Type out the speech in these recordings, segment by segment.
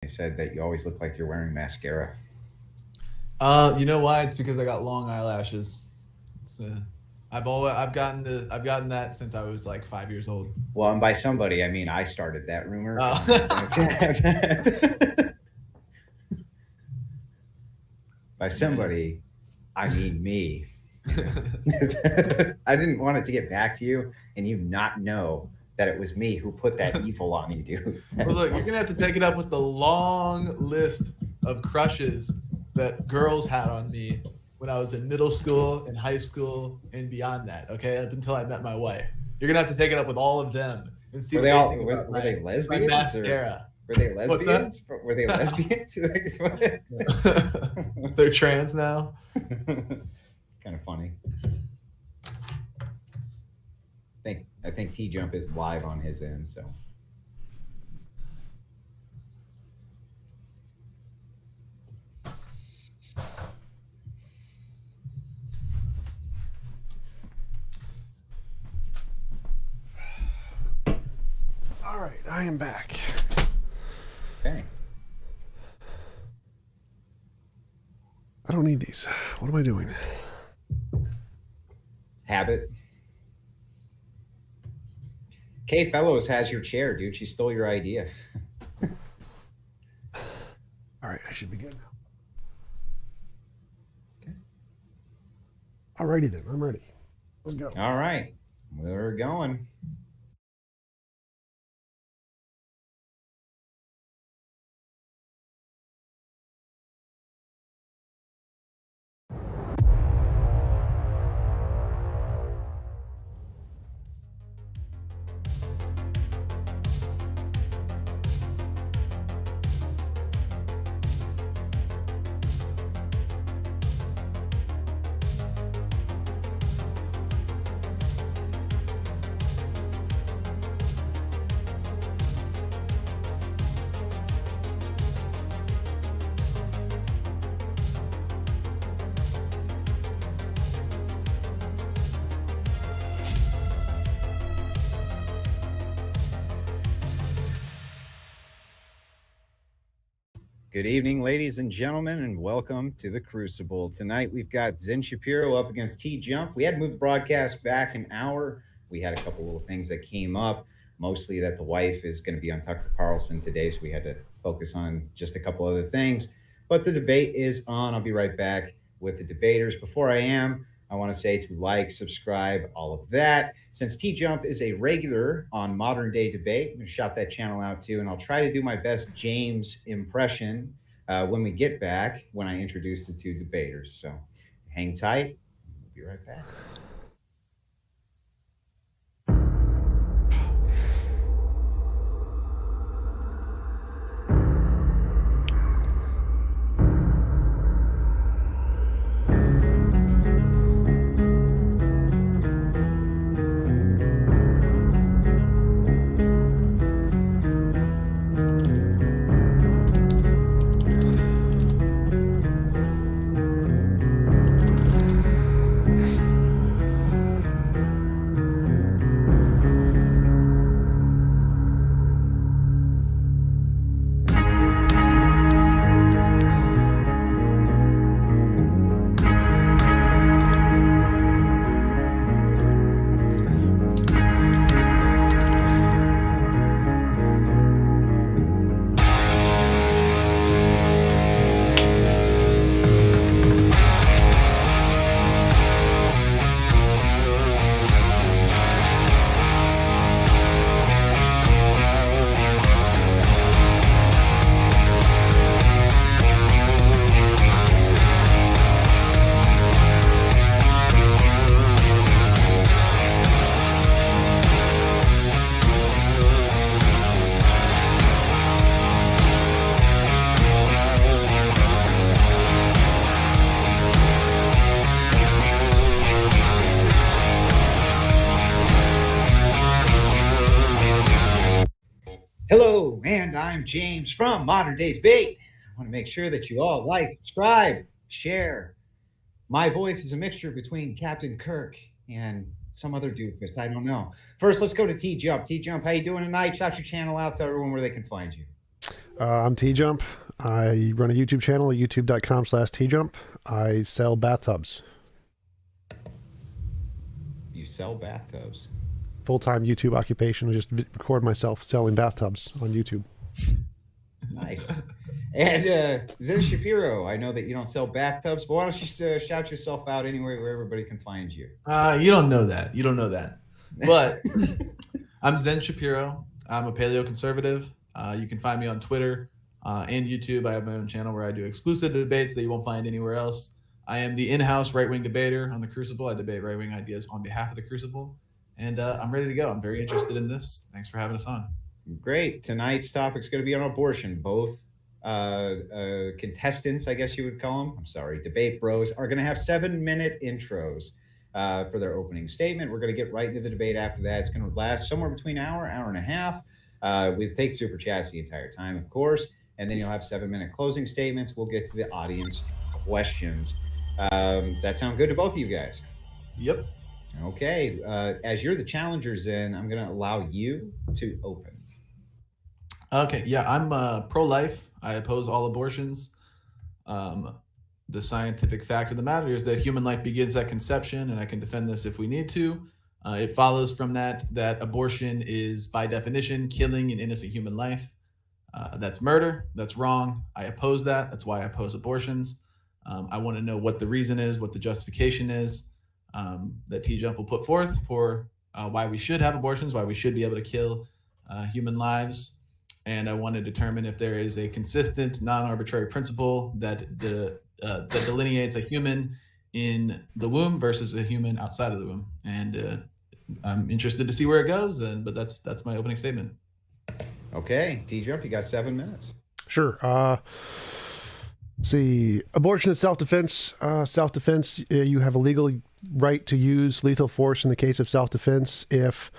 They said that you always look like you're wearing mascara. You know why? It's because I got long eyelashes. It's, I've gotten that since I was like 5 years old. Well, and by somebody, I mean I started that rumor. By somebody, I mean me. I didn't want it to get back to you and you not know that it was me who put that evil on you, dude. Well, look, you're gonna have to take it up with the long list of crushes that girls had on me when I was in middle school and high school and beyond that. Okay, up until I met my wife. You're gonna have to take it up with all of them and see Were what they they all think about were they my lesbians? mascara. Were they What's that? lesbians? Were they lesbians? They're trans now. Kind of funny. I think T Jump is live on his end, so. All right, I am back. Okay. I don't need these. What am I doing? Habit. Kay Fellows has your chair, dude. She stole your idea. All right, I should be good now. Okay. Alrighty then, I'm ready. Let's go. All right. We're going. Good evening, ladies and gentlemen, and welcome to the Crucible. Tonight we've got Zen Shapiro up against T Jump. We had to move the broadcast back an hour. We had a couple little things that came up, mostly that the wife is going to be on Tucker Carlson today, so we had to focus on just a couple other things. But the debate is on. I'll be right back with the debaters. Before I want to say to like, subscribe, all of that. Since T Jump is a regular on Modern Day Debate, I'm going to shout that channel out too, and I'll try to do my best James impression when we get back when I introduce the two debaters. So hang tight. We'll be right back. Hello, and I'm James from Modern Day Debate. I want to make sure that you all like, subscribe, share. My voice is a mixture between Captain Kirk and some other doofus. I don't know. First, let's go to T Jump. T Jump, how you doing tonight? Shout your channel out to everyone where they can find you. I'm TJump. I run a YouTube channel at youtube.com/TJump. I sell bathtubs. You sell bathtubs. Full-time YouTube occupation. I just record myself selling bathtubs on YouTube. Nice. And Zen Shapiro, I know that you don't sell bathtubs, but why don't you shout yourself out anywhere where everybody can find you? You don't know that. You don't know that. But I'm Zen Shapiro. I'm a paleoconservative. You can find me on Twitter and YouTube. I have my own channel where I do exclusive debates that you won't find anywhere else. I am the in-house right-wing debater on the Crucible. I debate right-wing ideas on behalf of the Crucible. And I'm ready to go. I'm very interested in this. Thanks for having us on. Great. Tonight's topic is going to be on abortion. Both contestants, I guess you would call them, debate bros, are going to have 7-minute intros for their opening statement. We're going to get right into the debate after that. It's going to last somewhere between an hour and a half. We take super chats the entire time, of course, and then you'll have 7-minute closing statements. We'll get to the audience questions. That sound good to both of you guys? Yep. Okay. As you're the challengers, then I'm going to allow you to open. Okay. Yeah, I'm pro-life. I oppose all abortions. The scientific fact of the matter is that human life begins at conception, and I can defend this if we need to. It follows from that abortion is, by definition, killing an innocent human life. That's murder. That's wrong. I oppose that. That's why I oppose abortions. I want to know what the reason is, what the justification is that TJump will put forth for why we should have abortions, why we should be able to kill human lives. And I want to determine if there is a consistent, non-arbitrary principle that delineates a human in the womb versus a human outside of the womb. And I'm interested to see where it goes. But that's my opening statement. Okay, TJump, you got 7 minutes. Sure. Let's see. Abortion is self-defense. Self-defense, you have a legal right to use lethal force in the case of self-defense if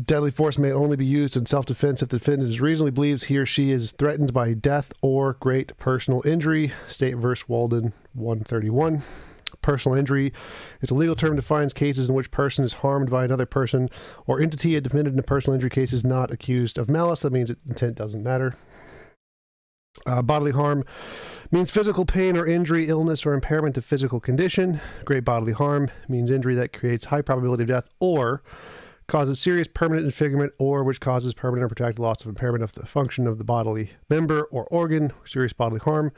deadly force may only be used in self-defense if the defendant reasonably believes he or she is threatened by death or great personal injury. State v. Walden 131. Personal injury is a legal term that defines cases in which person is harmed by another person or entity. A defendant in a personal injury case is not accused of malice. That means intent doesn't matter. Bodily harm means physical pain or injury, illness, or impairment of physical condition. Great bodily harm means injury that creates high probability of death or causes serious permanent disfigurement or which causes permanent or protracted loss of impairment of the function of the bodily member or organ, serious bodily harm.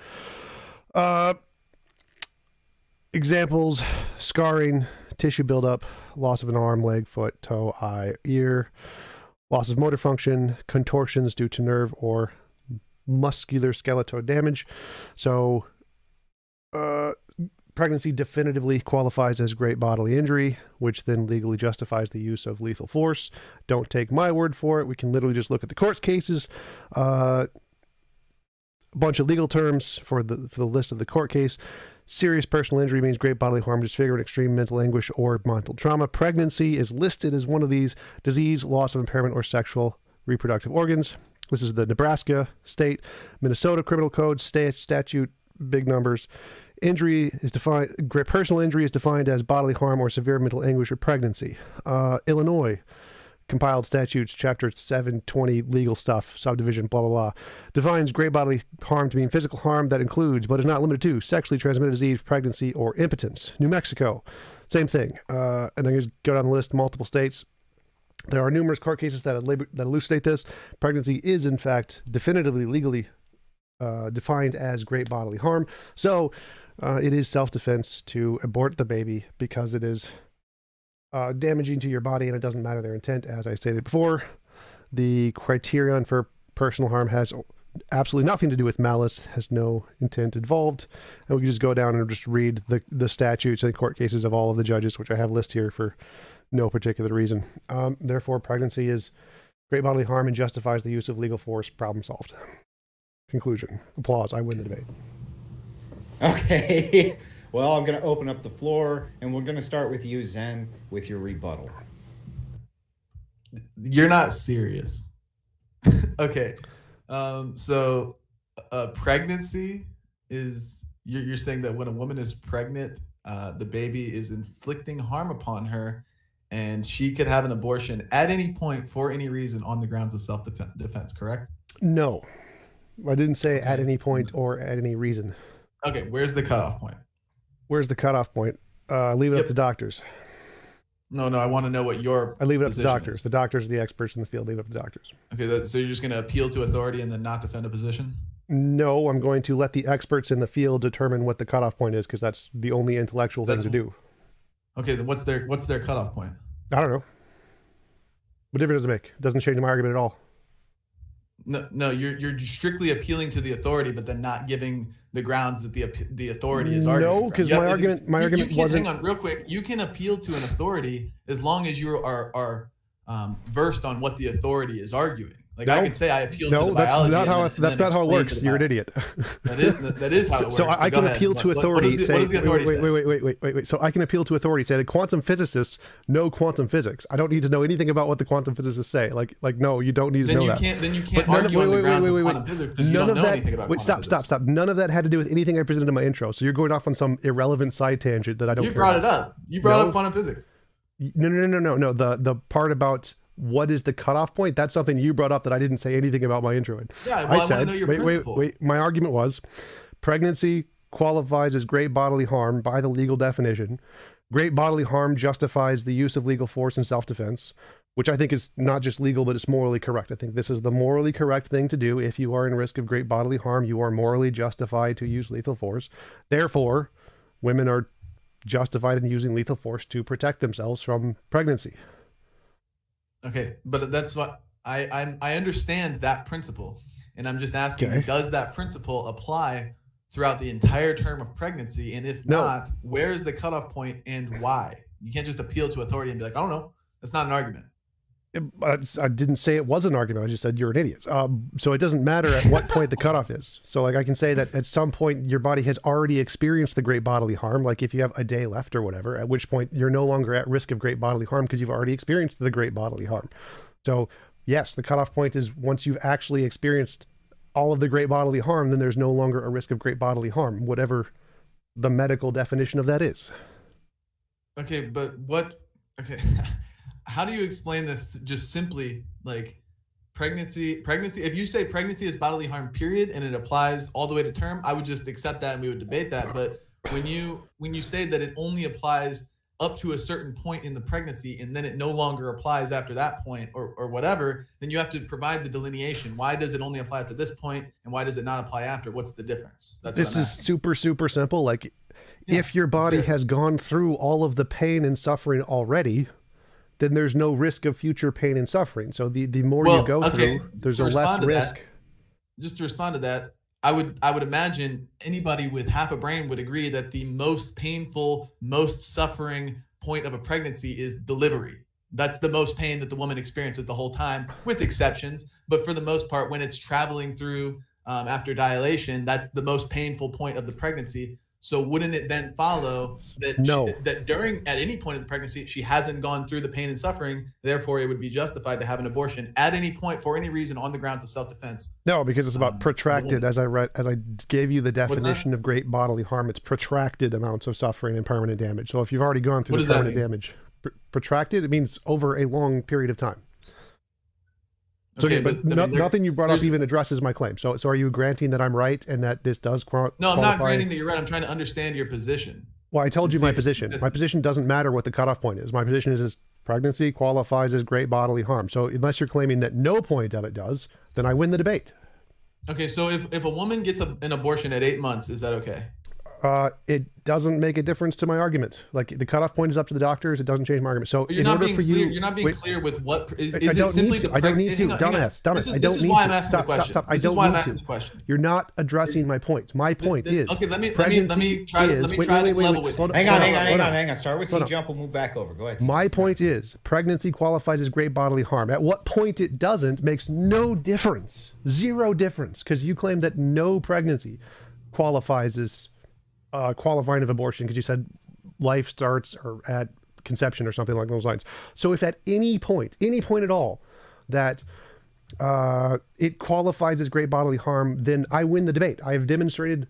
Examples: scarring, tissue buildup, loss of an arm, leg, foot, toe, eye, ear, loss of motor function, contortions due to nerve or muscular skeletal damage. So pregnancy definitively qualifies as great bodily injury, which then legally justifies the use of lethal force. Don't take my word for it. We can literally just look at the court cases. A bunch of legal terms for the list of the court case. Serious personal injury means great bodily harm, disfigurement, extreme mental anguish, or mental trauma. Pregnancy is listed as one of these: disease, loss of impairment, or sexual reproductive organs. This is the Nebraska state, Minnesota criminal code, statute, big numbers. Injury is defined, great personal injury is defined as bodily harm or severe mental anguish or pregnancy. Illinois, compiled statutes, chapter 720, legal stuff, subdivision, blah, blah, blah, defines great bodily harm to mean physical harm that includes, but is not limited to, sexually transmitted disease, pregnancy, or impotence. New Mexico, same thing. And I just go down the list, multiple states. There are numerous court cases that elucidate this. Pregnancy is, in fact, definitively legally defined as great bodily harm. So it is self-defense to abort the baby because it is damaging to your body and it doesn't matter their intent. As I stated before, the criterion for personal harm has absolutely nothing to do with malice, has no intent involved. And we can just go down and just read the statutes and court cases of all of the judges, which I have listed here for no particular reason. Therefore, pregnancy is great bodily harm and justifies the use of legal force. Problem solved. Conclusion. Applause. I win the debate. Okay. Well, I'm going to open up the floor, and we're going to start with you, Zen, with your rebuttal. You're not serious. Okay. So pregnancy is, you're saying that when a woman is pregnant, the baby is inflicting harm upon her, and she could have an abortion at any point for any reason on the grounds of self-defense, correct? No, I didn't say Okay. at any point or at any reason. Okay, where's the cutoff point? Where's the cutoff point? Leave it up Yep. to doctors. No, I want to know what your I leave it up to position doctors. is. The doctors are the experts in the field. Leave it up to doctors. Okay, so you're just going to appeal to authority and then not defend a position? No, I'm going to let the experts in the field determine what the cutoff point is because that's the only intellectual thing to do. Okay, then what's their cutoff point? I don't know. What difference does it make? It doesn't change my argument at all. No, you're strictly appealing to the authority, but then not giving the grounds that the authority is arguing. No, because my argument wasn't. Hang on, real quick. You can appeal to an authority as long as you are versed on what the authority is arguing. Like I can say I appeal to the biology. That's not how it works. You're an idiot. That is how it works. So I can appeal to authority. What does the authority say? Wait. So I can appeal to authority. Say the quantum physicists know quantum physics. I don't need to know anything about what the quantum physicists say. Like no, you don't need to know that. Then you can't argue on the grounds of quantum physics because you don't know anything about quantum physics. Stop. None of that had to do with anything I presented in my intro. So you're going off on some irrelevant side tangent that I don't. You brought it up. You brought up quantum physics. No. The part about what is the cutoff point? That's something you brought up that I didn't say anything about my intro in. Yeah, well, I want to know your principle. Wait. My argument was pregnancy qualifies as great bodily harm by the legal definition. Great bodily harm justifies the use of legal force in self-defense, which I think is not just legal, but it's morally correct. I think this is the morally correct thing to do. If you are in risk of great bodily harm, you are morally justified to use lethal force. Therefore, women are justified in using lethal force to protect themselves from pregnancy. Okay, but that's what I understand that principle, and I'm just asking, does that principle apply throughout the entire term of pregnancy? And if not, where's the cutoff point and why? You can't just appeal to authority and be like, I don't know. That's not an argument. I didn't say it was an argument. I just said you're an idiot. So it doesn't matter at what point the cutoff is. So like I can say that at some point your body has already experienced the great bodily harm. Like if you have a day left or whatever, at which point you're no longer at risk of great bodily harm because you've already experienced the great bodily harm. So yes, the cutoff point is once you've actually experienced all of the great bodily harm, then there's no longer a risk of great bodily harm, whatever the medical definition of that is. Okay, but okay. How do you explain this just simply like pregnancy? If you say pregnancy is bodily harm, period, and it applies all the way to term, I would just accept that and we would debate that. But when you say that it only applies up to a certain point in the pregnancy and then it no longer applies after that point or whatever, then you have to provide the delineation. Why does it only apply up to this point and why does it not apply after? What's the difference? This is super, super simple. Like if your body has gone through all of the pain and suffering already, then there's no risk of future pain and suffering. So the more you go through, there's a less risk. Just to respond to that, I would imagine anybody with half a brain would agree that the most painful, most suffering point of a pregnancy is delivery. That's the most pain that the woman experiences the whole time, with exceptions. But for the most part, when it's traveling through after dilation, that's the most painful point of the pregnancy. So wouldn't it then follow that that during at any point of the pregnancy she hasn't gone through the pain and suffering, therefore it would be justified to have an abortion at any point for any reason on the grounds of self-defense? No, because it's about protracted. As I gave you the definition of great bodily harm, it's protracted amounts of suffering and permanent damage. So if you've already gone through the permanent damage, protracted, it means over a long period of time. So, okay, but nothing you brought up even addresses my claim. So are you granting that I'm right and that this does qualify? No, I'm not granting that you're right. I'm trying to understand your position. Well, I told you my position. My position doesn't matter what the cutoff point is. My position is pregnancy qualifies as great bodily harm. So unless you're claiming that no point of it does, then I win the debate. Okay, so if a woman gets an abortion at 8 months, is that okay? It doesn't make a difference to my argument. Like the cutoff point is up to the doctors. It doesn't change my argument. So you're not being clear. You're not being clear with what is it simply the I don't need to. Dumbass. This is why I'm asking the question. This is why I'm asking the question. You're not addressing my point. My point is okay. Let me try to level with you. Hang on. Start with T-Jump. We'll move back over. Go ahead. My point is pregnancy qualifies as great bodily harm. At what point it doesn't makes no difference. Zero difference, because you claim that no pregnancy qualifies as qualifying of abortion because you said life starts or at conception or something like those lines. So if at any point at all that it qualifies as great bodily harm, then I win the debate. I have demonstrated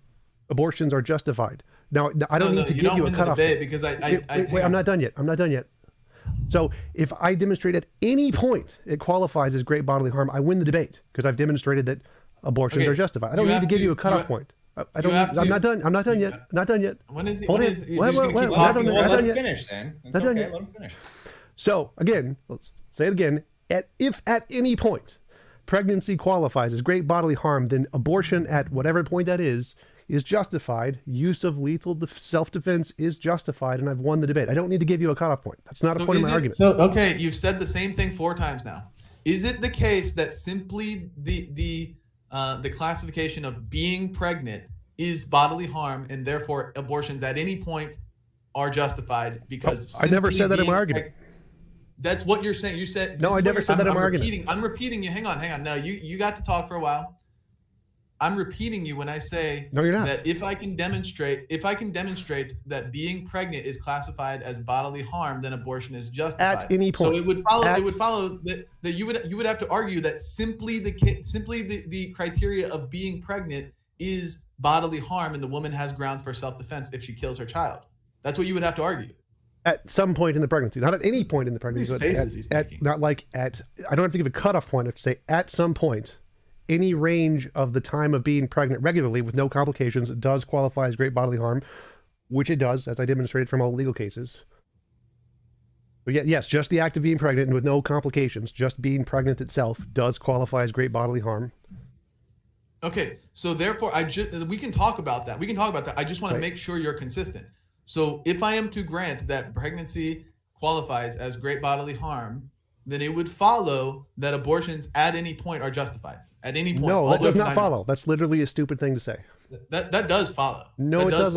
abortions are justified. Now I don't need to give you a cutoff. Because wait, I'm not done yet. So if I demonstrate at any point it qualifies as great bodily harm, I win the debate because I've demonstrated that abortions are justified. I don't need to give you a cutoff point. I don't. I'm not done. I'm not done yet. Not done yet. When is he? Hold when on. is he just gonna keep Well, talking? let him finish then. It's Not done okay. yet. Let him finish. So again, let's say it again. If at any point pregnancy qualifies as great bodily harm, then abortion at whatever point that is justified. Use of lethal self-defense is justified, and I've won the debate. I don't need to give you a cutoff point. That's not a point of my argument. So okay, you've said the same thing 4 times now. Is it the case that simply the classification of being pregnant is bodily harm, and therefore abortions at any point are justified because I never said that in my argument. That's what you're saying. You said no. I never said that in my argument. I'm repeating you. Hang on. No, you got to talk for a while. I'm repeating you when I say no, you're not. That if I can demonstrate that being pregnant is classified as bodily harm, then abortion is justified. At any point. So it would follow that you would have to argue that simply the criteria of being pregnant is bodily harm, and the woman has grounds for self-defense if she kills her child. That's what you would have to argue. At some point in the pregnancy, not at any point in the pregnancy, but not like at. I don't have to give a cutoff point. I have to say at some point. Any range of the time of being pregnant regularly with no complications does qualify as great bodily harm, which it does, as I demonstrated from all legal cases. But yes, just the act of being pregnant and with no complications, just being pregnant itself does qualify as great bodily harm. Okay, so therefore, we can talk about that. I just want to make sure you're consistent. So if I am to grant that pregnancy qualifies as great bodily harm, then it would follow that abortions at any point are justified. At any point. No, that does not follow. That's literally a stupid thing to say. That does follow. No, it doesn't.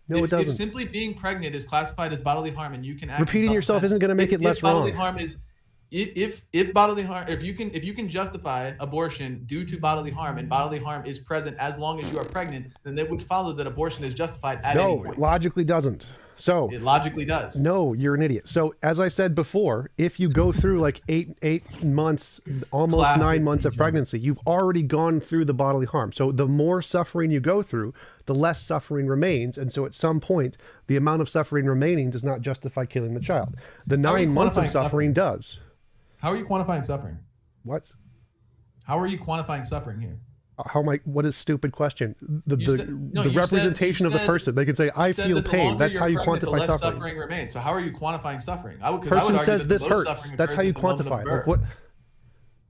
No, it doesn't. If simply being pregnant is classified as bodily harm, and you can act repeating yourself isn't going to make it less wrong. Bodily harm is if bodily harm, if you can justify abortion due to bodily harm, and bodily harm is present as long as you are pregnant, then it would follow that abortion is justified at any point. No, it logically doesn't. So it logically does. No, you're an idiot. So as I said before, if you go through like eight months, almost 9 months of pregnancy, you've already gone through the bodily harm. So the more suffering you go through, the less suffering remains. And so at some point, the amount of suffering remaining does not justify killing the child. The 9 months of suffering does. How are you quantifying suffering? What? How are you quantifying suffering here? How am I? What a stupid question. The representation of the person. They can say, "I feel pain." That's how you quantify suffering. Suffering remains. So how are you quantifying suffering? Person says this hurts. That's how you quantify it. Like what?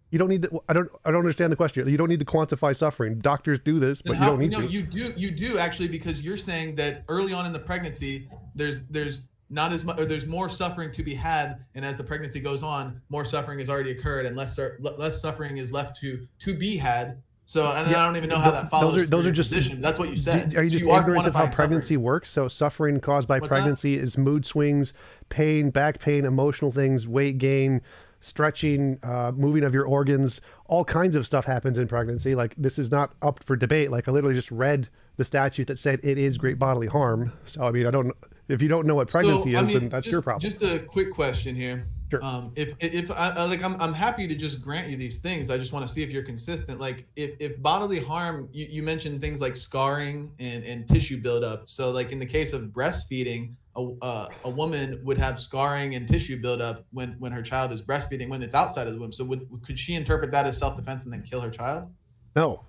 You don't need to. I don't understand the question. You don't need to quantify suffering. Doctors do this, but you don't need to. No, you do actually, because you're saying that early on in the pregnancy, there's not as much, or there's more suffering to be had, and as the pregnancy goes on, more suffering has already occurred, and less suffering is left to be had. So, and I don't even know how that follows. Those are just position. That's what you said. Are you just ignorant of how pregnancy works? So, suffering caused by pregnancy is mood swings, pain, back pain, emotional things, weight gain, stretching, moving of your organs. All kinds of stuff happens in pregnancy. Like, this is not up for debate. Like, I literally just read the statute that said it is great bodily harm. So, I mean, I don't. If you don't know what pregnancy is, then that's your problem. Just a quick question here. Sure. If I'm happy to just grant you these things. I just want to see if you're consistent. Like if bodily harm, you mentioned things like scarring and tissue buildup. So like in the case of breastfeeding, a woman would have scarring and tissue buildup when her child is breastfeeding, when it's outside of the womb. So could she interpret that as self-defense and then kill her child? No.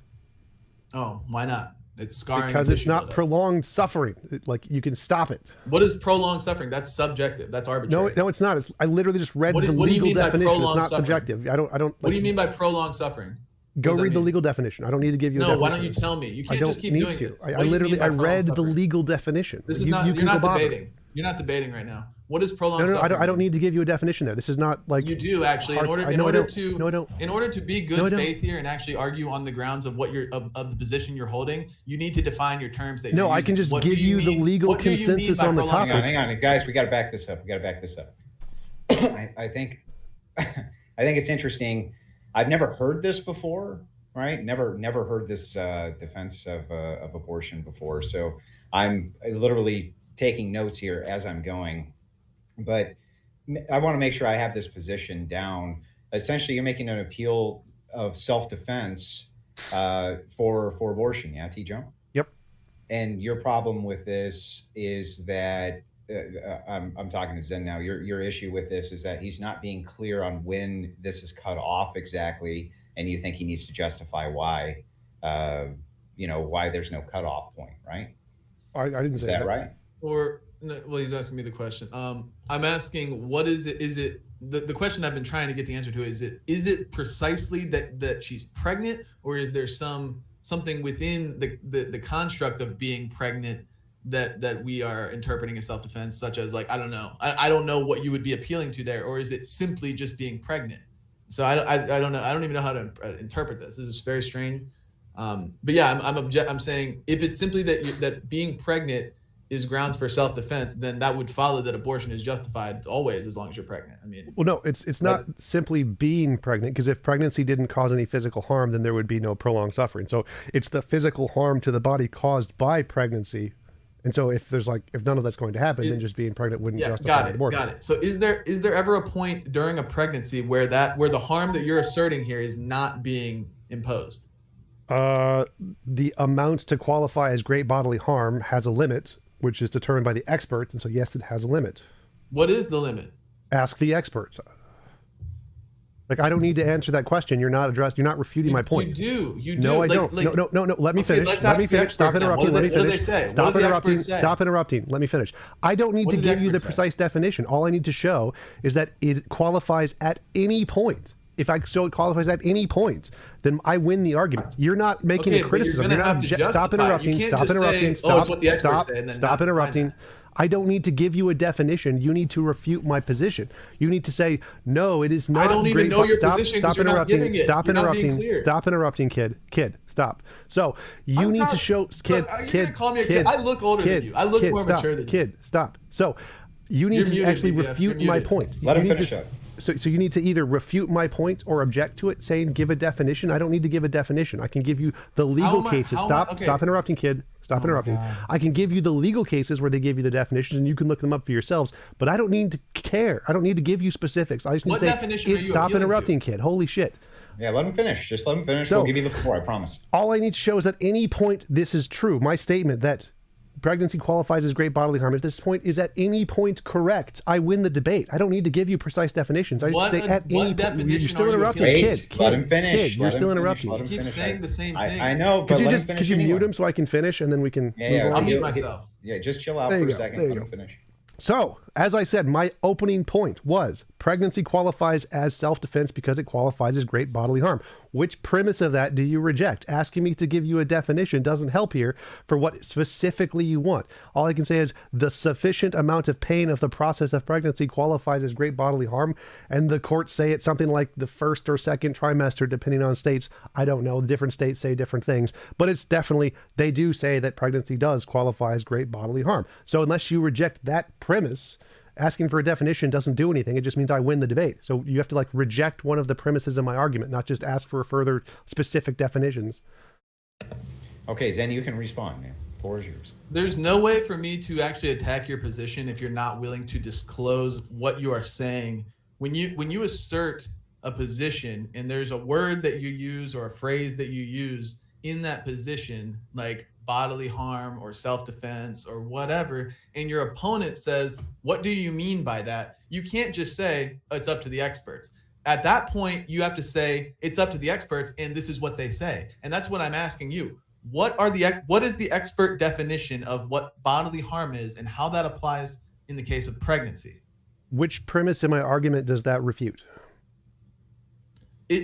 Oh, why not? It's scarring because it's not prolonged suffering. Like you can stop it. What is prolonged suffering? That's subjective. That's arbitrary. No, it's not. I literally just read the legal definition. It's not subjective. I don't. What do you mean by prolonged suffering? Go read the legal definition. I don't need to give you. No, why don't you tell me? You can't just keep doing this. I literally read the legal definition. This is not. You're not debating. You're not debating right now. What is prolonged suffering? I don't need to give you a definition there. This is not like you do actually. In order to be good faith here and actually argue on the grounds of what of the position you're holding, you need to define your terms. That I can just give you the legal consensus on the topic. Hang on, guys. We got to back this up. I think it's interesting. I've never heard this before, right? Never heard this defense of abortion before. So I'm literally taking notes here as I'm going. But I want to make sure I have this position down. Essentially, you're making an appeal of self-defense for abortion, yeah, T-Jump? Yep. And your problem with this is that I'm talking to Zen now. Your issue with this is that he's not being clear on when this is cut off exactly, and you think he needs to justify why, uh, why there's no cutoff point, right? I didn't Is say that right? Or no, well, he's asking me the question. I'm asking, what is it? Is it the question I've been trying to get the answer to? Is it precisely that she's pregnant, or is there something within the construct of being pregnant that we are interpreting as self-defense, such as, like, I don't know. I don't know what you would be appealing to there, or is it simply just being pregnant? So I don't know. I don't even know how to interpret this. This is very strange. But yeah, I'm saying, if it's simply that being pregnant is grounds for self-defense, then that would follow that abortion is justified always, as long as you're pregnant. I mean, well, no, it's not simply being pregnant, because if pregnancy didn't cause any physical harm, then there would be no prolonged suffering. So it's the physical harm to the body caused by pregnancy. And so if none of that's going to happen, then just being pregnant wouldn't justify an abortion. Got it. So is there ever a point during a pregnancy where the harm that you're asserting here is not being imposed? The amount to qualify as great bodily harm has a limit, which is determined by the experts. And so, yes, it has a limit. What is the limit? Ask the experts. Like, I don't need to answer that question. You're not refuting my point. You do. No, I don't. No. Let me finish. Let me finish. Stop interrupting. Let me finish. What do they say? Stop interrupting. Stop interrupting. Let me finish. I don't need to give you the precise definition. All I need to show is that it qualifies at any point. If I show it qualifies at any point, then I win the argument. You're not making a criticism. You're not. Stop interrupting. Stop interrupting. Stop interrupting. I don't need to give you a definition. You need to refute my position. You need to say, no, it is not. I don't even know your position. Stop interrupting. Stop interrupting. Stop interrupting, kid. Stop. So you need to show, kid. Call me a kid. I look older than you. I look more mature than you. Kid, stop. So you need to actually refute my point. Let him finish up. So you need to either refute my point or object to it, saying give a definition. I don't need to give a definition. I can give you the legal cases. Stop interrupting, kid. Stop interrupting. God. I can give you the legal cases where they give you the definitions, and you can look them up for yourselves. But I don't need to care. I don't need to give you specifics. I just need to say, stop interrupting, kid. Holy shit. Yeah, let him finish. Just let him finish. So, we'll give you the floor, I promise. All I need to show is at any point this is true. My statement that pregnancy qualifies as great bodily harm, if this point is at any point correct, I win the debate. I don't need to give you precise definitions. I just say at any point. You're still interrupting. Kid, let him finish. You're still interrupting. You keep saying the same thing. I know, but could you mute him so I can finish, and then we can move on? I'll mute myself. Yeah, just chill out for a second. Let him finish. So, as I said, my opening point was pregnancy qualifies as self-defense because it qualifies as great bodily harm. Which premise of that do you reject? Asking me to give you a definition doesn't help here for what specifically you want. All I can say is the sufficient amount of pain of the process of pregnancy qualifies as great bodily harm, and the courts say it's something like the first or second trimester, depending on states. I don't know. Different states say different things, but it's definitely, they do say that pregnancy does qualify as great bodily harm. So unless you reject that premise, asking for a definition doesn't do anything. It just means I win the debate. So you have to reject one of the premises of my argument, not just ask for further specific definitions. Okay, Zen, you can respond, man. Floor is yours. There's no way for me to actually attack your position if you're not willing to disclose what you are saying. When you assert a position and there's a word that you use or a phrase that you use in that position, like bodily harm or self-defense or whatever, and your opponent says, what do you mean by that? You can't just say, oh, it's up to the experts. At that point, you have to say, it's up to the experts, and this is what they say. And that's what I'm asking you. What is the expert definition of what bodily harm is and how that applies in the case of pregnancy? Which premise in my argument does that refute?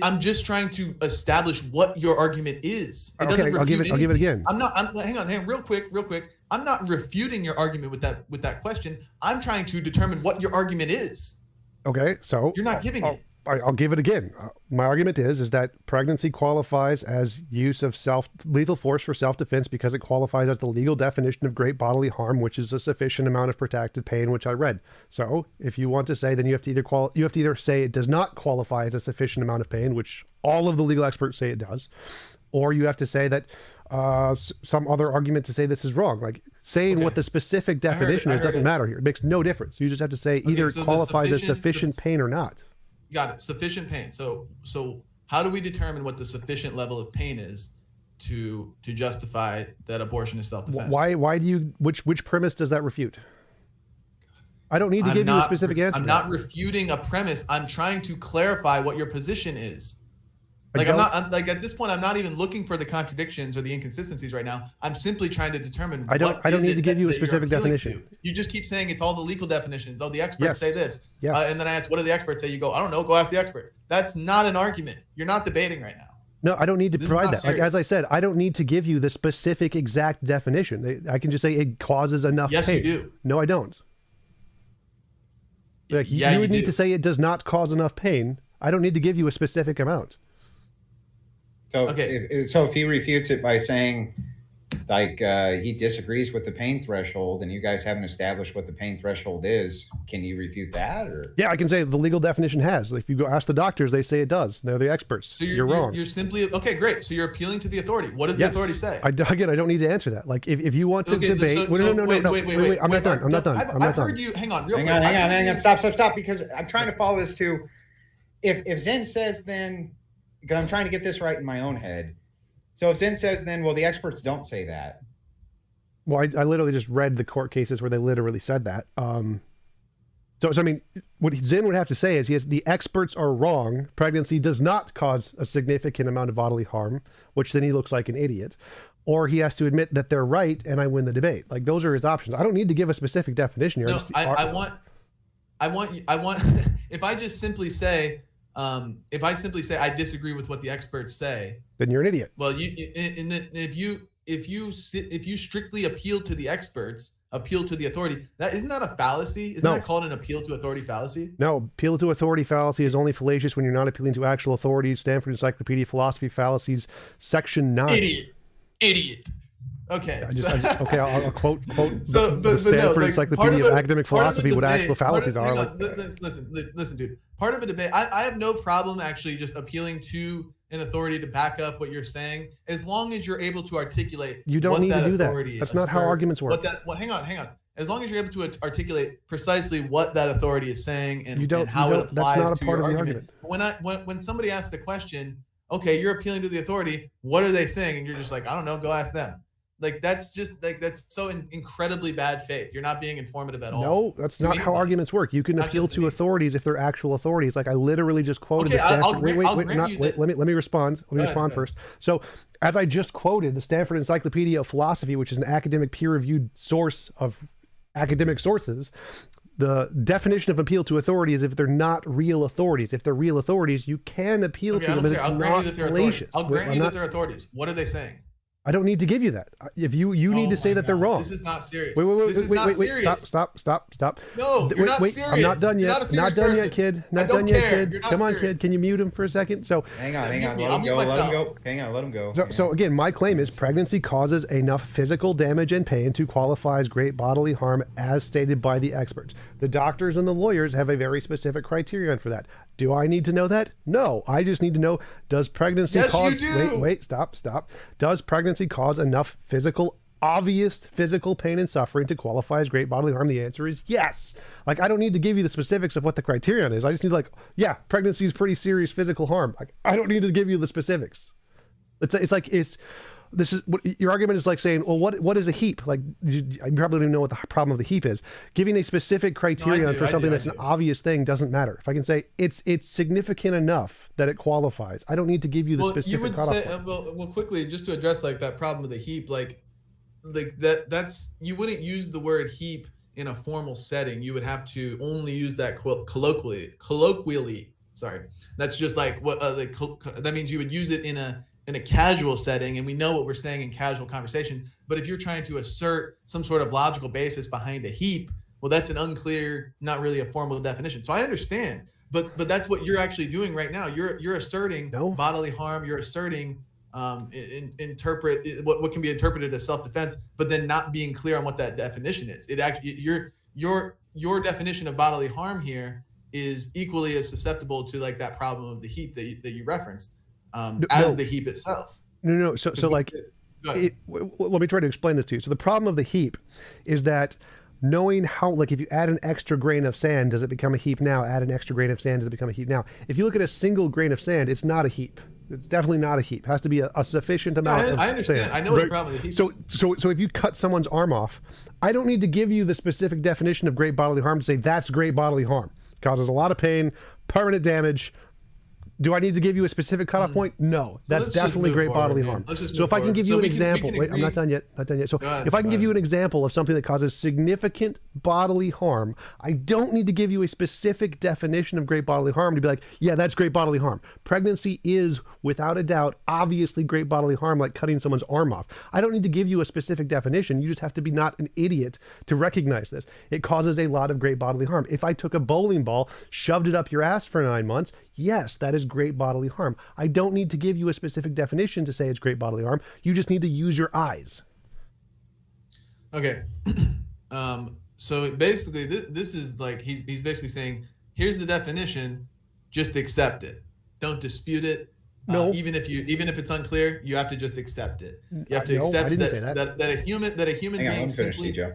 I'm just trying to establish what your argument is. It doesn't refute I'll give it again. Hang on, real quick. I'm not refuting your argument with that question. I'm trying to determine what your argument is. Okay, so you're not giving it. I'll give it again. My argument is that pregnancy qualifies as use of lethal force for self-defense because it qualifies as the legal definition of great bodily harm, which is a sufficient amount of protracted pain, which I read. So if you want to say, then you have to either say it does not qualify as a sufficient amount of pain, which all of the legal experts say it does, or you have to say that some other argument to say this is wrong. Like saying what the specific definition is doesn't matter here. It makes no difference. You just have to say either it qualifies as sufficient pain or not. Got it. Sufficient pain. So how do we determine what the sufficient level of pain is to justify that abortion is self-defense? Why do you which premise does that refute? I don't need to give you a specific answer. I'm not refuting a premise. I'm trying to clarify what your position is. Like I'm like at this point, I'm not even looking for the contradictions or the inconsistencies right now. I'm simply trying to determine. I don't need to give you a specific definition. You just keep saying it's all the legal definitions. Oh, the experts say this. Yes. And then I ask, what do the experts say? You go, I don't know. Go ask the experts. That's not an argument. You're not debating right now. No, I don't need to provide that. Like, as I said, I don't need to give you the specific exact definition. I can just say it causes enough pain. Yes, you do. No, I don't. Like, you would need to say it does not cause enough pain. I don't need to give you a specific amount. So, if he refutes it by saying, like, he disagrees with the pain threshold, and you guys haven't established what the pain threshold is, can you refute that? Or yeah, I can say the legal definition has. If you go ask the doctors, they say it does. They're the experts. So you're wrong. You're simply okay. Great. So you're appealing to the authority. What does the authority say? Again, I don't need to answer that. Like, if you want to debate, wait, I'm not done. I'm not done. I've heard you. Hang on. Hang on. Stop. Because I'm trying to follow this too. If Zen says, then because I'm trying to get this right in my own head. So if Zen says, then, well, the experts don't say that. Well, I literally just read the court cases where they literally said that. So I mean, what Zen would have to say is, the experts are wrong. Pregnancy does not cause a significant amount of bodily harm, which then he looks like an idiot. Or he has to admit that they're right, and I win the debate. Like, those are his options. I don't need to give a specific definition here. No, I want. If I just simply say, I disagree with what the experts say, then you're an idiot. Well, if you strictly appeal to the experts, appeal to the authority, isn't that a fallacy? Isn't that called an appeal to authority fallacy? No, appeal to authority fallacy is only fallacious when you're not appealing to actual authorities. Stanford Encyclopedia of Philosophy Fallacies, Section 9. Idiot. Okay. I'll quote the Stanford Encyclopedia of Academic Philosophy, what actual fallacies are. Listen, dude. Part of a debate, I have no problem actually just appealing to an authority to back up what you're saying, as long as you're able to articulate. You don't need to do that. That's not how arguments work. Hang on. As long as you're able to articulate precisely what that authority is saying and how it applies that's not a to part your of the argument. argument. When somebody asks the question, okay, you're appealing to the authority, what are they saying? And you're just like, I don't know, go ask them. Like, that's so incredibly bad faith. You're not being informative at all. No, that's not how arguments work. You can appeal to authorities if they're actual authorities. Like, I literally just quoted the Stanford. Let me respond. Let me respond first. So, as I just quoted the Stanford Encyclopedia of Philosophy, which is an academic peer-reviewed source of academic sources, the definition of appeal to authority is if they're not real authorities. If they're real authorities, you can appeal to them, and it's not fallacious. I'll grant you that they're authorities. What are they saying? I don't need to give you that. If you need to say that they're wrong. This is not serious. Wait. Stop. No, you're not serious. I'm not done yet. Not done yet, kid. Not done yet, kid. Come on, serious. kid. Can you mute him for a second? So hang on. Let him go. So again, my claim is pregnancy causes enough physical damage and pain to qualify as great bodily harm, as stated by the experts. The doctors and the lawyers have a very specific criterion for that. Do I need to know that? No. I just need to know, does pregnancy cause... You do. Wait, stop. Does pregnancy cause enough obvious physical pain and suffering to qualify as great bodily harm? The answer is yes. Like, I don't need to give you the specifics of what the criterion is. I just need pregnancy is pretty serious physical harm. Like, I don't need to give you the specifics. This is what your argument is like saying, well, what is a heap? Like, you probably don't even know what the problem of the heap is. Giving a specific criterion for something that's an obvious thing doesn't matter. If I can say it's significant enough that it qualifies, I don't need to give you the specific. You would say, well, quickly, just to address like that problem of the heap, like that's you wouldn't use the word heap in a formal setting. You would have to only use that colloquially. Sorry, that's just like what that means. You would use it in a casual setting, and we know what we're saying in casual conversation. But if you're trying to assert some sort of logical basis behind a heap, well, that's an unclear, not really a formal definition. So I understand, but that's what you're actually doing right now. You're asserting bodily harm. You're asserting interpret what can be interpreted as self-defense, but then not being clear on what that definition is. It actually your definition of bodily harm here is equally as susceptible to like that problem of the heap that you referenced. The heap itself. No. So like, let me try to explain this to you. So the problem of the heap is that knowing how, like, if you add an extra grain of sand, does it become a heap now? Add an extra grain of sand, does it become a heap now? If you look at a single grain of sand, it's not a heap. It's definitely not a heap. It has to be a sufficient amount of I understand. sand. I know what the problem with the heap is. So if you cut someone's arm off, I don't need to give you the specific definition of great bodily harm to say that's great bodily harm. Causes a lot of pain, permanent damage. Do I need to give you a specific cutoff point? No, that's definitely great bodily harm. So if I can give you an example, wait, I'm not done yet. So if I can give you an example of something that causes significant bodily harm, I don't need to give you a specific definition of great bodily harm to be like, yeah, that's great bodily harm. Pregnancy is, without a doubt, obviously great bodily harm, like cutting someone's arm off. I don't need to give you a specific definition. You just have to be not an idiot to recognize this. It causes a lot of great bodily harm. If I took a bowling ball, shoved it up your ass for 9 months, yes, that is great bodily harm. I don't need to give you a specific definition to say it's great bodily harm. You just need to use your eyes. Okay. So basically, this is like he's basically saying, here's the definition, just accept it. Don't dispute it. No. Even if it's unclear, you have to just accept it. You have to No, I accept didn't say that. that a human Hang on, being finish, simply Joe.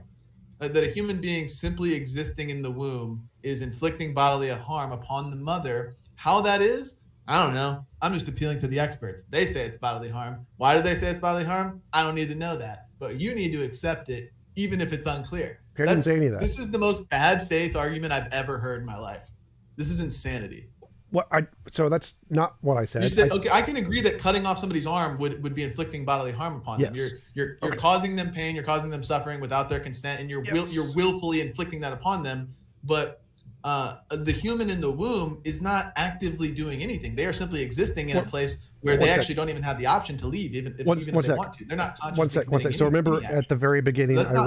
that a human being simply existing in the womb is inflicting bodily harm upon the mother. How that is, I don't know. I'm just appealing to the experts. They say it's bodily harm. Why do they say it's bodily harm? I don't need to know that. But you need to accept it, even if it's unclear. I didn't say any of that. This is the most bad faith argument I've ever heard in my life. This is insanity. So that's not what I said. You said, okay, I can agree that cutting off somebody's arm would be inflicting bodily harm upon them. You're causing them pain, you're causing them suffering without their consent, and you're willfully inflicting that upon them. But the human in the womb is not actively doing anything. They are simply existing in a place where they actually don't even have the option to leave, even if they want to. They're not consciously. One sec. So remember at the very beginning, Go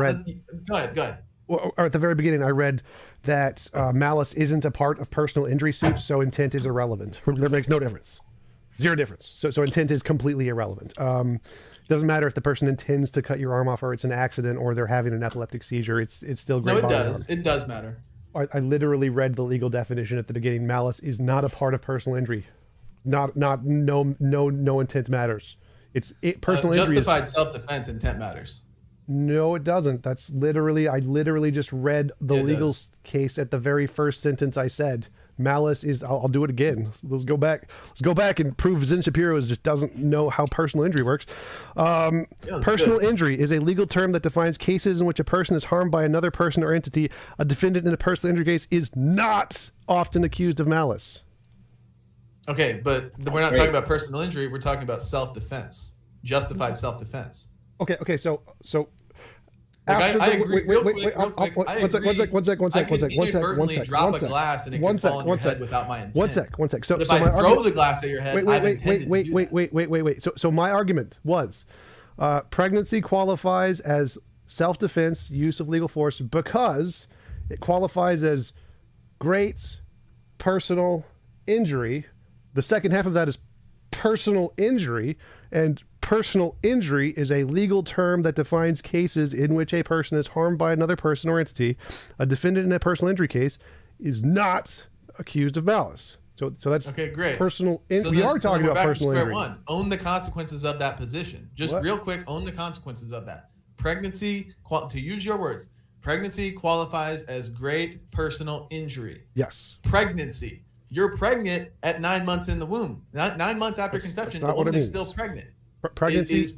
ahead. Or at the very beginning, I read that malice isn't a part of personal injury suits, so intent is irrelevant. That makes no difference. Zero difference. So intent is completely irrelevant. Doesn't matter if the person intends to cut your arm off, or it's an accident, or they're having an epileptic seizure. It's still great. No, it does. It does matter. I literally read the legal definition at the beginning. Malice is not a part of personal injury. No intent matters. Personal injury. Justified self-defense intent matters. No, it doesn't. I literally just read the legal case at the very first sentence I said. Malice is, I'll do it again. Let's go back and prove Zen Shapiro just doesn't know how personal injury works. Personal injury is a legal term that defines cases in which a person is harmed by another person or entity. A defendant in a personal injury case is not often accused of malice. Okay, but we're not talking about personal injury. We're talking about self-defense, justified self-defense. Okay. So. I agree. One sec. Drop a glass and it can fall on your head without my intent. One sec. So if I throw the glass at your head, wait. So my argument was, pregnancy qualifies as self-defense, use of legal force, because it qualifies as great personal injury. The second half of that is personal injury, and personal injury is a legal term that defines cases in which a person is harmed by another person or entity. A defendant in a personal injury case is not accused of malice. So that's okay. Great. Personal. We are talking about personal injury. One. Own the consequences of that position. Just real quick, own the consequences of that. Pregnancy, to use your words, pregnancy qualifies as great personal injury. Yes. Pregnancy. You're pregnant at 9 months in the womb. 9 months after conception, the woman is still pregnant. Pregnancy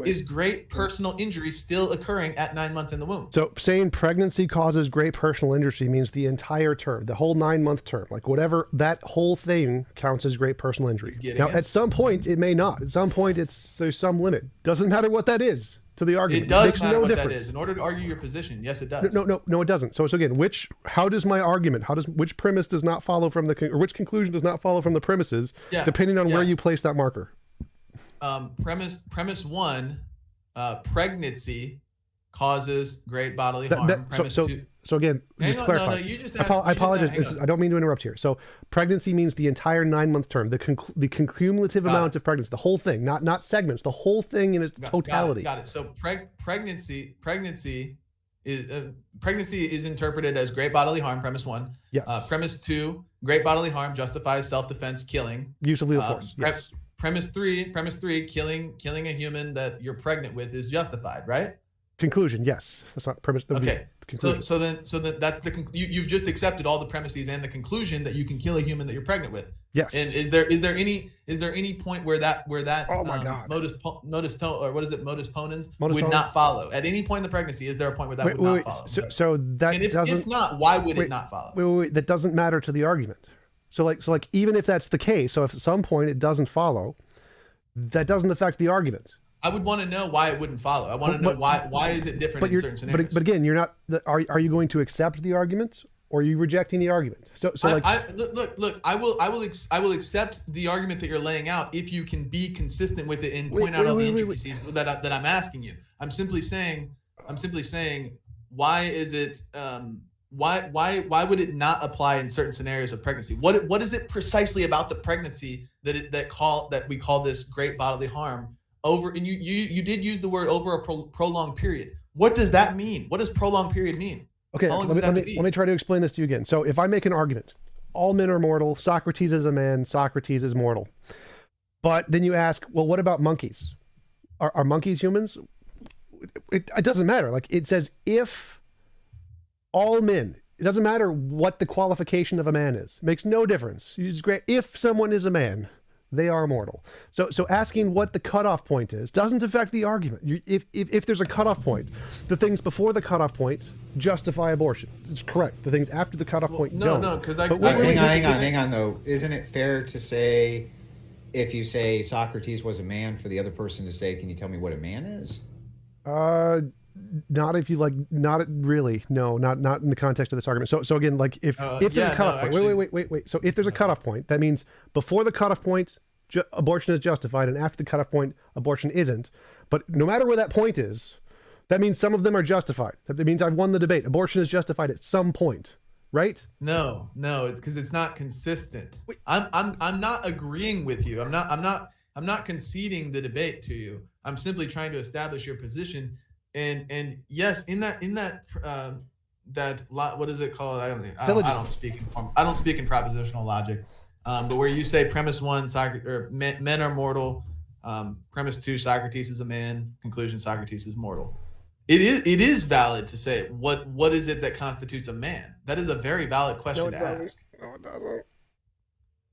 is great personal injury still occurring at 9 months in the womb. So saying pregnancy causes great personal injury means the entire term, the whole 9 month term, like whatever, that whole thing counts as great personal injury. Now, at some point, it may not. At some point, there's some limit. Doesn't matter what that is to the argument. It does matter what that is. In order to argue your position, yes, it does. No, it doesn't. So again, how does my argument, which premise does not follow from or which conclusion does not follow from the premises, depending on where you place that marker? Premise one, pregnancy causes great bodily harm. So again, just to clarify. You just I apologize. I don't mean to interrupt here. So pregnancy means the entire 9 month term, the cumulative amount of pregnancy, the whole thing, not segments, the whole thing in its totality. Got it. So pregnancy is interpreted as great bodily harm. Premise one. Yes. Premise two, great bodily harm justifies self-defense, killing. Use of lethal force. Yes. Premise three, killing a human that you're pregnant with is justified, right? Conclusion, yes. That's not premise. Okay. So then that's you've just accepted all the premises and the conclusion that you can kill a human that you're pregnant with. Yes. And is there any point where that Oh my God. modus ponens Modus would ponens? not follow at any point in the pregnancy? Is there a point where that would not follow? So that And if doesn't. not, why would it not follow? Wait. That doesn't matter to the argument. So like even if that's the case, so if at some point it doesn't follow, that doesn't affect the argument. I would want to know why it wouldn't follow. I want to know why is it different in certain scenarios. But again, you're not. Are you going to accept the argument, or are you rejecting the argument? So like, look. I will accept the argument that you're laying out if you can be consistent with it and point out all the intricacies that I'm asking you. I'm simply saying, why is it? Why would it not apply in certain scenarios of pregnancy? What is it precisely about the pregnancy that we call this great bodily harm? And you did use the word over a prolonged period. What does that mean? What does prolonged period mean? Okay, let me try to explain this to you again. So if I make an argument, all men are mortal, Socrates is a man, Socrates is mortal. But then you ask, well, what about monkeys? Are monkeys humans? It doesn't matter. Like it says, if all men, it doesn't matter what the qualification of a man is. It makes no difference. If someone is a man, they are mortal. So asking what the cutoff point is doesn't affect the argument. If there's a cutoff point, the things before the cutoff point justify abortion. It's correct. The things after the cutoff point don't. No, because hang on though. Isn't it fair to say, if you say Socrates was a man, for the other person to say, can you tell me what a man is? Not if you like, not really. No, not in the context of this argument. So again, like if there's a cutoff point, actually, wait. So if there's a cutoff point, that means before the cutoff point, abortion is justified, and after the cutoff point, abortion isn't. But no matter where that point is, that means some of them are justified. That means I've won the debate. Abortion is justified at some point, right? No, it's because it's not consistent. I'm not agreeing with you. I'm not conceding the debate to you. I'm simply trying to establish your position. And yes, in that what is it called? I don't speak in propositional logic. But where you say premise 1, men are mortal, premise 2, Socrates is a man, conclusion, Socrates is mortal. It is valid to say what is it that constitutes a man? That is a very valid question to ask. No, it doesn't.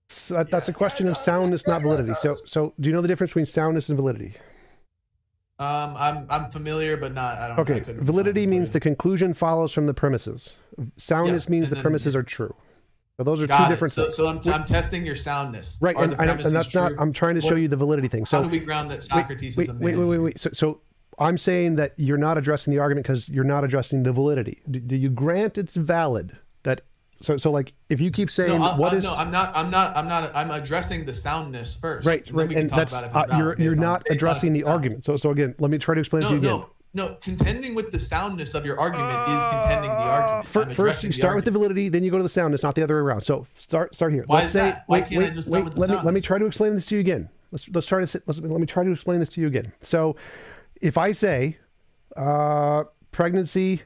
So that's a question of soundness, not validity. So do you know the difference between soundness and validity? I'm familiar, but not. I don't. Okay. Validity means the conclusion follows from the premises. Soundness means the premises are true. So those are two different things. So I'm testing your soundness. Right, and that's not. I'm trying to show you the validity thing. So how do we ground that Socrates is a man? Wait. So I'm saying that you're not addressing the argument because you're not addressing the validity. Do you grant it's valid that? So like if you keep saying I'm addressing the soundness first. Right. And that's you're not addressing the argument. So again, let me try to explain it to you again. No, contending with the soundness of your argument is contending the argument. First, you start with the validity, then you go to the soundness, not the other way around. So start here. Why is that? Why can't I just start with the soundness? Let me try to explain this to you again. Let me try to explain this to you again. So, if I say pregnancy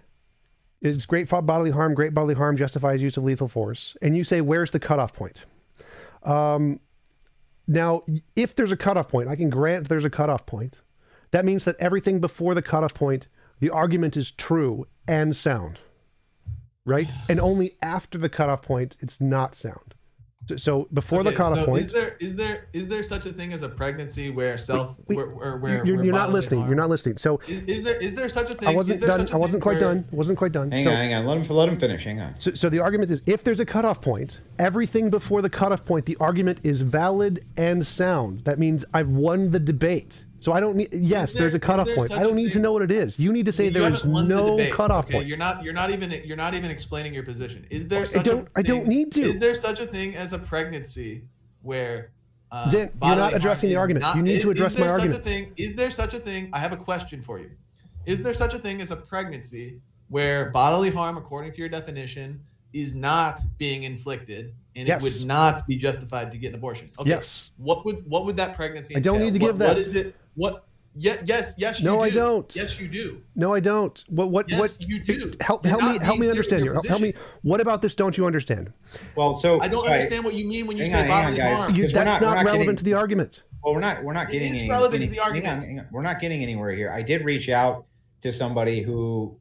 is great bodily harm justifies use of lethal force, and you say where's the cutoff point? Now, if there's a cutoff point, I can grant there's a cutoff point. That means that everything before the cutoff point, the argument is true and sound, right? And only after the cutoff point, it's not sound. So before the cutoff point, is there such a thing as a pregnancy where you're not listening? You're not listening. So is there such a thing? I wasn't done. I wasn't quite done. Hang on. Let him finish. Hang on. So the argument is, if there's a cutoff point, everything before the cutoff point, the argument is valid and sound. That means I've won the debate. So I don't need. Yes, there's a cutoff point. I don't need to know what it is. You need to say there is no cutoff point. You're not even explaining your position. Is there such I don't need to. Is there such a thing as a pregnancy where Zen, you're not addressing the argument. You need to address my argument. Is there such a thing? I have a question for you. Is there such a thing as a pregnancy where bodily harm, according to your definition, is not being inflicted and it would not be justified to get an abortion? Okay. Yes. What would that pregnancy entail? I don't need to give that. What is it? What? Yes. You no, do. I don't. Yes, you do. No, I don't. Yes, you do. Help me understand here. Help me. What about this don't you understand? Well, so I don't understand what you mean when you say bodily harm. That's not relevant to the argument. Well, we're not getting relevant to the argument. Hang on. We're not getting anywhere here. I did reach out to somebody who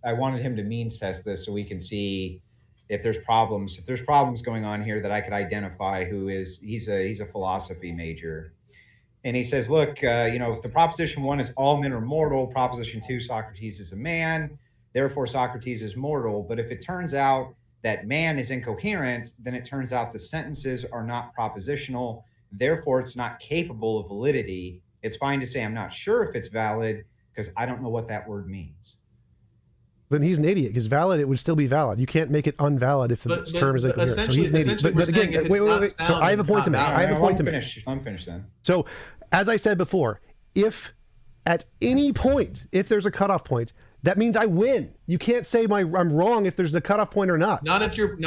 I wanted him to means test this so we can see if there's problems going on here that I could identify. He's a philosophy major. And he says, look, if the proposition 1 is all men are mortal, proposition 2, Socrates is a man, therefore Socrates is mortal. But if it turns out that man is incoherent, then it turns out the sentences are not propositional, therefore it's not capable of validity. It's fine to say I'm not sure if it's valid because I don't know what that word means. Then he's an idiot, because valid, it would still be valid. You can't make it unvalid if the term is incoherent. So he's an idiot. But again, wait. So I have a point to make. Let me finish then. So, as I said before, if at any point, if there's a cutoff point, that means I win. You can't say I'm wrong if there's a cutoff point or not. Not if your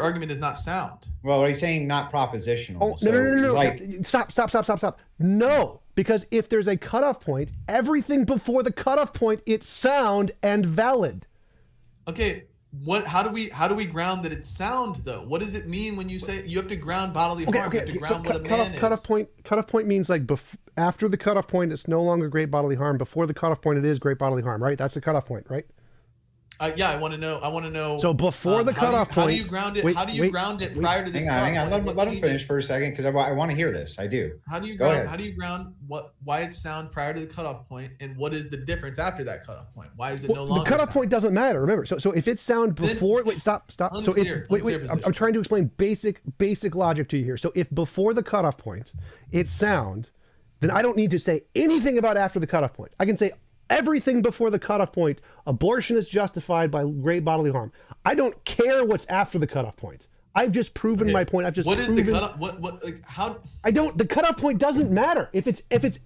argument is not sound. Well, he's saying not propositional. Oh, so no. Like... Stop. No, because if there's a cutoff point, everything before the cutoff point, it's sound and valid. Okay, how do we ground that it's sound though? What does it mean when you say you have to ground bodily harm? You have to ground what a man is. Cutoff point means like after the cutoff point, it's no longer great bodily harm. Before the cutoff point, it is great bodily harm, right? That's the cutoff point, right? Yeah, I want to know. So before the cutoff point, how do you ground it? How do you ground it prior to this? Hang on. Let him finish for a second because I want to hear this. I do. How do you ground why it's sound prior to the cutoff point, and what is the difference after that cutoff point? Why is it no longer? The cutoff point doesn't matter. Remember. So if it's sound before, stop. So I'm trying to explain basic logic to you here. So if before the cutoff point it's sound, then I don't need to say anything about after the cutoff point. I can say everything before the cutoff point, abortion is justified by great bodily harm. I don't care what's after the cutoff point. I've just proven my point. I've just What proven, is the cutoff? How? The cutoff point doesn't matter. If it's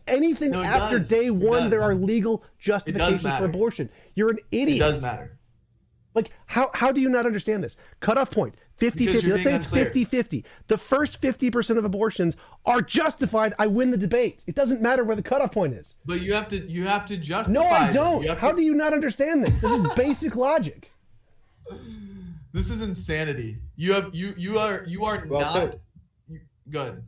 anything after day one, there are legal justifications for abortion. You're an idiot. It does matter. Like, how do you not understand this? Cutoff point, 50-50. Let's say it's 50-50. The first 50% of abortions are justified. I win the debate. It doesn't matter where the cutoff point is. But you have to justify. No, I don't. How do you not understand this? This is basic logic. This is insanity. You are not good.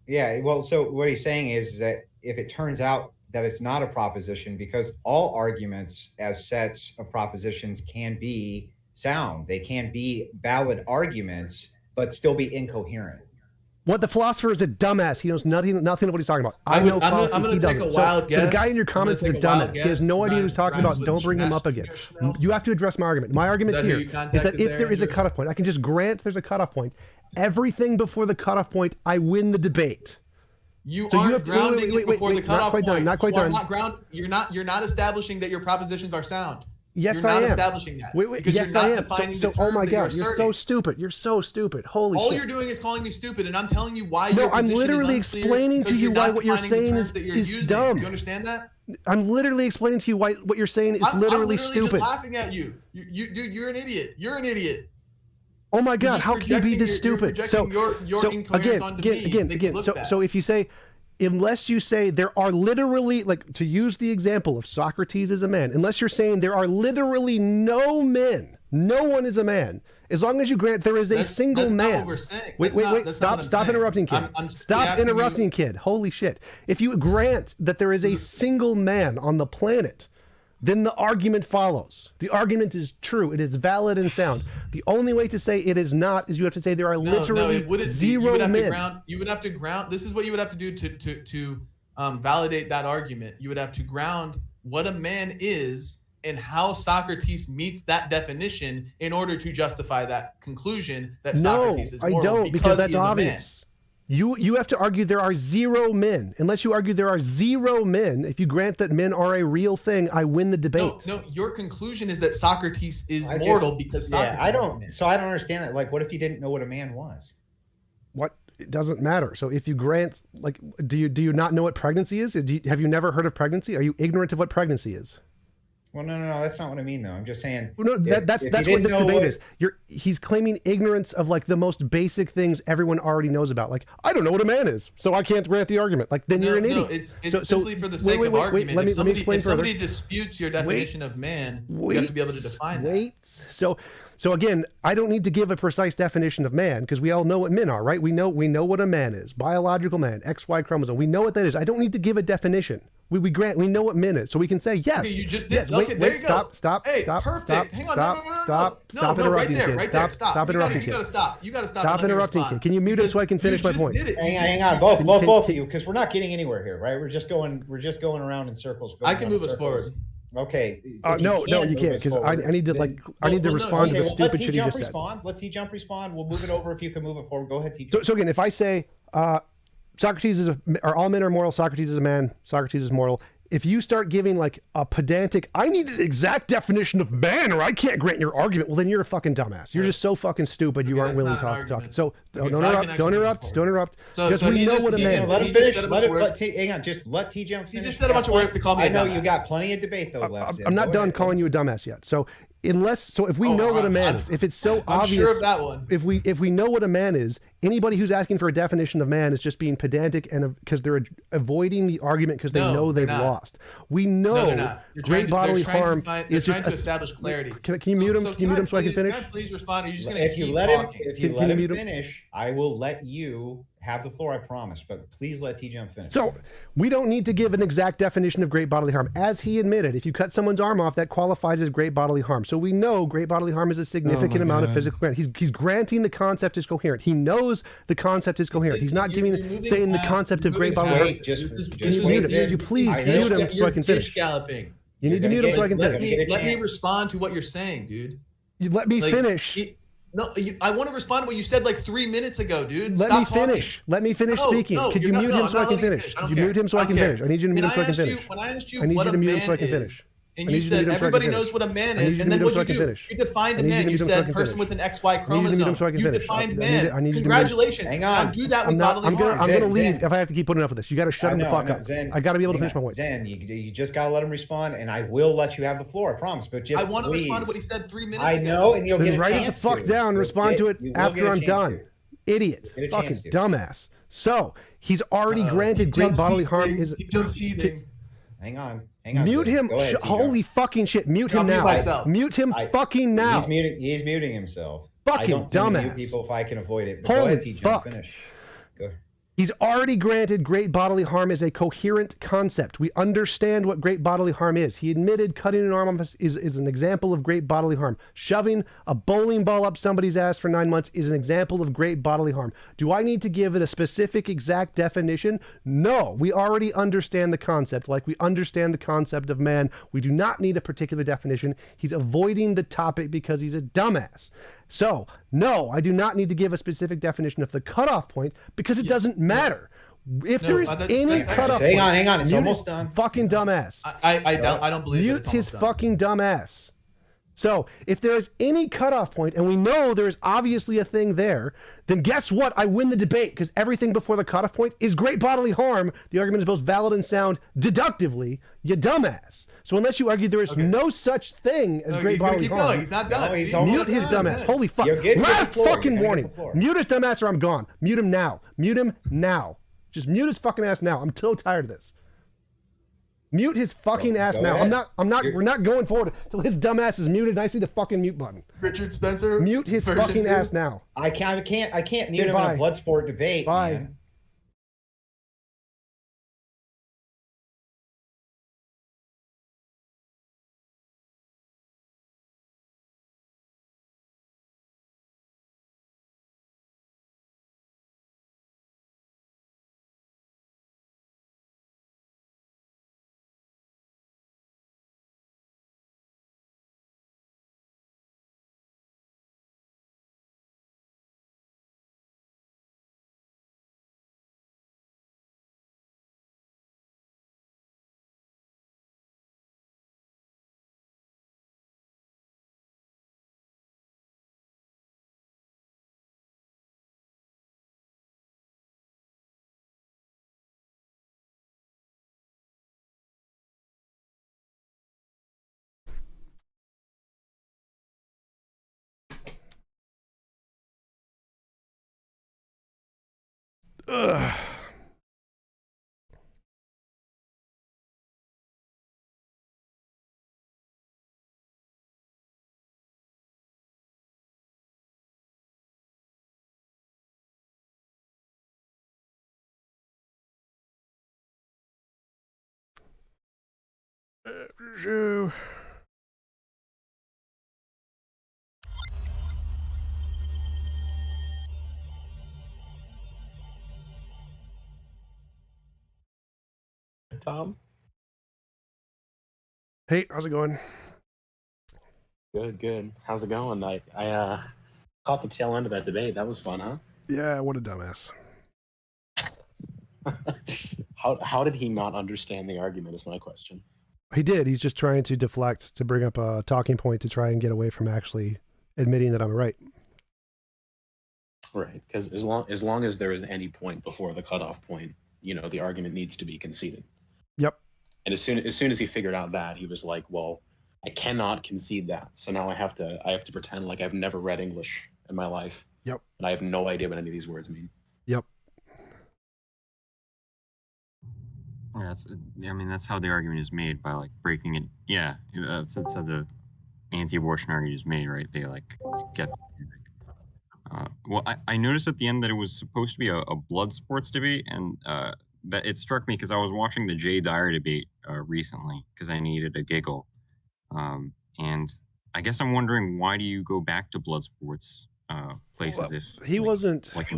Yeah, well, so what he's saying is that if it turns out that it's not a proposition, because all arguments as sets of propositions can be sound. They can be valid arguments, but still be incoherent. What the philosopher is a dumbass. He knows nothing of what he's talking about. I'm going to take a wild guess. So the guy in your comments is a dumbass. He has no idea what he's talking about. Don't bring him up again. You have to address my argument. My argument here is that if there is a cutoff point, I can just grant there's a cutoff point. Everything before the cutoff point, I win the debate. You aren't grounding it before the cutoff point. Not quite done. You're not establishing that your propositions are sound. Yes, I am. You're not establishing that. Because yes, you're not defining the terms. Oh my God, you're so stupid. You're so stupid. Holy shit. All you're doing is calling me stupid, and I'm telling you why your position is unclear. No, I'm literally explaining to you why what you're saying is dumb. Do you understand that? I'm literally explaining to you why what you're saying is literally stupid. I'm literally just laughing at you. Dude, you're an idiot. You're an idiot. Oh my God, how can you be this stupid? So again. So if you say, unless you say there are literally, like, to use the example of Socrates as a man, unless you're saying there are literally no men, no one is a man, as long as you grant there is a single man. That's not what we're saying. Wait, stop interrupting, kid. Stop interrupting, kid. Holy shit. If you grant that there is a single man on the planet, then the argument follows. The argument is true. It is valid and sound. The only way to say it is not is you have to say there are literally zero men. You would have to ground. This is what you would have to do to validate that argument. You would have to ground what a man is and how Socrates meets that definition in order to justify that conclusion that Socrates is moral. No, I don't, because that's obvious. You have to argue there are zero men. Unless you argue there are zero men, if you grant that men are a real thing, I win the debate. No, your conclusion is that Socrates is mortal because Socrates I don't understand that. Like, what if you didn't know what a man was? What? It doesn't matter. So if you grant, like, do you not know what pregnancy is? Have you never heard of pregnancy? Are you ignorant of what pregnancy is? Well, no, that's not what I mean, though. I'm just saying. No, that's what this debate is. He's claiming ignorance of, like, the most basic things everyone already knows about. Like, I don't know what a man is, so I can't grant the argument. Like, then you're an idiot. It's simply for the sake of argument. Let me explain further. If somebody disputes your definition of man, you have to be able to define that. So again, I don't need to give a precise definition of man because we all know what men are, right? We know what a man is. Biological man, XY chromosome. We know what that is. I don't need to give a definition. We know what min is, so we can say yes. Okay, you just yes. did. Wait, Okay, there wait, you go. stop. Hey, Stop. perfect. Stop. Hang on. Stop. No. Stop No, interrupting, right there, kid. right there. Stop interrupting, You kid. gotta stop. You gotta stop. Stop and let me interrupting, respond. kid. Can you mute him so I can finish my You just point? did it. Hang on, both of you, because we're not getting anywhere here, right? We're just going around in circles. I can move us forward. Okay. No, you can't, because I need to respond to the stupid shit you just said. Let T-Jump respond. We'll move it over if you can move it forward. Go ahead, T-Jump. So again, if I say Socrates or all men are mortal, Socrates is a man, Socrates is mortal. If you start giving like a pedantic, I need an exact definition of man or I can't grant your argument, well, then you're a fucking dumbass. You're just so fucking stupid. You aren't willing to talk. So don't interrupt. Because we know what a man is. Let him finish. Hang on. Just let T-Jump finish. He just said a bunch of words to call me a dumbass. I know you got plenty of debate though left. I'm not done calling you a dumbass yet. So if we know what a man is, if it's so obvious, sure of that one. If we know what a man is, anybody who's asking for a definition of man is just being pedantic and because they're avoiding the argument because they know they've lost. We know great bodily harm is just to establish clarity. Can you mute him? Can you mute him so I can finish? Can I please respond? Or are you just going to If you let him finish, I will let you have the floor, I promise. But please let T-Jump finish. So we don't need to give an exact definition of great bodily harm. As he admitted, if you cut someone's arm off, that qualifies as great bodily harm. So we know great bodily harm is a significant amount of physical grant. He's granting the concept is coherent. He knows the concept is coherent. He's not saying the concept of great bodily harm. Would you please mute him so I can finish? Galloping. You need to mute him so I can finish. Let me respond to what you're saying, dude. You let me finish. No, I want to respond to what you said like 3 minutes ago, dude. Let me finish. Let me finish speaking. Could you mute him so I can finish? Could you mute him so I can finish? I need you to mute him so I can finish. When I asked you I need what you to a mute him man so I can is, finish. and you said everybody knows what a man is, and then what you do? You defined a man. You said person with an XY chromosome. You defined man. Congratulations. Hang on. Now do that with bodily harm. I'm going to leave if I have to keep putting up with this. You got to shut him the fuck up. I got to be able to finish my point. Zen, you just got to let him respond, and I will let you have the floor. I promise. But just I want to respond to what he said 3 minutes ago. I know, and you'll get a chance to. Write it the fuck down and respond to it after I'm done. Idiot. Fucking dumbass. So he's already granted great bodily harm. Hang on. Mute him. Holy fucking shit. Mute him now. Mute him fucking now. He's muting himself. Fucking dumbass. Mute people if I can avoid it. But Holy go ahead, T-Jump, finish. Go ahead. He's already granted great bodily harm is a coherent concept. We understand what great bodily harm is. He admitted cutting an arm off is an example of great bodily harm. Shoving a bowling ball up somebody's ass for 9 months is an example of great bodily harm. Do I need to give it a specific exact definition? No, we already understand the concept. Like we understand the concept of man. We do not need a particular definition. He's avoiding the topic because he's a dumbass. So, no, I do not need to give a specific definition of the cutoff point because it doesn't matter. If there is any cutoff point, hang on, it's almost done. Fucking dumbass. I don't believe it. Mute his fucking dumbass. So, if there is any cutoff point, and we know there's obviously a thing there, then guess what? I win the debate because everything before the cutoff point is great bodily harm. The argument is both valid and sound deductively, you dumbass. So unless you argue there is no such thing as great bodily harm, going. He's not done. Mute his dumbass. Holy fuck. Last fucking warning. Mute his dumbass or I'm gone. Mute him now. Mute him now. Just mute his fucking ass now. I'm so tired of this. Mute his fucking ass now. We're not going forward until his dumb ass is muted and I see the fucking mute button. Richard Spencer. Mute his fucking ass now. I can't mute him in a blood sport debate. Bye. Man. Ugh. Shoo. Tom? Hey, how's it going? Good, good. How's it going? I caught the tail end of that debate. That was fun, huh? Yeah, what a dumbass. How did he not understand the argument is my question. He did. He's just trying to deflect, to bring up a talking point to try and get away from actually admitting that I'm right. Right, because as long as there is any point before the cutoff point, the argument needs to be conceded. Yep. And as soon as he figured out that, he was like, well, I cannot concede that. So now I have to pretend like I've never read English in my life. Yep. And I have no idea what any of these words mean. Yep. Yeah, that's how the argument is made, by like breaking it. Yeah, that's how the anti-abortion argument is made, right? They like get. Well, I noticed at the end that it was supposed to be a blood sports debate, and that it struck me because I was watching the Jay Dyer debate recently because I needed a giggle, and I guess I'm wondering, why do you go back to blood sports places Well, if he wasn't? like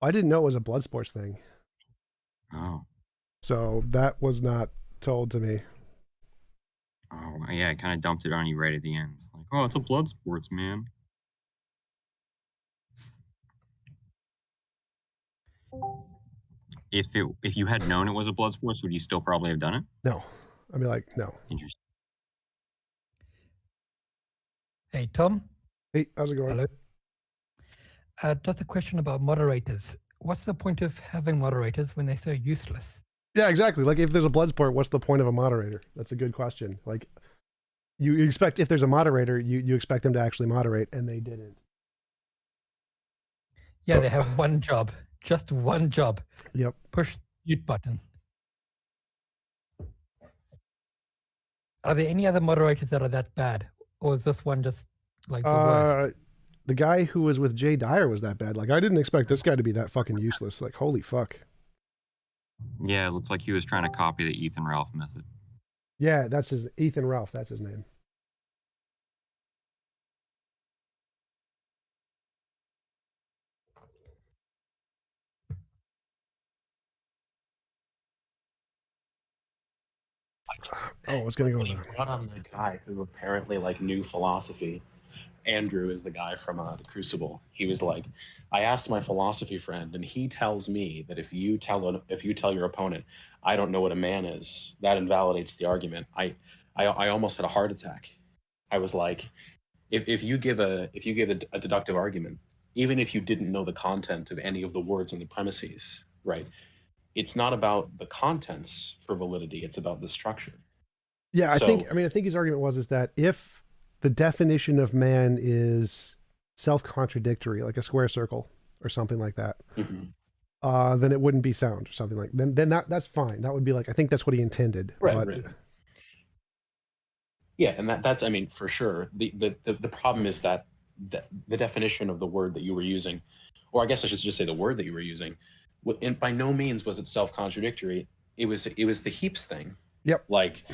I didn't know it was a blood sports thing. Oh. So that was not told to me. Oh, yeah, I kind of dumped it on you right at the end. Like, oh, it's a blood sports, man. If you had known it was a blood sports, would you still probably have done it? No. I'd be like, no. Interesting. Hey, Tom. Hey, how's it going? Hello. Just a question about moderators. What's the point of having moderators when they're so useless? Yeah, exactly. Like, if there's a blood sport, what's the point of a moderator? That's a good question. Like, you expect, if there's a moderator, you expect them to actually moderate, and they didn't. Yeah, they have one job. Just one job. Yep. Push the mute button. Are there any other moderators that are that bad? Or is this one just like the worst? The guy who was with Jay Dyer was that bad. Like, I didn't expect this guy to be that fucking useless. Like, holy fuck. Yeah, it looked like he was trying to copy the Ethan Ralph method. Yeah, that's his Ethan Ralph. That's his name. Oh, what's going to go He on? brought on the guy who apparently knew philosophy. Andrew is the guy from the Crucible. He was like, I asked my philosophy friend, and he tells me that if you tell your opponent, I don't know what a man is, that invalidates the argument. I almost had a heart attack. I was like, if you give a deductive argument, even if you didn't know the content of any of the words and the premises, right? It's not about the contents for validity. It's about the structure. Yeah, I think his argument is that if the definition of man is self-contradictory, like a square circle or something like that, mm-hmm. Then it wouldn't be sound or something like that. Then that's fine. That would be like, I think that's what he intended. Right. Yeah, and that's for sure. The problem is that the definition of the word that you were using, or I guess I should just say the word that you were using, and by no means was it self-contradictory. It was the heaps thing. Yep. Like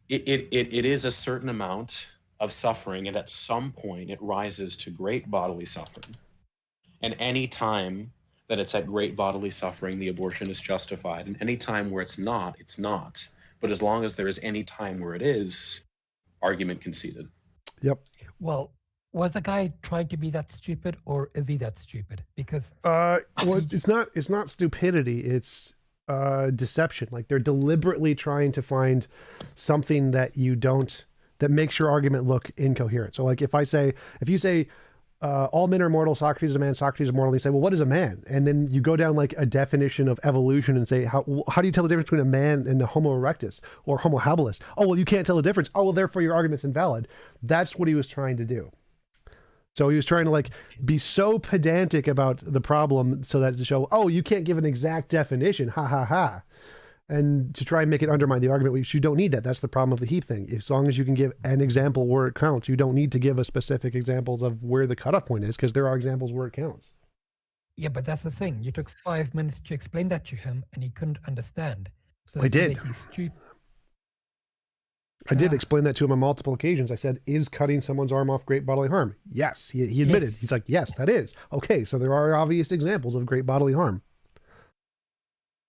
it is a certain amount of suffering, and at some point it rises to great bodily suffering. And any time that it's at great bodily suffering, the abortion is justified. And any time where it's not, it's not. But as long as there is any time where it is, argument conceded. Yep. Well, was the guy trying to be that stupid, or is he that stupid? Because well, it's not stupidity. It's deception. Like, they're deliberately trying to find something that makes your argument look incoherent. So like, if you say all men are mortal, Socrates is a man, Socrates is mortal, and you say, well, what is a man? And then you go down like a definition of evolution and say, how do you tell the difference between a man and a Homo erectus or Homo habilis? Oh, well, you can't tell the difference. Oh, well, therefore your argument's invalid. That's what he was trying to do. So he was trying to be so pedantic about the problem so that to show, oh, you can't give an exact definition, ha ha ha. And to try and make it undermine the argument, which you don't need that. That's the problem of the heap thing. As long as you can give an example where it counts, you don't need to give a specific examples of where the cutoff point is, because there are examples where it counts. Yeah, but that's the thing. You took 5 minutes to explain that to him, and he couldn't understand. So I did. He's stupid. I did explain that to him on multiple occasions. I said, is cutting someone's arm off great bodily harm? Yes. He admitted. Yes. He's like, yes, that is. Okay, so there are obvious examples of great bodily harm.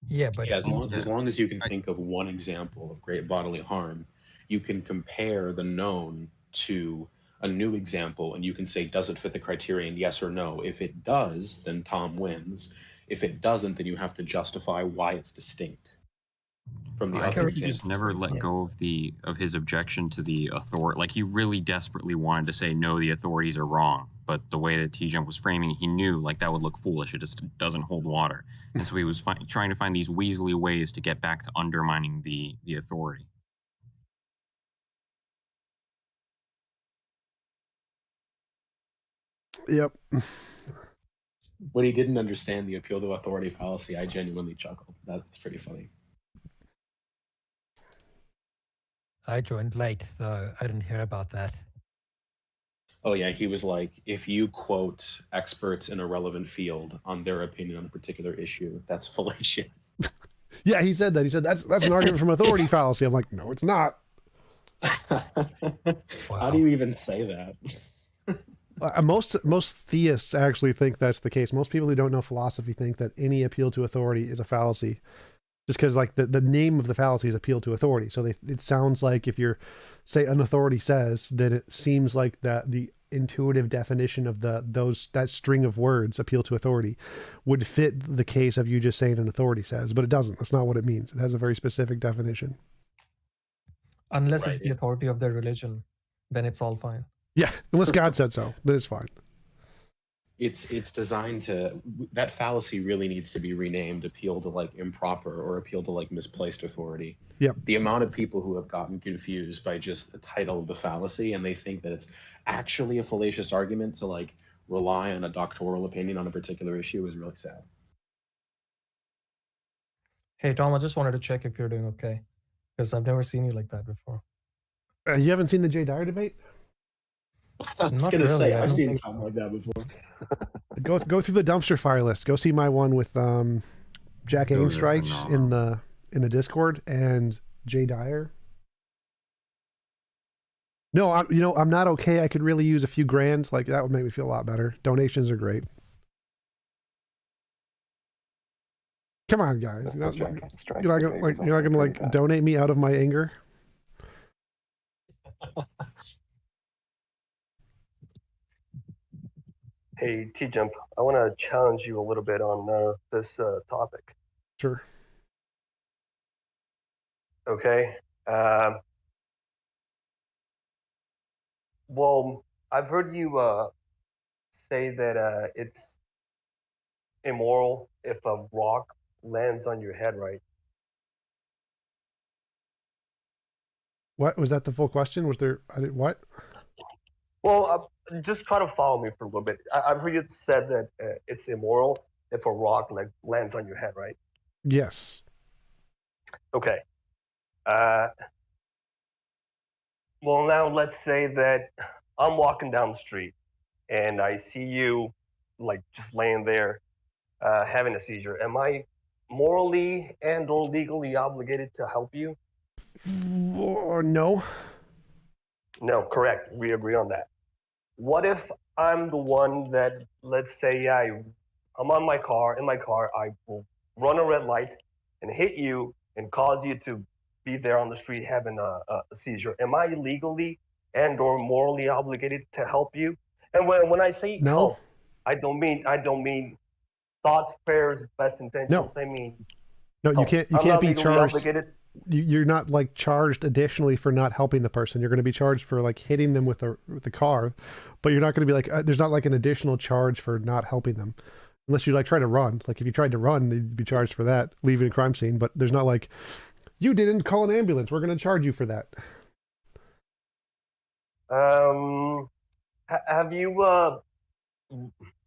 Yeah, but Yeah, as long as you can think of one example of great bodily harm, you can compare the known to a new example and you can say, does it fit the criterion, yes or no? If it does, then Tom wins. If it doesn't, then you have to justify why it's distinct from the I other think he example. just never let go of his objection to the authority. Like, he really desperately wanted to say, no, the authorities are wrong. But the way that TJump was framing it, he knew like that would look foolish. It just doesn't hold water. And so he was trying to find these weaselly ways to get back to undermining the authority. Yep. When he didn't understand the appeal to authority fallacy, I genuinely chuckled. That's pretty funny. I joined late, so I didn't hear about that. Oh yeah, he was like, if you quote experts in a relevant field on their opinion on a particular issue, that's fallacious. Yeah, he said that. He said that's an argument from authority fallacy. I'm like, no, it's not. How do you even say that? Most theists actually think that's the case. Most people who don't know philosophy think that any appeal to authority is a fallacy, just because like the name of the fallacy is appeal to authority. So it sounds like if you're, say, an authority says, then it seems like that the intuitive definition of that string of words, appeal to authority, would fit the case of you just saying an authority says, but it doesn't. That's not what it means. It has a very specific definition. Unless Right, it's the yeah. authority of their religion, then it's all fine. Yeah, unless God said so, then it's fine. It's designed to, that fallacy really needs to be renamed appeal to like improper or appeal to like misplaced authority. Yep. The amount of people who have gotten confused by just the title of the fallacy and they think that it's actually a fallacious argument to like rely on a doctoral opinion on a particular issue is really sad. Hey, Tom, I just wanted to check if you're doing okay, because I've never seen you like that before. You haven't seen the Jay Dyer debate? I was Not gonna say really, I I've don't seen think something like that before. Go through the dumpster fire list. Go see my one with Jack Those are Ainstreich phenomenal. in the Discord and Jay Dyer. No, I'm not okay. I could really use a few grand. Like that would make me feel a lot better. Donations are great. Come on, guys. You're not gonna donate me out of my anger. Hey, T-Jump, I want to challenge you a little bit on this topic. Sure. Okay. Well, I've heard you say that it's immoral if a rock lands on your head, right? What was that? The full question? Was there? What? Well, just try to follow me for a little bit. I've heard you said that it's immoral if a rock lands on your head, right? Yes. Okay. Well, now let's say that I'm walking down the street and I see you like just laying there having a seizure. Am I morally and or legally obligated to help you? Or no. No, correct. We agree on that. What if I'm the one that, let's say, I'm in my car, I will run a red light and hit you and cause you to be there on the street having a seizure. Am I legally and or morally obligated to help you? And when I say No. help, I don't mean thoughts, prayers, best intentions. No. I mean, No, you help. can't. You I'm can't not be legally charged. obligated. You're not like charged additionally for not helping the person. You're going to be charged for like hitting them with the car, but you're not going to be like there's not like an additional charge for not helping them, unless you like try to run. Like if you tried to run, you'd be charged for that, leaving a crime scene. But there's not like you didn't call an ambulance. We're going to charge you for that. Have you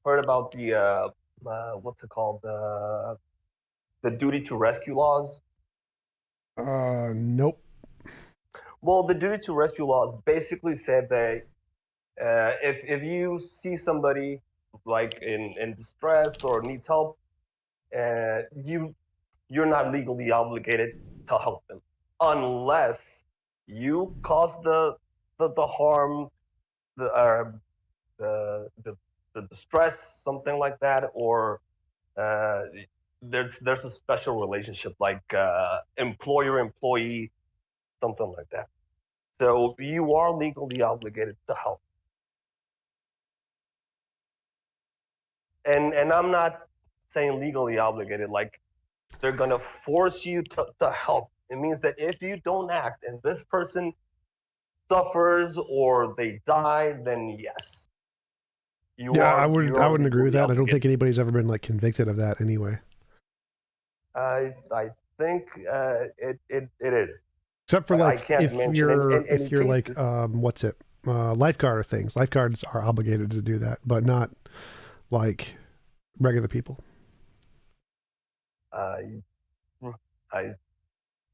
heard about the what's it called, the duty to rescue laws? Nope. Well, the duty to rescue laws basically said that if you see somebody like in distress or needs help, you're not legally obligated to help them unless you caused the harm, the distress, something like that, or there's a special relationship like employer employee, something like that. So you are legally obligated to help. And I'm not saying legally obligated like they're gonna force you to help. It means that if you don't act and this person suffers or they die, then yes. I wouldn't agree with that. I don't think anybody's ever been like convicted of that anyway. I think it is. Except for like I can't if mention you're in if you're cases, like what's it? Lifeguard or things. Lifeguards are obligated to do that, but not like regular people.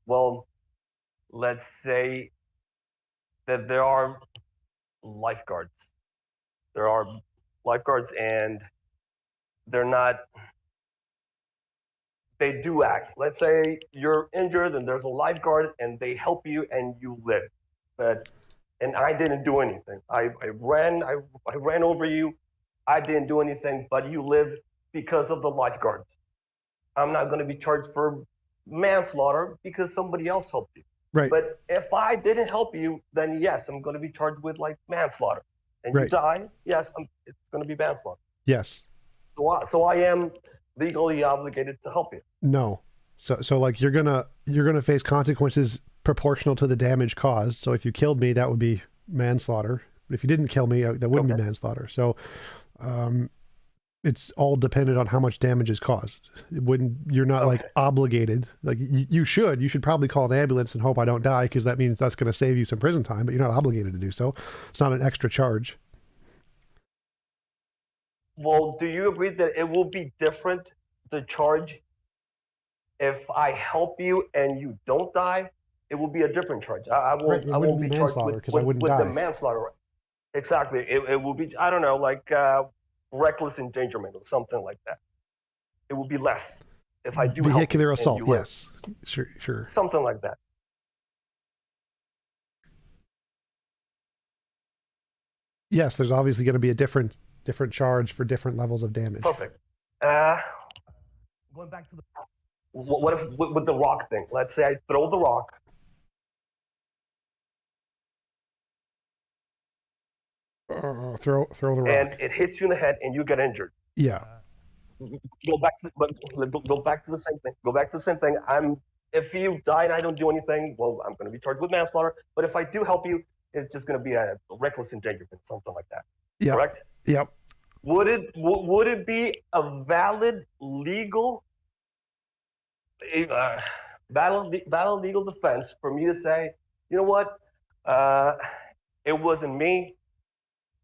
Well, let's say that there are lifeguards. There are lifeguards, and they're not. They do act. Let's say you're injured, and there's a lifeguard, and they help you, and you live. And I didn't do anything. I ran over you. I didn't do anything, but you lived because of the lifeguard. I'm not going to be charged for manslaughter because somebody else helped you. Right. But if I didn't help you, then yes, I'm going to be charged with like manslaughter. And Right. you die, yes, it's going to be manslaughter. Yes. So I am legally obligated to help you. No. So like you're gonna face consequences proportional to the damage caused. So if you killed me, that would be manslaughter. But if you didn't kill me, that wouldn't be manslaughter. So it's all dependent on how much damage is caused. You're not like obligated. Like you should probably call an ambulance and hope I don't die, because that means that's going to save you some prison time, but you're not obligated to do so. It's not an extra charge. Well, do you agree that it will be different, the charge, if I help you and you don't die? It will be a different charge. I won't be charged with the manslaughter. Exactly. It will be, I don't know, like reckless endangerment or something like that. It will be less if I do vehicular assault. Yes, sure. Something like that. Yes, there's obviously going to be a different charge for different levels of damage. Perfect. Going back to what if with the rock thing? Let's say I throw the rock. Throw the rock. And it hits you in the head, and you get injured. Yeah. Go back to the same thing. Go back to the same thing. If you die and I don't do anything, well, I'm going to be charged with manslaughter. But if I do help you, it's just going to be a reckless endangerment, something like that. Yeah. Correct? Yep. Would it be a valid legal legal defense for me to say, you know what, it wasn't me.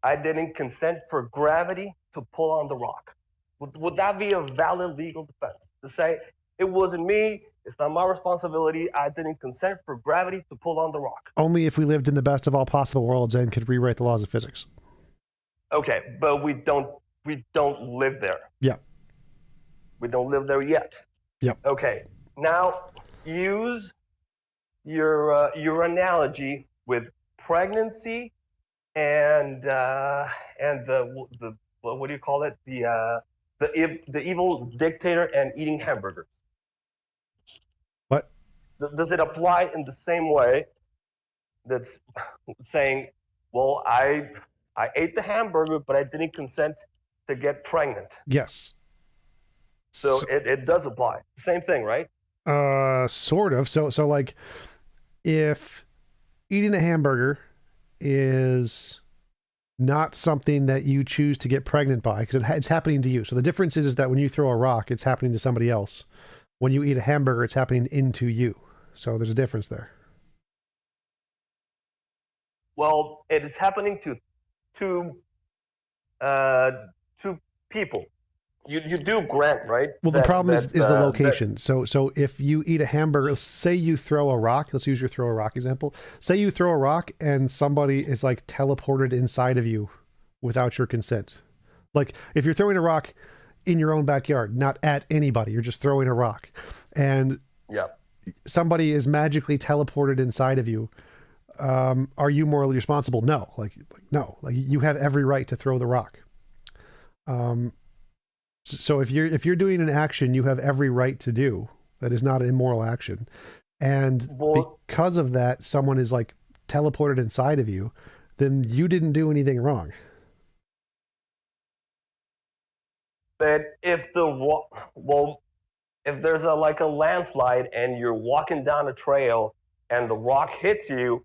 I didn't consent for gravity to pull on the rock. Would that be a valid legal defense to say it wasn't me? It's not my responsibility. I didn't consent for gravity to pull on the rock. Only if we lived in the best of all possible worlds and could rewrite the laws of physics. Okay, but we don't live there. Yeah. We don't live there yet. Yep. Okay. Now use your analogy with pregnancy and the what do you call it? The evil dictator and eating hamburgers. What? Does it apply in the same way? That's saying, well, I ate the hamburger, but I didn't consent to get pregnant. Yes. So it does apply. Same thing, right? Sort of. So like, if eating a hamburger is not something that you choose to get pregnant by, because it's happening to you. So the difference is that when you throw a rock, it's happening to somebody else. When you eat a hamburger, it's happening into you. So there's a difference there. Well, it is happening to two people. You do grant, right? Well, the problem is the location. So if you eat a hamburger, say you throw a rock, let's use your throw a rock example. Say you throw a rock and somebody is like teleported inside of you without your consent. Like if you're throwing a rock in your own backyard, not at anybody, you're just throwing a rock, and somebody is magically teleported inside of you. are you morally responsible? No. No. Like you have every right to throw the rock. So if you're doing an action you have every right to do, that is not an immoral action. And because of that, someone is like teleported inside of you, then you didn't do anything wrong. But if if there's a landslide and you're walking down a trail and the rock hits you,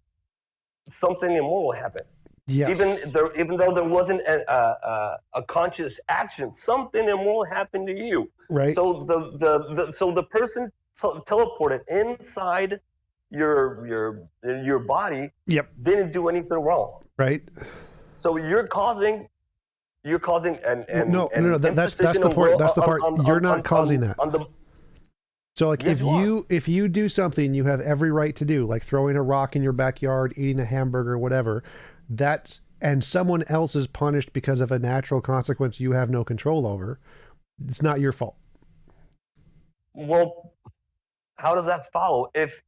something immoral happened. Yes. Even though there wasn't a conscious action, something immoral happened to you. Right. So the person teleported inside your body. Yep. Didn't do anything wrong. Right. So you're causing no. That's the part. That's the part. You're not causing that. So like yes, if you do something you have every right to do, like throwing a rock in your backyard, eating a hamburger, whatever, and someone else is punished because of a natural consequence you have no control over, it's not your fault. Well, how does that follow? If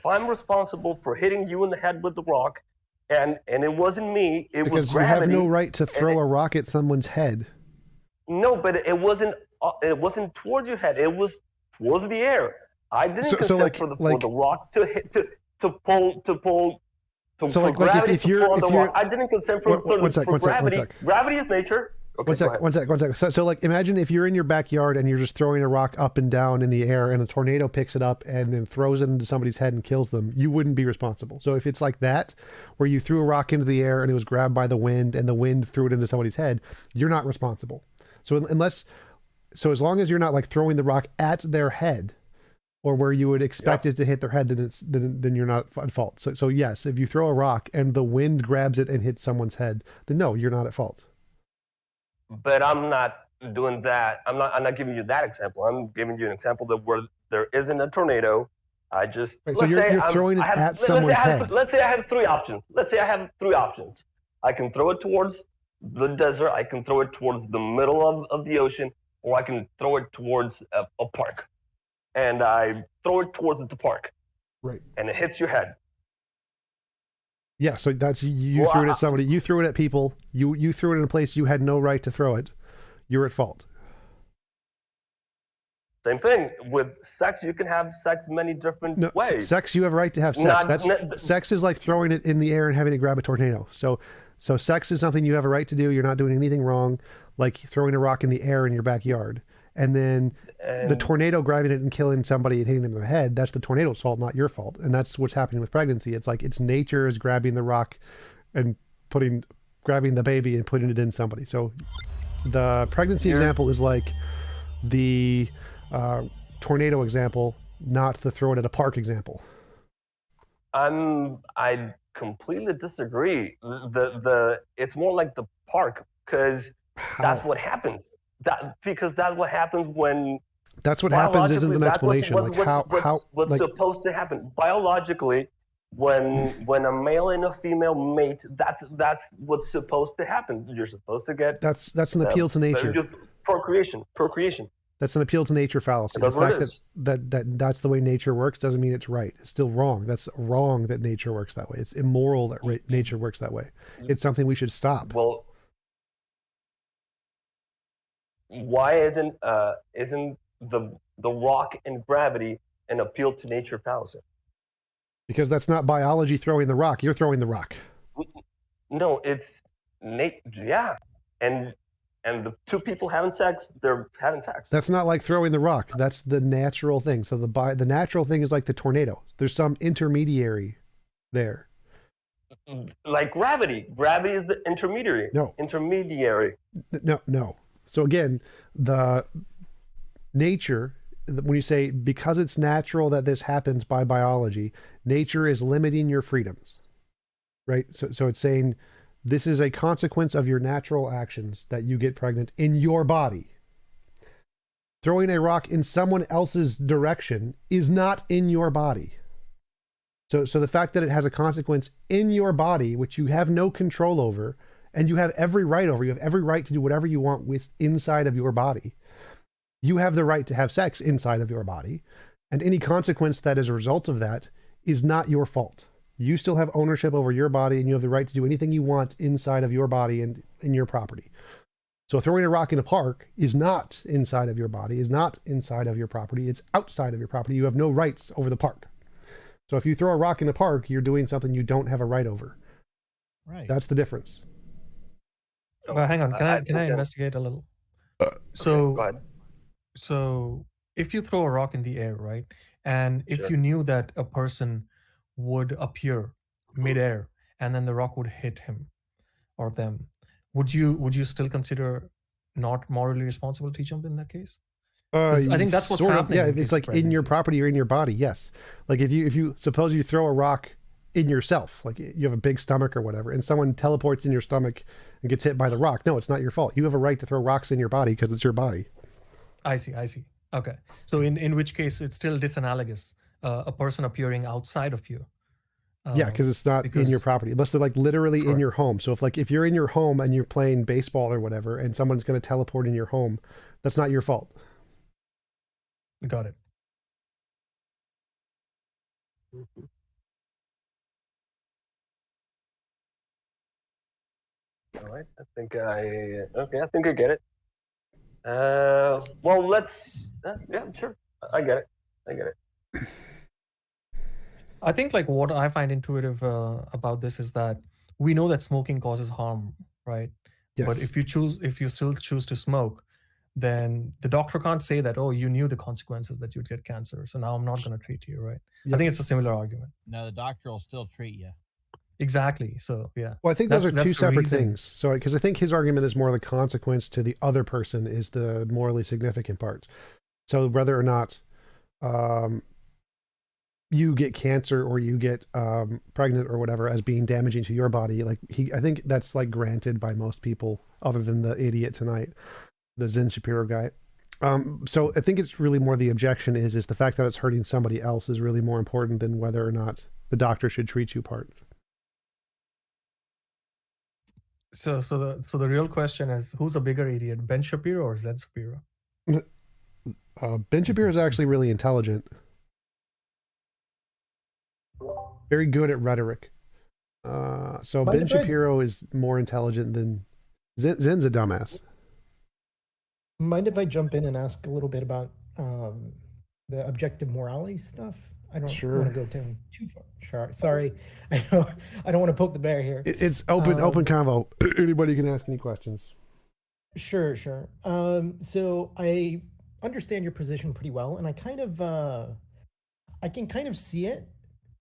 I'm responsible for hitting you in the head with the rock, and it wasn't me, it was gravity. Because you have no right to throw a rock at someone's head. No, but it wasn't towards your head. It was towards the air. I didn't consent for the rock to hit to pull. So if you're I didn't consent for gravity. Gravity is nature. Okay, one sec. So like imagine if you're in your backyard and you're just throwing a rock up and down in the air and a tornado picks it up and then throws it into somebody's head and kills them, you wouldn't be responsible. So if it's like that, where you threw a rock into the air and it was grabbed by the wind and the wind threw it into somebody's head, you're not responsible. So as long as you're not like throwing the rock at their head, or where you would expect it to hit their head, then you're not at fault. So yes, if you throw a rock and the wind grabs it and hits someone's head, then no, you're not at fault. But I'm not doing that. I'm not giving you that example. I'm giving you an example that where there isn't a tornado. I just so you're throwing it at someone's head. Let's say I have three options. I can throw it towards the desert. I can throw it towards the middle of the ocean, or I can throw it towards a park. And I throw it towards the park. Right. And it hits your head. Yeah, so that's threw it at somebody. You threw it at people. You threw it in a place you had no right to throw it. You're at fault. Same thing with sex. You can have sex many different ways. Sex, you have a right to have sex. Sex is like throwing it in the air and having it grab a tornado. So sex is something you have a right to do. You're not doing anything wrong, like throwing a rock in the air in your backyard. And then the tornado grabbing it and killing somebody and hitting them in the head, that's the tornado's fault, not your fault. And that's what's happening with pregnancy. It's like it's nature is grabbing the rock and grabbing the baby and putting it in somebody. So the pregnancy example is like the tornado example, not the throw it at a park example. I completely disagree. It's more like the park, because that's what happens. Because that's what happens when. That's what happens isn't an explanation. What's supposed to happen biologically when a male and a female mate? That's what's supposed to happen. You're supposed to get. That's an appeal to nature. Procreation. That's an appeal to nature fallacy. That's the fact that's the way nature works doesn't mean it's right. It's still wrong. That's wrong that nature works that way. It's immoral that nature works that way. It's something we should stop. Well, why isn't the rock and gravity an appeal to nature fallacy? Because that's not biology throwing the rock. You're throwing the rock. No, it's yeah, and the two people having sex, they're having sex. That's not like throwing the rock. That's the natural thing. So the natural thing is like the tornado. There's some intermediary there. Like gravity. Gravity is the intermediary. No. Intermediary. No. So again, the nature, when you say because it's natural that this happens by biology, nature is limiting your freedoms, right? So it's saying this is a consequence of your natural actions that you get pregnant in your body. Throwing a rock in someone else's direction is not in your body. So the fact that it has a consequence in your body, which you have no control over, and you have every right over, you have every right to do whatever you want with inside of your body. You have the right to have sex inside of your body, and any consequence that is a result of that is not your fault. You still have ownership over your body, and you have the right to do anything you want inside of your body and in your property. So throwing a rock in a park is not inside of your body, is not inside of your property. It's outside of your property. You have no rights over the park. So if you throw a rock in the park, you're doing something you don't have a right over. Right. That's the difference. But hang on, can I investigate a little? So, go ahead. So if you throw a rock in the air, right, and if you knew that a person would appear midair and then the rock would hit him or them, would you still consider not morally responsible to jump in that case? I think that's what's happening. Yeah, it's like in your property or in your body. Yes, like if you suppose you throw a rock in yourself, like you have a big stomach or whatever, and someone teleports in your stomach and gets hit by the rock. No, it's not your fault. You have a right to throw rocks in your body because it's your body. I see. Okay. So in which case it's still disanalogous, a person appearing outside of you. Yeah, because it's not in your property, unless they're like literally in your home. So if you're in your home and you're playing baseball or whatever, and someone's going to teleport in your home, that's not your fault. Got it. All right. I think I get it. Well, let's. Yeah, sure. I get it. I think like what I find intuitive about this is that we know that smoking causes harm, right? Yes. But if you still choose to smoke, then the doctor can't say that, oh, you knew the consequences that you'd get cancer, so now I'm not going to treat you, right? Yep. I think it's a similar argument. No, the doctor will still treat you. Exactly. So yeah. Well, I think those are two separate things. So because I think his argument is more the consequence to the other person is the morally significant part. So whether or not you get cancer or you get pregnant or whatever as being damaging to your body, like I think that's like granted by most people other than the idiot tonight, the Zen Shapiro guy. So I think it's really more the objection is the fact that it's hurting somebody else is really more important than whether or not the doctor should treat you part. So the real question is, who's a bigger idiot, Ben Shapiro or Zen Shapiro? Ben Shapiro is actually really intelligent. Very good at rhetoric. So Ben Shapiro is more intelligent than Zen's a dumbass. Mind if I jump in and ask a little bit about the objective morality stuff? I don't want to go down too far. Sure. Sorry, I don't want to poke the bear here. It's open convo. Anybody can ask any questions. Sure. So I understand your position pretty well, and I can kind of see it,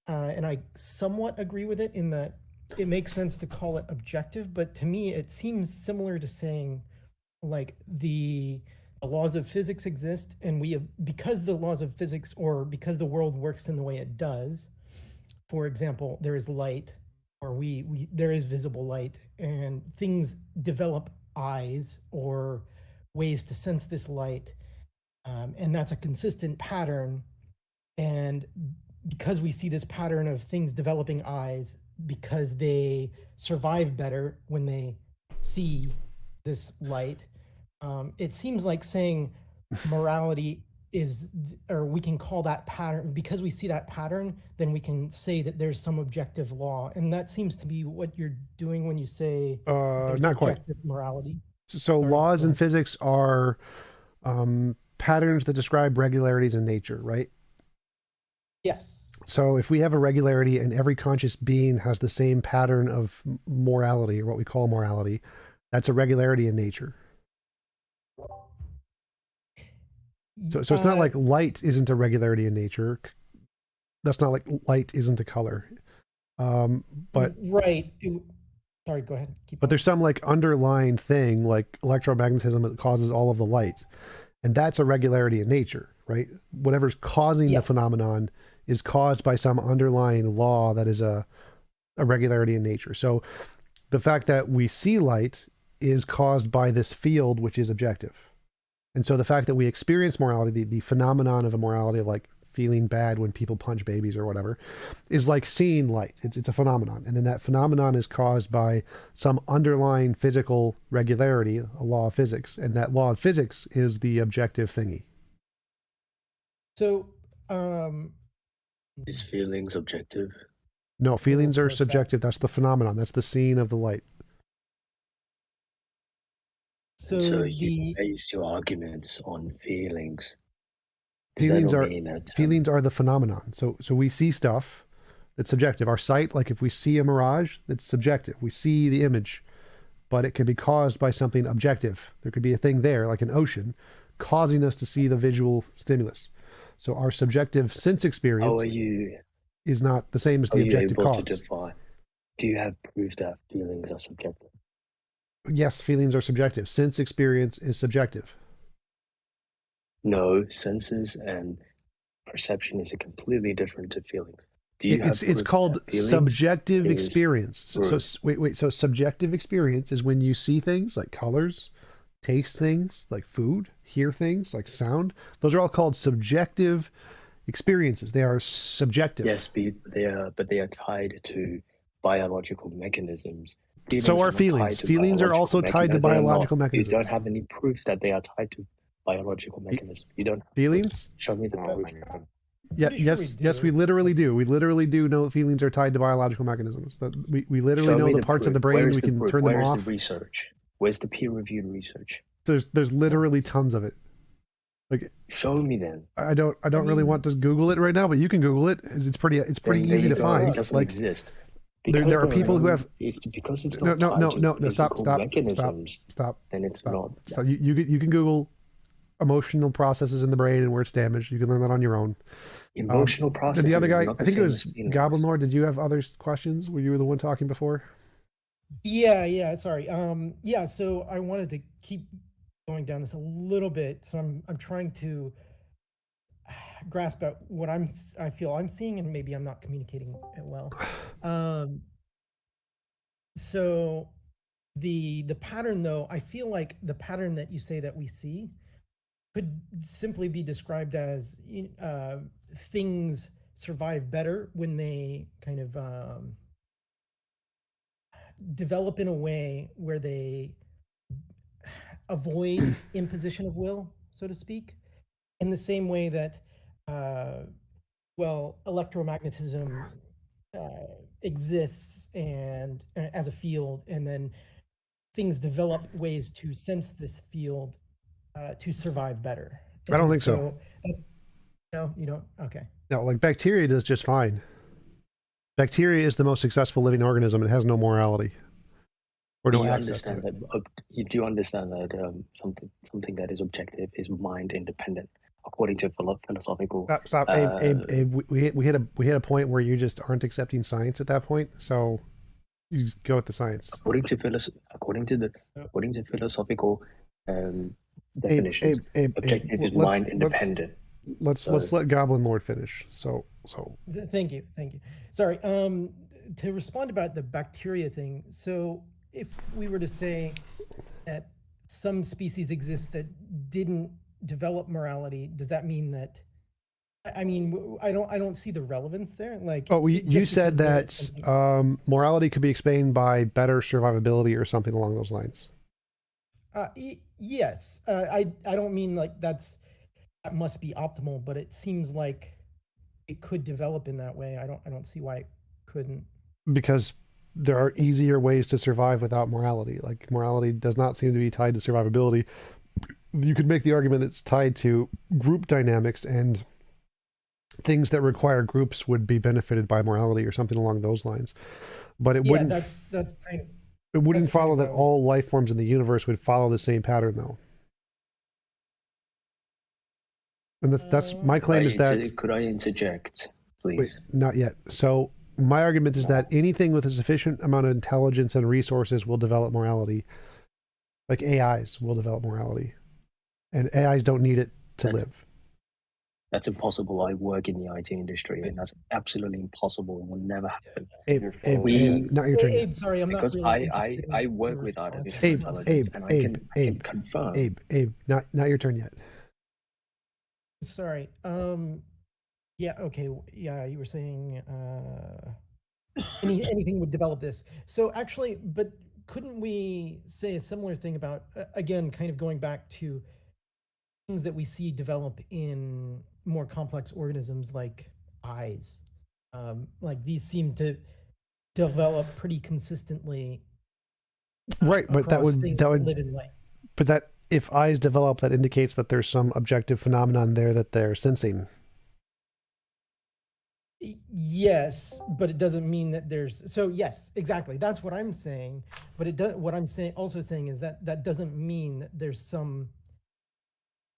and I somewhat agree with it in that it makes sense to call it objective. But to me, it seems similar to saying, like the laws of physics exist, and because the laws of physics, or because the world works in the way it does. For example, there is light, or there is visible light, and things develop eyes or ways to sense this light, and that's a consistent pattern. And because we see this pattern of things developing eyes, because they survive better when they see this light, it seems like saying morality is, or we can call that pattern, because we see that pattern, then we can say that there's some objective law. And that seems to be what you're doing when you say there's not quite objective morality. So laws in physics are patterns that describe regularities in nature, right? Yes. So if we have a regularity and every conscious being has the same pattern of morality, or what we call morality, that's a regularity in nature. So it's not like light isn't a regularity in nature. That's not like light isn't a color. But right. Sorry, go ahead. But there's some like underlying thing like electromagnetism that causes all of the light. And that's a regularity in nature, right? Whatever's causing the phenomenon is caused by some underlying law that is a regularity in nature. So the fact that we see light is caused by this field, which is objective. And so the fact that we experience morality, the phenomenon of a morality, like feeling bad when people punch babies or whatever, is like seeing light. It's a phenomenon. And then that phenomenon is caused by some underlying physical regularity, a law of physics. And that law of physics is the objective thingy. So, is feelings objective? No, feelings are parse that. subjective. That's the phenomenon. That's the seeing of the light. So you based your arguments on feelings. Feelings are the phenomenon. So we see stuff that's subjective. Our sight, like if we see a mirage, that's subjective. We see the image, but it can be caused by something objective. There could be a thing there, like an ocean, causing us to see the visual stimulus. So our subjective sense experience is not the same as the objective cause. Do you have proof that feelings are subjective? Yes, feelings are subjective. Sense experience is subjective. No, senses and perception is a completely different to feelings. It's called subjective experience. So wait. So subjective experience is when you see things like colors, taste things like food, hear things like sound. Those are all called subjective experiences. They are subjective. Yes, but they are tied to biological mechanisms. So are feelings. Feelings are also tied to biological mechanisms. You don't have any proof that they are tied to biological mechanisms. You don't. Feelings? Show me the proof. Yeah, yes, we literally do. We literally do know feelings are tied to biological mechanisms. That we literally know the parts of the brain we can turn them off. Where's the research? Where's the peer-reviewed research? There's literally tons of it. Like, show me then. I don't really want to Google it right now, but you can Google it. It's pretty easy to find. It doesn't exist. There are people who have. It's because it's no. Stop. Then it's not. So you can Google emotional processes in the brain and where it's damaged. You can learn that on your own. Emotional processes. And the other guy, I think it was Goblin Lord. Did you have other questions? Were you the one talking before? Yeah. Sorry. Yeah. So I wanted to keep going down this a little bit. So I'm trying to grasp at what I feel I'm seeing, and maybe I'm not communicating it well. So the pattern, though, I feel like the pattern that you say that we see could simply be described as things survive better when they kind of develop in a way where they avoid imposition of will, so to speak, in the same way that electromagnetism exists and as a field, and then things develop ways to sense this field to survive better. I don't think so. No, you don't? Okay. No, like bacteria does just fine. Bacteria is the most successful living organism. It has no morality. Or no access to it. You do understand that something that is objective is mind independent, according to philosophical. Stop. Abe. We hit a point where you just aren't accepting science at that point. So you just go with the science. According to philosophical definitions, objective is mind independent. Let's let Goblin Lord finish. So. Thank you. Sorry. To respond about the bacteria thing. So if we were to say that some species exist that didn't develop morality, does that mean that? I mean, I don't see the relevance there. Like, you said that morality could be explained by better survivability or something along those lines. Yes. I don't mean like that must be optimal, but it seems like it could develop in that way. I don't see why it couldn't. Because there are easier ways to survive without morality. Like, morality does not seem to be tied to survivability. You could make the argument it's tied to group dynamics, and things that require groups would be benefited by morality or something along those lines. But it wouldn't. That's kind of. It wouldn't follow that all life forms in the universe would follow the same pattern, though. And that's my claim is that. Could I interject, please? Wait, not yet. So my argument is that anything with a sufficient amount of intelligence and resources will develop morality. Like AIs will develop morality, and AIs don't need it to live. That's impossible. I work in the IT industry, and that's absolutely impossible and will never happen. Abe, not your turn. Abe, sorry, I'm because not really I work with artificial intelligence, and I can confirm. Abe, not your turn yet. Sorry. Yeah. Okay. Yeah. You were saying anything would develop this. So actually, but couldn't we say a similar thing about again, kind of going back to things that we see develop in more complex organisms like eyes? Like these seem to develop pretty consistently. Right, but that across would things that would live in light. but that if eyes develop, that indicates that there's some objective phenomenon there that they're sensing. Yes, but it doesn't mean that there's. So yes, exactly. That's what I'm saying. But it does. What I'm saying, also saying, is that that doesn't mean that there's some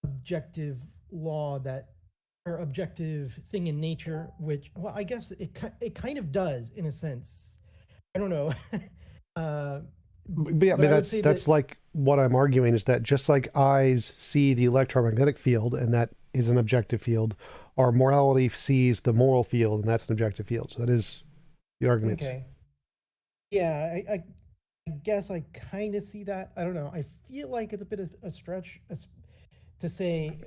objective law that, or objective thing in nature, which, well, I guess it kind of does in a sense. I don't know. But yeah, But I would that's say that's that- like what I'm arguing is that just like eyes see the electromagnetic field and that is an objective field, our morality sees the moral field and that's an objective field. So that is the argument. Okay. Yeah, I guess I kind of see that. I don't know. I feel like it's a bit of a stretch to say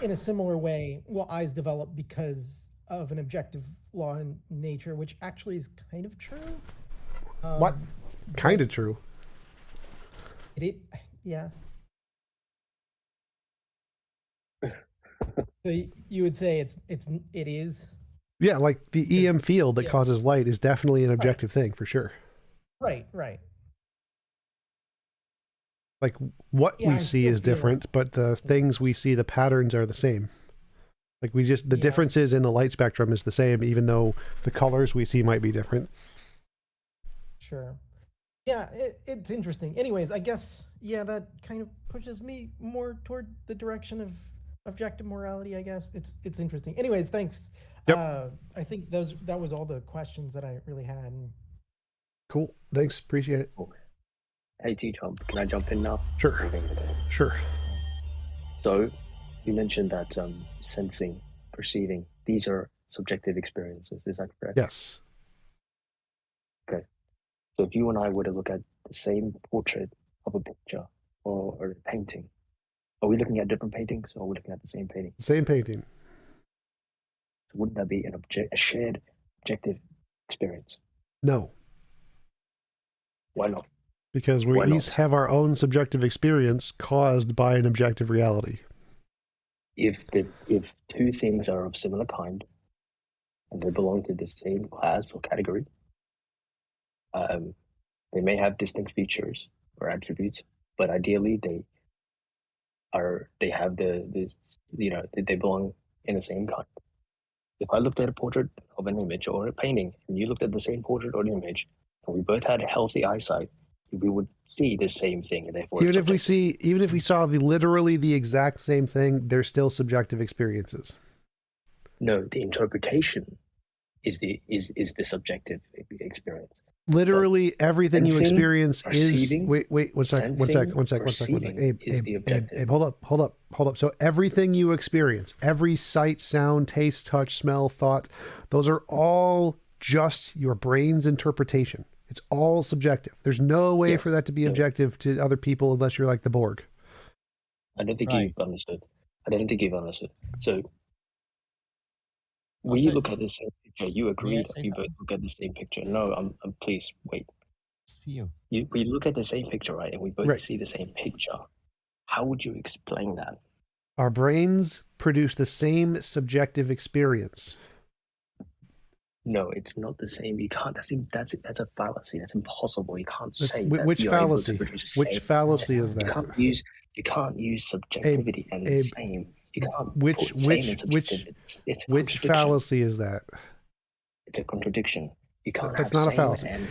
in a similar way, well, eyes develop because of an objective law in nature, which actually is kind of true. What? Kind of true. Yeah. So you would say it is? Yeah, like the EM field that causes light is definitely an objective thing for sure. Right. Like what Yeah, we I see still is feel- different, but the things we see, the patterns are the same. Like the differences in the light spectrum is the same, even though the colors we see might be different. Sure. Yeah, it's interesting. Anyways, I guess, yeah, that kind of pushes me more toward the direction of objective morality, I guess. It's interesting. Anyways, thanks. Yep. I think that was all the questions that I really had. Cool. Thanks. Appreciate it. Hey, T-Jump, can I jump in now? Sure. Sure. So, you mentioned that sensing, perceiving, these are subjective experiences. Is that correct? Yes. Okay. So if you and I were to look at the same portrait of a picture or a painting, are we looking at different paintings or are we looking at the same painting? Same painting. So wouldn't that be a shared objective experience? No. Why not? Because we Why not? each have our own subjective experience caused by an objective reality. If two things are of similar kind and they belong to the same class or category, they may have distinct features or attributes, but ideally they have they belong in the same kind. If I looked at a portrait of an image or a painting, and you looked at the same portrait or an image, and we both had a healthy eyesight, we would see the same thing, and therefore Even if we saw literally the exact same thing, they're still subjective experiences. no, the interpretation is the subjective experience. Literally everything you Sensing, experience is perceiving, wait one sec. perceiving Abe, is the objective. Abe, hold up. So everything you experience, every sight, sound, taste, touch, smell, thought, those are all just your brain's interpretation. It's all subjective. There's no way for that to be objective to other people unless you're like the Borg. I don't think you've understood. So we look at the same picture. You agree that we both look at the same picture. No, please wait. See you. We look at the same picture, right? And we both see the same picture. How would you explain that? Our brains produce the same subjective experience. No, it's not the same. You can't. That's a fallacy. That's impossible. You can't say which that you're able to fallacy? produce Which same. fallacy is that? You can't use subjectivity and the same. You can't. Which put same and subjective. It's a which contradiction. fallacy is that? It's a contradiction. You can't. That's have not a same fallacy. and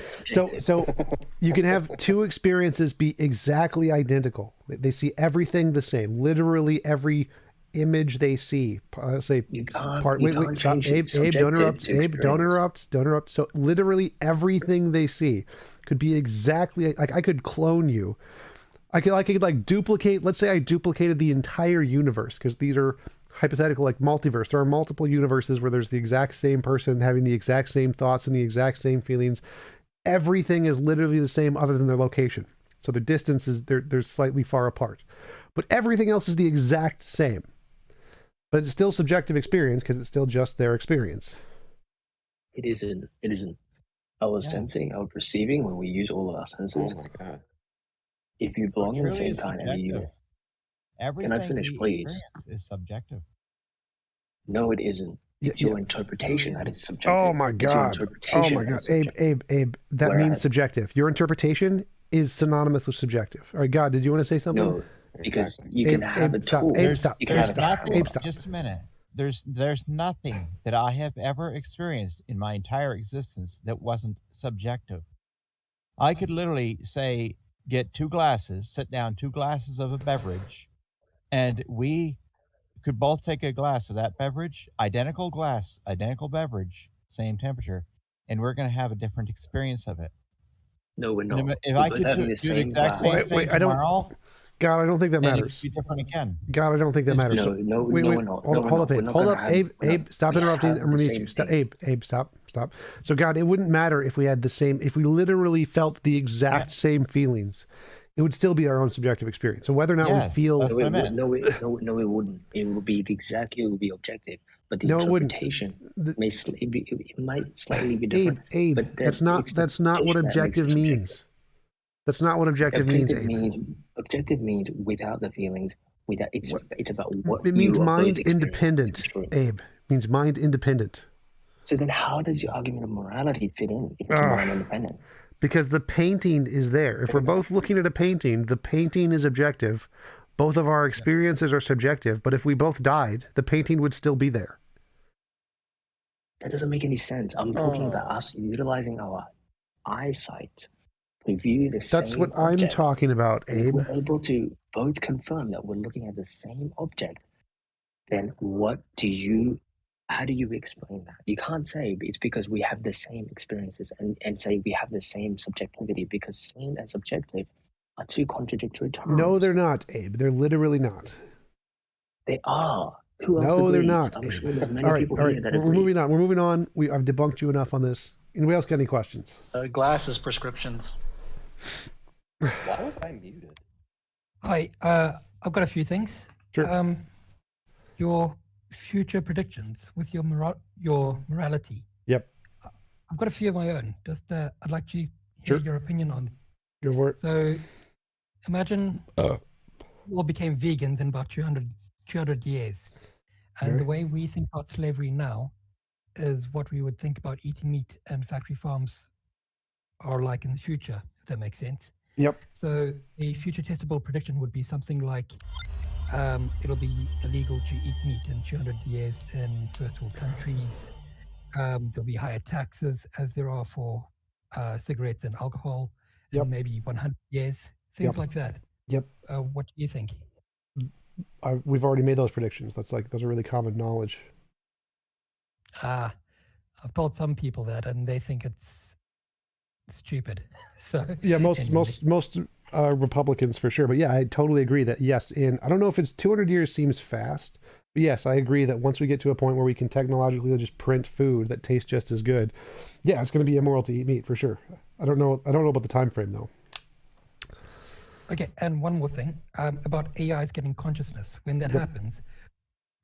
So objective. you can have two experiences be exactly identical. They see everything the same. Literally every image they see. Say part. Wait. Stop. Abe, don't interrupt. Abe, don't interrupt. So literally everything they see could be exactly like I could clone you. I could like duplicate. Let's say I duplicated the entire universe because these are hypothetical, like multiverse. There are multiple universes where there's the exact same person having the exact same thoughts and the exact same feelings. Everything is literally the same other than their location. So the distance is they're slightly far apart, but everything else is the exact same. But it's still subjective experience because it's still just their experience. It isn't. Our sensing, our perceiving, when we use all of our senses. Oh my god. If you belong in the Truly same is kind and you subjective. Everything finish, we please? experience is subjective. No, it isn't. It's your interpretation that is subjective. Oh my It's your God. Oh interpretation my that God. is subjective. Abe, that means Whereas- subjective. Your interpretation is synonymous with subjective. All right, God, did you want to say something? No, because you can have a stop. tool. Abe, stop. You can Abe, have stop. a tool. Abe, stop. Just a minute. There's nothing that I have ever experienced in my entire existence that wasn't subjective. I could literally say, get sit down 2 glasses of a beverage, and we could both take a glass of that beverage, identical glass, identical beverage, same temperature, and we're going to have a different experience of it. No, we're And not. if We're I both could having do the the same exact same glass. thing I don't- tomorrow, God, I don't think that then it matters. would be different again. God, I don't think that matters. No, So, no, wait, no, wait, we're not. hold No, up, we're hold not. up, We're Abe, not hold gonna up, have- we're Abe, not- stop we interrupting. have I'm the gonna same you. Stop, thing. Abe, stop. So, God, it wouldn't matter if we had the same, if we literally felt the exact same feelings. It would still be our own subjective experience. So whether or not Yes, we feel, that's what I meant. No, it wouldn't. It would be exactly. It would be objective, but the No, it wouldn't. interpretation The- it might slightly be Abe, different. Abe, but that's not what interpretation that makes objective it subjective. means. That's not what objective means, Abe. Objective means without the feelings. Without it's about what It means you are both mind experiencing. independent, Abe. It means mind independent. So then, how does your argument of morality fit in if it's Ah. mind independent? Because the painting is there. If we're both looking at a painting, the painting is objective. Both of our experiences are subjective. But if we both died, the painting would still be there. That doesn't make any sense. I'm talking about us utilizing our eyesight to view the same That's what I'm object. talking about, And if Abe. we're able to both confirm that we're looking at the same object, then how do you explain that? You can't say it's because we have the same experiences and say we have the same subjectivity, because same and subjective are 2 contradictory terms. No, they're not, Abe. They're literally not. They are. Who else No, they're agrees? not. I'm Abe. sure there's many All right, people all right. here that We're agree. moving on. We're moving on. I've debunked you enough on this. Anybody else got any questions? Glasses prescriptions. Why was I muted? Hi, I've got a few things. Sure. Your future predictions with your morality. Yep. I've got a few of my own. Just I'd like to hear Sure. your opinion on. Go for it. So, imagine we all became vegans in about 200 years, and the way we think about slavery now is what we would think about eating meat and factory farms are like in the future. If that makes sense. Yep. So a future testable prediction would be something like it'll be illegal to eat meat in 200 years in first world countries. There'll be higher taxes as there are for cigarettes and alcohol in maybe 100 years, things like that. Yep. What do you think? We've already made those predictions. Those are really common knowledge. I've told some people that, and they think it's stupid. So Yeah, anyway. most Republicans for sure. But yeah, I totally agree that yes, I don't know if it's 200 years seems fast, but yes, I agree that once we get to a point where we can technologically just print food that tastes just as good, yeah, it's going to be immoral to eat meat for sure. I don't know about the time frame though. Okay, and one more thing about AIs getting consciousness. When that happens,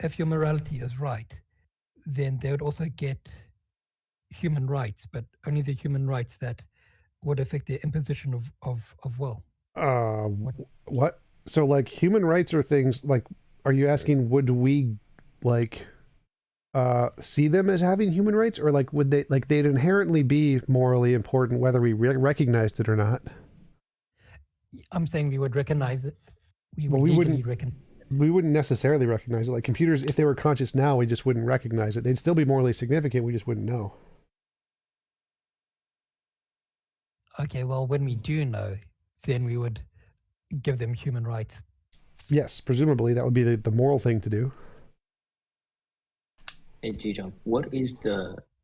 if your morality is right, then they would also get human rights, but only the human rights that would affect the imposition of will. What? So like human rights are things like, are you asking would we like see them as having human rights, or like would they like they'd inherently be morally important whether we recognized it or not? I'm saying we would recognize it. We wouldn't necessarily recognize it. Like computers, if they were conscious now, we just wouldn't recognize it. They'd still be morally significant. We just wouldn't know. Okay, well, when we do know, then we would give them human rights. Yes, presumably that would be the moral thing to do. Hey, Jump,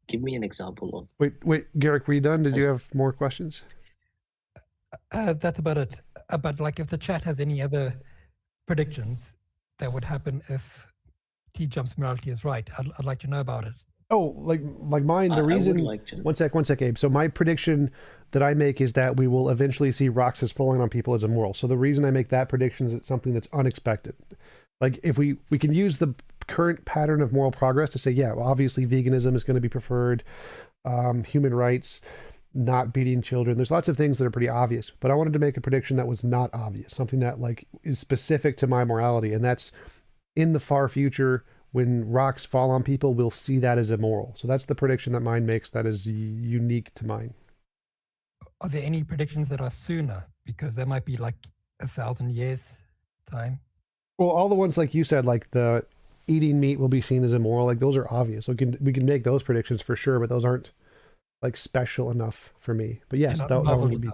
give me an example of... Wait, Garrick, were you done? Did you have more questions? That's about it. But like if the chat has any other predictions that would happen if TJump's morality is right, I'd like to know about it. Oh, like mine, the reason... One sec, Abe. So my prediction that I make is that we will eventually see Roxas falling on people as immoral. So the reason I make that prediction is it's something that's unexpected. Like if we can use the current pattern of moral progress to say, yeah, well, obviously veganism is going to be preferred, human rights, not beating children. There's lots of things that are pretty obvious, but I wanted to make a prediction that was not obvious, something that like is specific to my morality. And that's in the far future, when rocks fall on people, we'll see that as immoral. So that's the prediction that mine makes that is unique to mine. Are there any predictions that are sooner? Because there might be like 1,000 years time. Well, all the ones like you said, like the eating meat will be seen as immoral, like those are obvious. We can make those predictions for sure, but those aren't like special enough for me. But yes, that would be.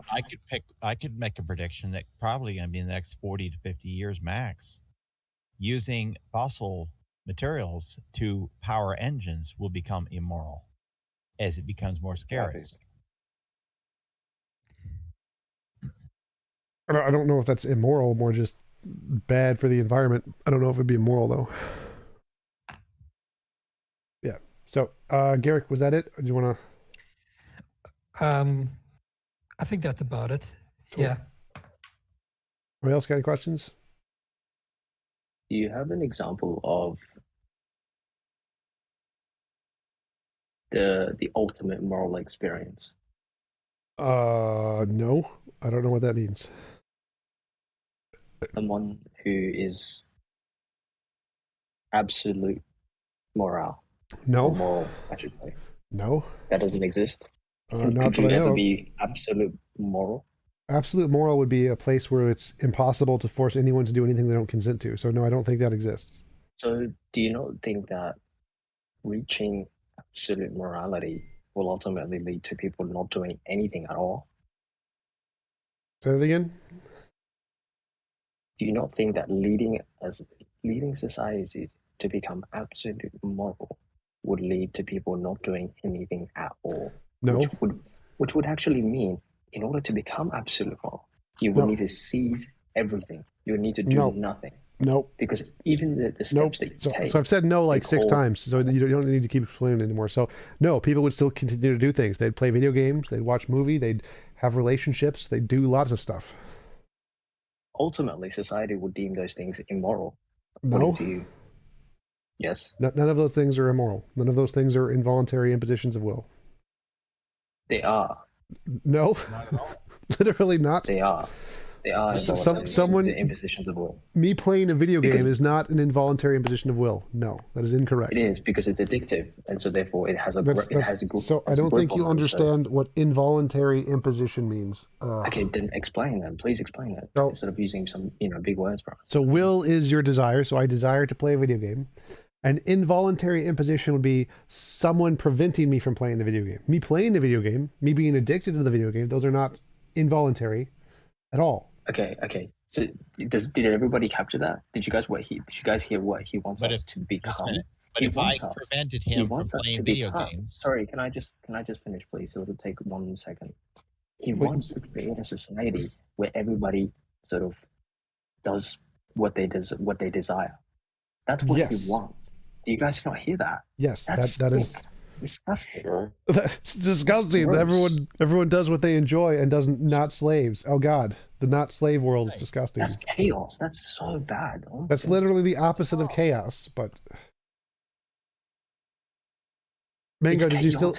I could make a prediction that probably going to be in the next 40 to 50 years max. Using fossil materials to power engines will become immoral as it becomes more scarce. I don't know if that's immoral, more just bad for the environment. I don't know if it'd be immoral though. Yeah. So, Garrick, was that it? Or do you want to? I think that's about it. Cool. Yeah. Anybody else got any questions? Do you have an example of the ultimate moral experience? No. I don't know what that means. Someone who is absolute moral. No. Or moral, I should say. No. That doesn't exist. Not Could you that I ever know. be absolute moral? Absolute moral would be a place where it's impossible to force anyone to do anything they don't consent to. So no, I don't think that exists. So do you not think that reaching absolute morality will ultimately lead to people not doing anything at all? Say that again? Do you not think that leading society to become absolute moral would lead to people not doing anything at all? No. Which would actually mean, in order to become absolute moral, you would need to seize everything. You would need to do nothing. Nope. Because even the steps that you take. So I've said no like 6 times, so you don't need to keep explaining anymore. So no, people would still continue to do things. They'd play video games, they'd watch movie, they'd have relationships, they'd do lots of stuff. Ultimately, society would deem those things immoral. No. To you. Yes. None of those things are immoral. None of those things are involuntary impositions of will. They are. No. Not at all. Literally not. They are. They are someone impositions of will. Me playing a video game is not an involuntary imposition of will. No, that is incorrect. It is because it's addictive, and so therefore it has a. So I don't think you understand what involuntary imposition means. Okay, then explain that. Please explain that instead of using some big words for it. So will is your desire. So I desire to play a video game. An involuntary imposition would be someone preventing me from playing the video game. Me playing the video game, me being addicted to the video game. Those are not involuntary at all. Okay. So did everybody capture that? Did you guys hear what he wants us to become? But if I prevented him from playing video games. Sorry, can I just finish, please? It'll take 1 second. He wants to create a society where everybody sort of does what they desire. That's what he wants. Do you guys not hear that? Yes, that is disgusting. That's disgusting. Everyone does what they enjoy and doesn't not slaves. Oh God, the not slave world is disgusting. That's chaos. That's so bad. Honestly. That's literally the opposite of chaos. But Mango, did you still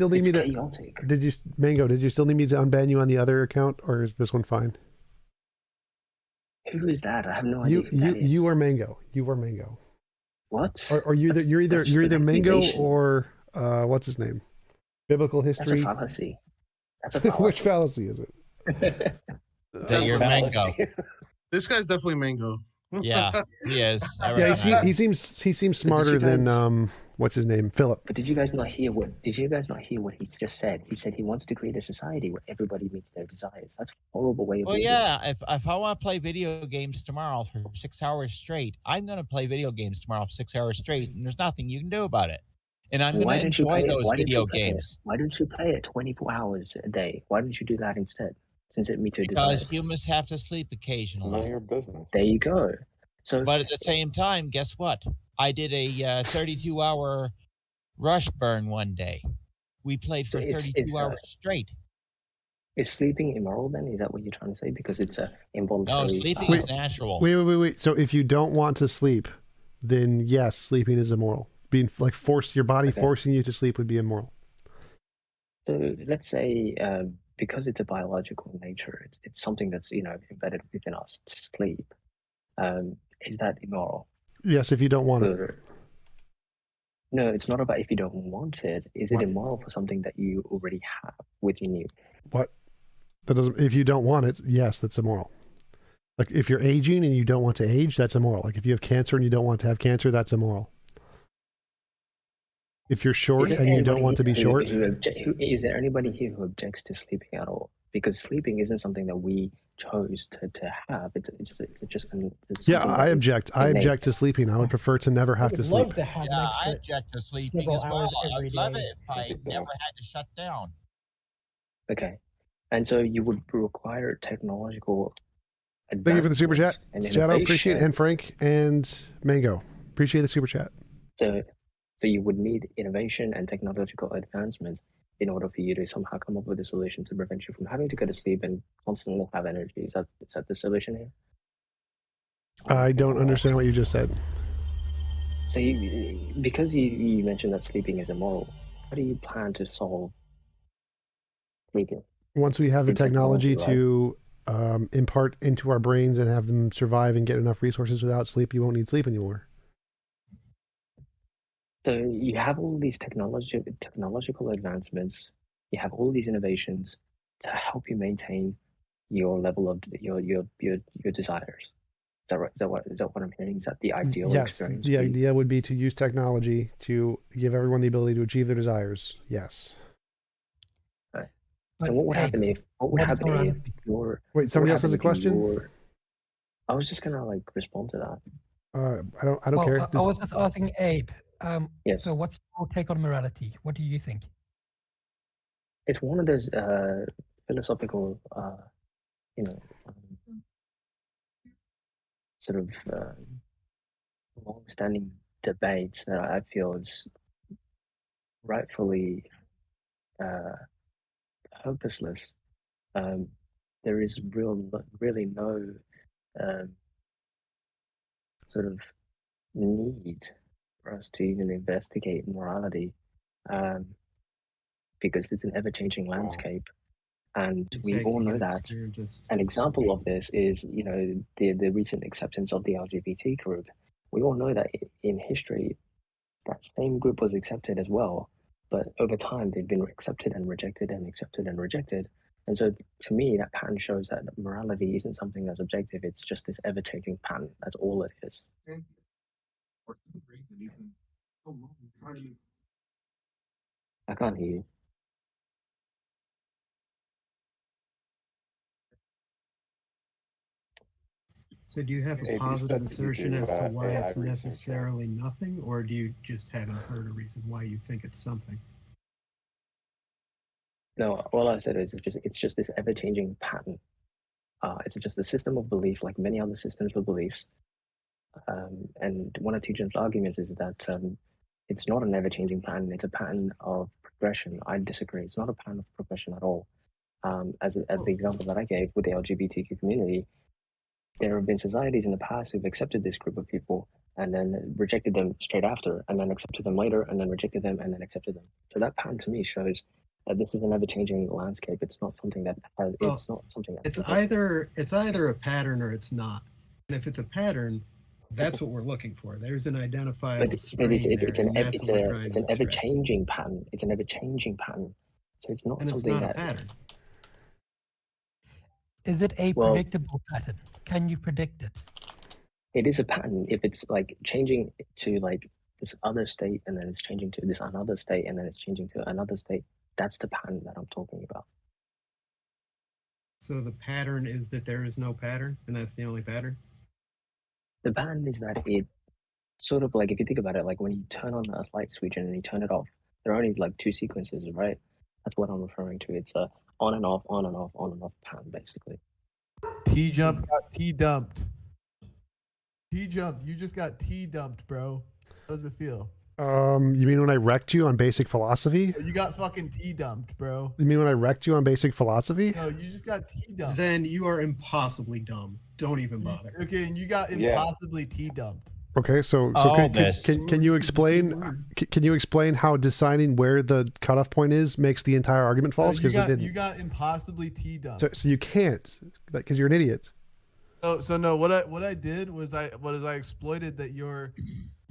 need me to? Did you Mango? Did you still need me to unban you on the other account, or is this one fine? Who is that? I have no idea. You are Mango. You are Mango. What? Or you're either Mango or what's his name? Biblical history. That's a fallacy. That's a fallacy. Which fallacy is it? That you're Mango. This guy's definitely Mango. Yeah, he is. Yeah, he seems smarter than what's his name, Philip. But did you guys not hear what he just said? He said he wants to create a society where everybody meets their desires. That's a horrible way of living. If I want to play video games tomorrow for 6 hours straight, I'm going to play video games tomorrow for 6 hours straight, and there's nothing you can do about it. And I'm going to enjoy those video games. Why don't you play it 24 hours a day? Why don't you do that instead? Since it meets your because desires. Humans have to sleep occasionally. None of your business. There you go. But at the same time, guess what? I did a 32-hour rush burn one day. We played for 32 hours straight. Is sleeping immoral then? Is that what you're trying to say? Because it's a involuntary. No, sleeping is natural. Wait. So if you don't want to sleep, then yes, sleeping is immoral. Being like your body forcing you to sleep would be immoral. So let's say because it's a biological nature, it's something that's embedded within us to sleep. Is that immoral? Yes, if you don't want it. No, it's not about if you don't want it. Is it immoral for something that you already have within you? What? That doesn't. If you don't want it, yes, that's immoral. Like if you're aging and you don't want to age, that's immoral. Like if you have cancer and you don't want to have cancer, that's immoral. If you're short and you don't want to be short, Is there anybody here who objects to sleeping at all? Because sleeping isn't something that we chose to have. It's just yeah, I object. I object to sleeping. I would prefer to never have to sleep. Love to have Yeah, an I extra object to sleeping several as well. hours every I'd love day. it if I never had to shut down. Okay, and so you would require technological. Thank you for the super chat, and Shadow. Appreciate it, innovation. and Frank and Mango. Appreciate the super chat. So you would need innovation and technological advancements in order for you to somehow come up with a solution to prevent you from having to go to sleep and constantly have energy. Is that the solution here? I don't understand what you just said. So because you mentioned that sleeping is immoral, how do you plan to solve sleeping? Once we have the Through technology technology, to impart into our brains and have them survive and get enough resources without sleep, you won't need sleep anymore. So you have all these technological advancements, you have all these innovations to help you maintain your level of your desires. Is that right? Is that what I'm hearing? Is that the ideal Yes, experience? the for you? idea would be to use technology to give everyone the ability to achieve their desires. Yes. Right. And what would happen if your Wait, somebody else has a question? I was just gonna respond to that. I don't care. I was just asking Abe. Yes. So what's your take on morality? What do you think? It's one of those philosophical, sort of long-standing debates that I feel is rightfully purposeless. There is really no sort of need for us to even investigate morality, because it's an ever-changing landscape, and we all know that. An example of this is, the recent acceptance of the LGBT group. We all know that in history, that same group was accepted as well, but over time they've been accepted and rejected and accepted and rejected. And so, to me, that pattern shows that morality isn't something that's objective. It's just this ever-changing pattern. That's all it is. I can't hear you. So do you have a positive assertion as to why it's necessarily nothing, or do you just haven't heard a reason why you think it's something? No, all I said is it's just this ever-changing pattern. It's just a system of belief, like many other systems of beliefs. And one of TjumpsChair's arguments is that it's not an ever-changing pattern. It's a pattern of progression. I disagree. It's not a pattern of progression at all. As the example that I gave with the LGBTQ community, there have been societies in the past who've accepted this group of people and then rejected them straight after, and then accepted them later, and then rejected them, and then accepted them. So that pattern to me shows that this is an ever-changing landscape. It's not something that has. Well, it's not something. It's either a pattern or it's not. And if it's a pattern, that's what we're looking for. There's an identifiable strain there, and that's what we're trying it's to an extract. ever-changing pattern. It's an ever-changing pattern. So it's not And it's something not a that. pattern. Is it a Well- predictable pattern? Can you predict it? It is a pattern if it's changing to this other state, and then it's changing to this another state, and then it's changing to another state. That's the pattern that I'm talking about. So the pattern is that there is no pattern, and that's the only pattern? The pattern is that it sort of if you think about it, when you turn on a light switch and then you turn it off, there are only two sequences, right? That's what I'm referring to. It's a on and off, on and off, on and off pattern, basically. T-Jump got T-dumped. T-Jump, you just got T-dumped, bro. How does it feel? You mean when I wrecked you on basic philosophy? You got fucking T-dumped, bro. You mean when I wrecked you on basic philosophy? No, you just got T-dumped. Zen, you are impossibly dumb. Don't even bother. Okay, and you got impossibly T-dumped. Okay, so All can you explain? Can you explain how deciding where the cutoff point is makes the entire argument false? You Because it didn't. got impossibly T-dumped. So you can't, because you're an idiot. So no, what I did was I exploited that your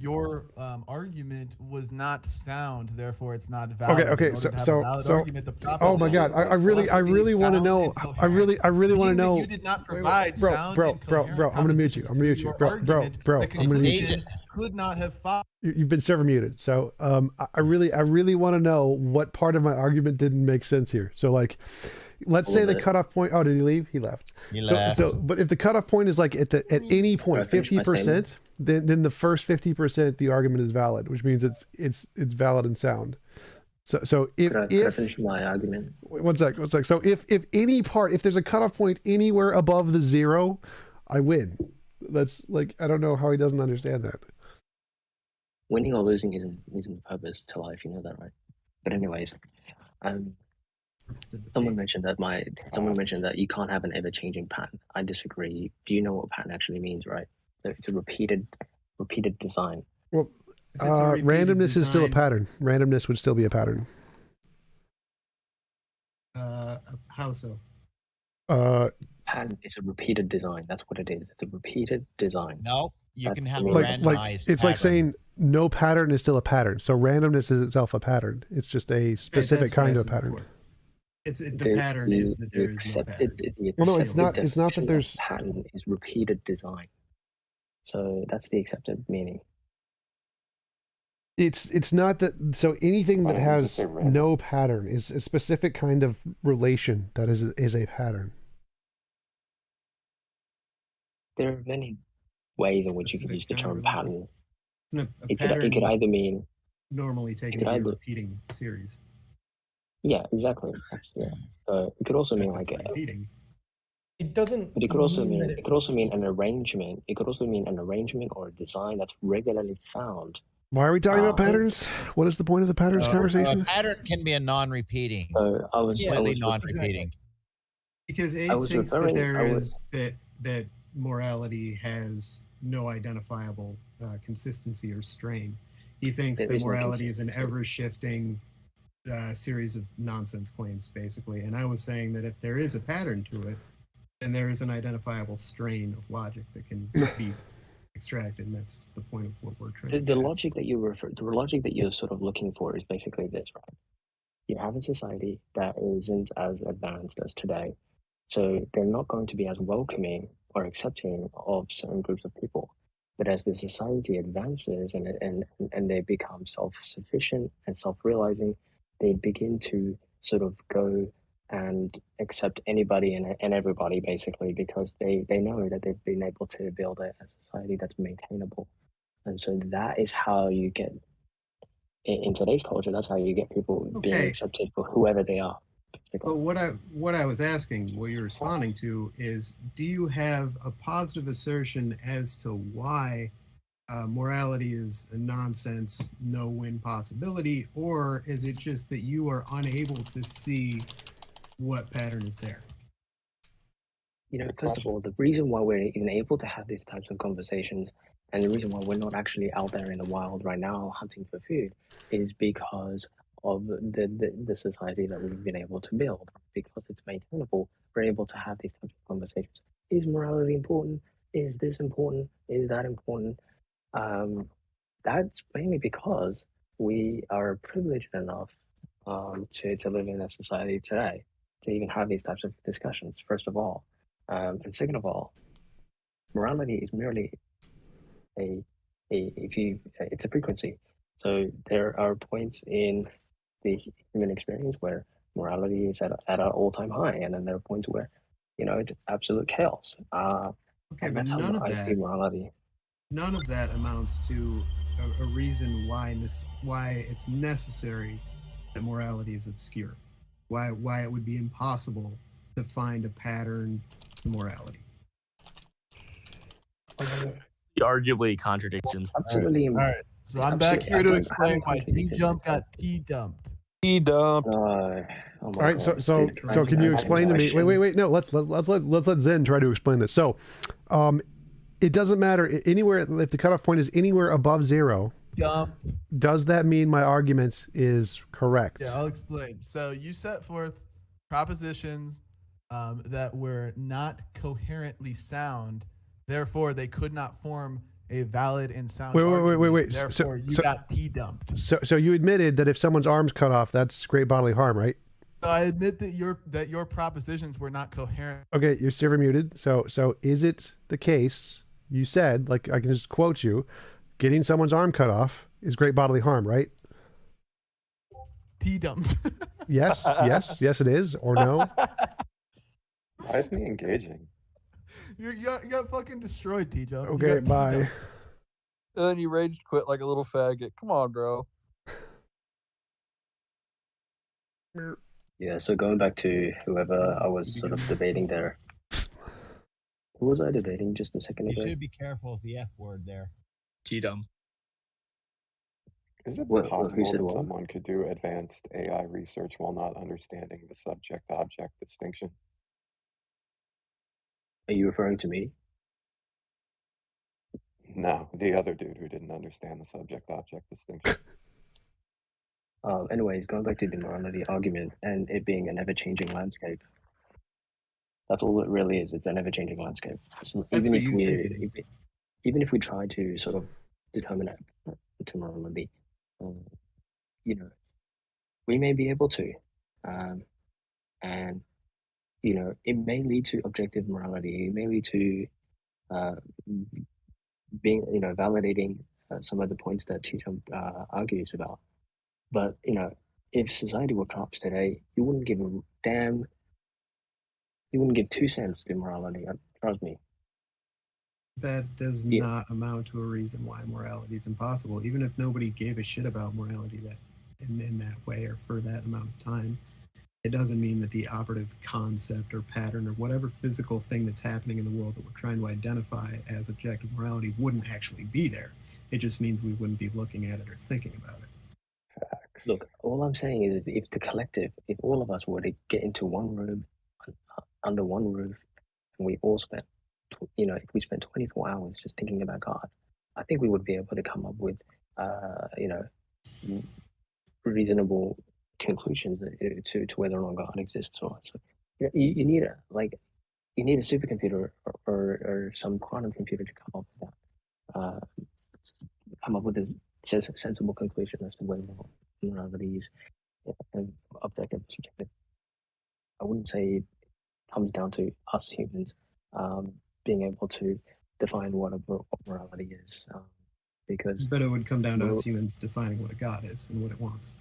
your argument was not sound, therefore it's not valid. Okay. In order to have a valid argument, the Oh my God, I really want to know. I really want to know. You did not provide bro, sound bro, and bro, coherent bro. I'm gonna mute you. I'm gonna mute you, bro. The I'm gonna mute you. conclusion could not have followed. You've been server muted. So I really want to know what part of my argument didn't make sense here. So like, let's say the cutoff point. Oh, did he leave? He left. He left. So but if the cutoff point is like at any point 50%, then the first 50% the argument is valid, which means it's valid and sound. So if Could I finish my argument? One sec. So if there's a cutoff point anywhere above the 0, I win. That's like, I don't know how he doesn't understand that. Winning or losing isn't the purpose to life, you know that, right? But anyways, someone mentioned that you can't have an ever-changing pattern. I disagree. Do you know what pattern actually means, right? So it's a repeated design. Well, randomness is still a pattern. Randomness would still be a pattern. How so? Pattern is a repeated design. That's what it is. It's a repeated design. No, you can have a like randomized it's like saying no pattern is still a pattern. So randomness is itself a pattern. It's just a specific kind of pattern. The pattern is that there is no pattern. Well, no, it's not. It's not that there's pattern is repeated design. So that's the accepted meaning. It's not that. So anything that has no pattern is a specific kind of relation that is a pattern. There are many ways in which you can use the term pattern. It could either mean normally taking a repeating series. Yeah, exactly. Yeah. It could also mean like repeating. It doesn't. But it could also mean an arrangement. It could also mean an arrangement or a design that's regularly found. Why are we talking about patterns? What is the point of the patterns conversation? A pattern can be a non-repeating. I was non-repeating. Because Abe thinks that that morality has no identifiable consistency or strain. He thinks that morality is an ever-shifting series of nonsense claims, basically. And I was saying that if there is a pattern to it, then there is an identifiable strain of logic that can be extracted, and that's the point of what we're trying. The logic that the logic that you're sort of looking for is basically this, right? You have a society that isn't as advanced as today, so they're not going to be as welcoming or accepting of certain groups of people. But as the society advances and they become self-sufficient and self-realizing, they begin to sort of go and accept anybody and everybody, basically, because they know that they've been able to build a society that's maintainable. And so that is how you get, in today's culture, that's how you get people being accepted for whoever they are. But what I was asking, what you're responding to is, do you have a positive assertion as to why morality is a nonsense, no-win possibility, or is it just that you are unable to see what pattern is there? You know, first of all, the reason why we're even able to have these types of conversations, and the reason why we're not actually out there in the wild right now hunting for food, is because of the society that we've been able to build. Because it's maintainable, we're able to have these types of conversations. Is morality important? Is this important? Is that important? That's mainly because we are privileged enough to live in a society today to even have these types of discussions, first of all. And second of all, morality is merely it's a frequency. So there are points in the human experience where morality is at an all-time high, and then there are points where, it's absolute chaos. Okay, but none of that. Morality. None of that amounts to a reason why it's necessary that morality is obscure. Why it would be impossible to find a pattern to morality. He arguably contradicts himself. Absolutely. All right. So I'm back here to explain why T-Jump got T-dumped. T-dumped. All right. So can you explain to me? Wait. No. Let's let Zen try to explain this. So, it doesn't matter anywhere if the cutoff point is anywhere above 0. Jump. Does that mean my argument is correct? Yeah, I'll explain. So you set forth propositions that were not coherently sound, therefore they could not form a valid and sound Wait. argument. Therefore, you got T-dumped. So you admitted that if someone's arm's cut off, that's great bodily harm, right? So I admit that your propositions were not coherent. Okay, you're server muted. So is it the case you said, like I can just quote you, getting someone's arm cut off is great bodily harm, right? T-dumped. Yes, yes it is, or no? Why isn't he engaging? You got fucking destroyed, T-Jump. Okay, bye. And then you rage quit like a little faggot. Come on, bro. Yeah, so going back to whoever I was sort of debating there. Who was I debating just a second You ago? should be careful with the F word there. T-dumb. Is it Who possible said that what? someone could do advanced AI research while not understanding the subject-object distinction? Are you referring to me? No, the other dude who didn't understand the subject-object distinction. Anyways, going back to the morality argument and it being an ever-changing landscape. That's all it really is. It's an ever-changing landscape. So even if we try to sort of determine it to morality, you know, we may be able to, and you know, it may lead to objective morality. It may lead to being, you know, validating some of the points that TjumpsChair argues about. But you know, if society were collapsed today, you wouldn't give a damn. You wouldn't give 2 cents to morality. Trust me. That does not amount to a reason why morality is impossible. Even if nobody gave a shit about morality that in that way or for that amount of time, it doesn't mean that the operative concept or pattern or whatever physical thing that's happening in the world that we're trying to identify as objective morality wouldn't actually be there. It just means we wouldn't be looking at it or thinking about it. Look, all I'm saying is if the collective, if all of us were to get into one room, under one roof, and we all spent, you know, if we spent 24 hours just thinking about God, I think we would be able to come up with, you know, reasonable conclusions to whether or not God exists or not. So you need a supercomputer or some quantum computer to come up with that, come up with a sensible conclusion as to whether morality is objective or subjective. I wouldn't say it comes down to us humans being able to define what morality is, because. But it would come down to us humans defining what a God is and what it wants.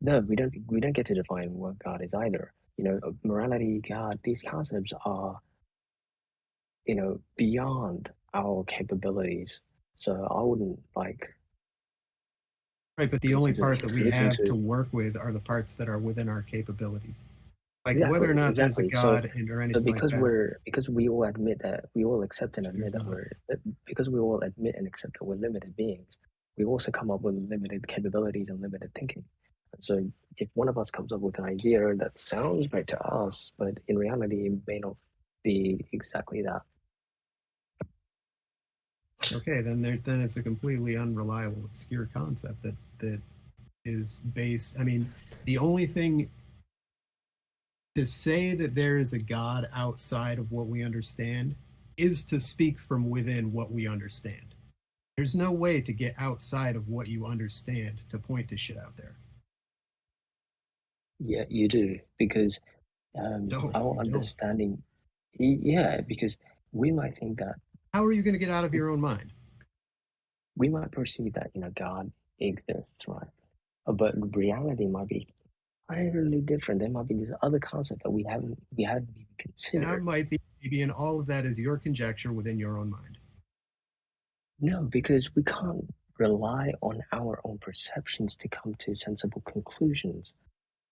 No, we don't get to define what God is either. You know, morality, God, these concepts are, you know, beyond our capabilities. So I wouldn't like. Right, but the only part that we have to work with are the parts that are within our capabilities. Like whether or not there's a God or anything like that. Because we all admit that, we all accept and admit that because we all admit and accept that we're limited beings, we also come up with limited capabilities and limited thinking. And so if one of us comes up with an idea that sounds right to us, but in reality it may not be exactly that. Okay, then it's a completely unreliable, obscure concept that is based. I mean, the only thing to say that there is a God outside of what we understand is to speak from within what we understand. There's no way to get outside of what you understand to point to shit out there. Yeah, you do, because our understanding. Yeah, because we might think that. How are you going to get out of your own mind? We might perceive that, you know, God exists, right? But reality might be entirely different. There might be this other concept that we haven't even considered. That might be maybe, and all of that is your conjecture within your own mind. No, because we can't rely on our own perceptions to come to sensible conclusions.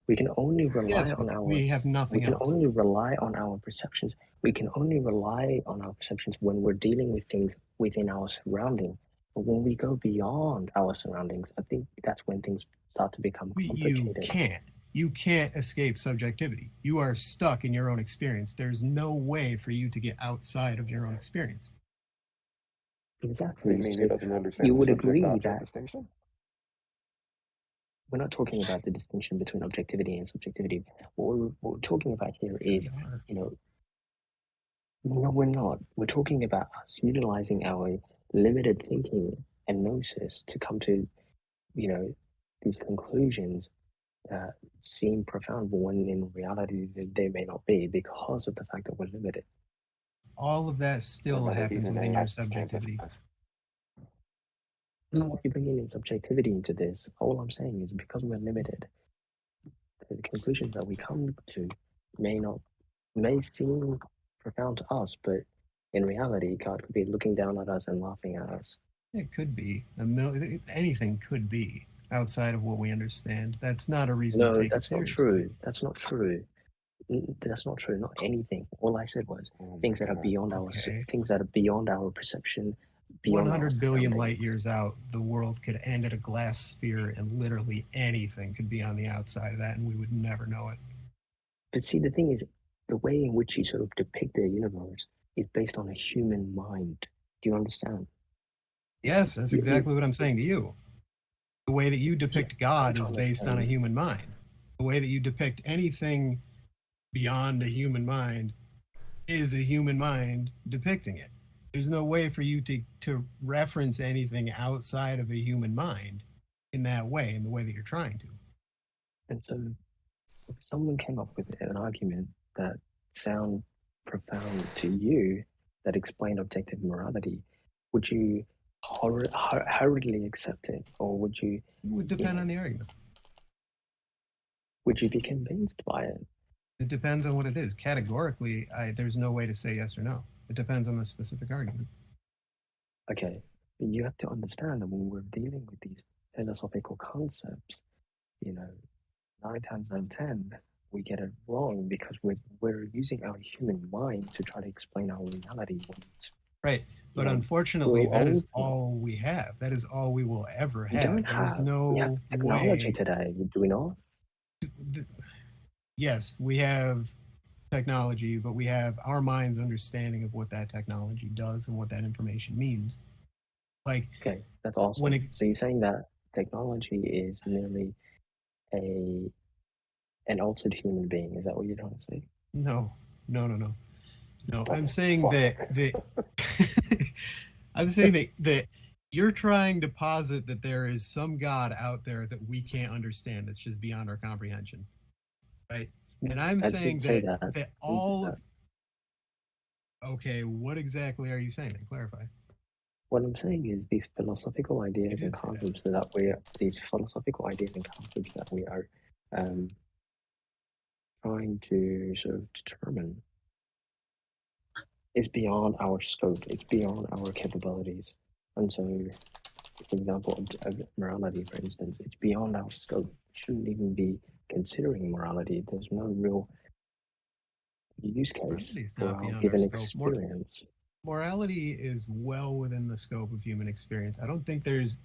We can only rely on our. We have nothing else. We can only rely on our perceptions. We can only rely on our perceptions when we're dealing with things within our surrounding. But when we go beyond our surroundings, I think that's when things start to become complicated. You can't escape subjectivity. You are stuck in your own experience. There's no way for you to get outside of your own experience. Exactly. You mean he doesn't understand you the would agree subject-object that distinction? we're not talking about the distinction between objectivity and subjectivity. What we're talking about here is, you know, No, we're not. We're talking about us utilizing our limited thinking and gnosis to come to, these conclusions that seem profound, but when in reality they may not be because of the fact that we're limited. All of that still happens within your subjectivity. No, if you're bringing in subjectivity into this, all I'm saying is because we're limited, the conclusions that we come to may seem profound to us, but in reality, God could be looking down at us and laughing at us. It could be. Anything could be outside of what we understand. That's not a reason to take it seriously. No, that's not true. That's not true. Not anything. All I said was things that are beyond our perception. 100 billion light years out, the world could end at a glass sphere, and literally anything could be on the outside of that, and we would never know it. But see, the thing is, the way in which you sort of depict the universe is based on a human mind. Do you understand? Yes, that's exactly what I'm saying to you. The way that you depict God is based on a human mind. The way that you depict anything beyond a human mind is a human mind depicting it. There's no way for you to reference anything outside of a human mind in that way, in the way that you're trying to. And so if someone came up with an argument that sound profound to you that explained objective morality, would you hurriedly accept it, or would you? It would depend on the argument. Would you be convinced by it? It depends on what it is. Categorically, there's no way to say yes or no. It depends on the specific argument. Okay, but you have to understand that when we're dealing with these philosophical concepts, 9 times out of 10, we get it wrong because we're using our human mind to try to explain our reality. Right, but unfortunately, that is all we have. That is all we will ever have. We have technology way. Today, do we not? Yes, we have technology, but we have our mind's understanding of what that technology does and what that information means. Okay, that's awesome. So you're saying that technology is merely an altered human being? Is that what you're trying to say? No. I'm saying that I'm saying that you're trying to posit that there is some God out there that we can't understand. That's just beyond our comprehension, right? And I'm saying that all of. Okay, what exactly are you saying? Then clarify. What I'm saying is these philosophical ideas and concepts that we are trying to sort of determine is beyond our scope. It's beyond our capabilities. And so, for example, morality, for instance, it's beyond our scope. We shouldn't even be considering morality. There's no real use case for our given experience. Morality is well within the scope of human experience. I don't think there's,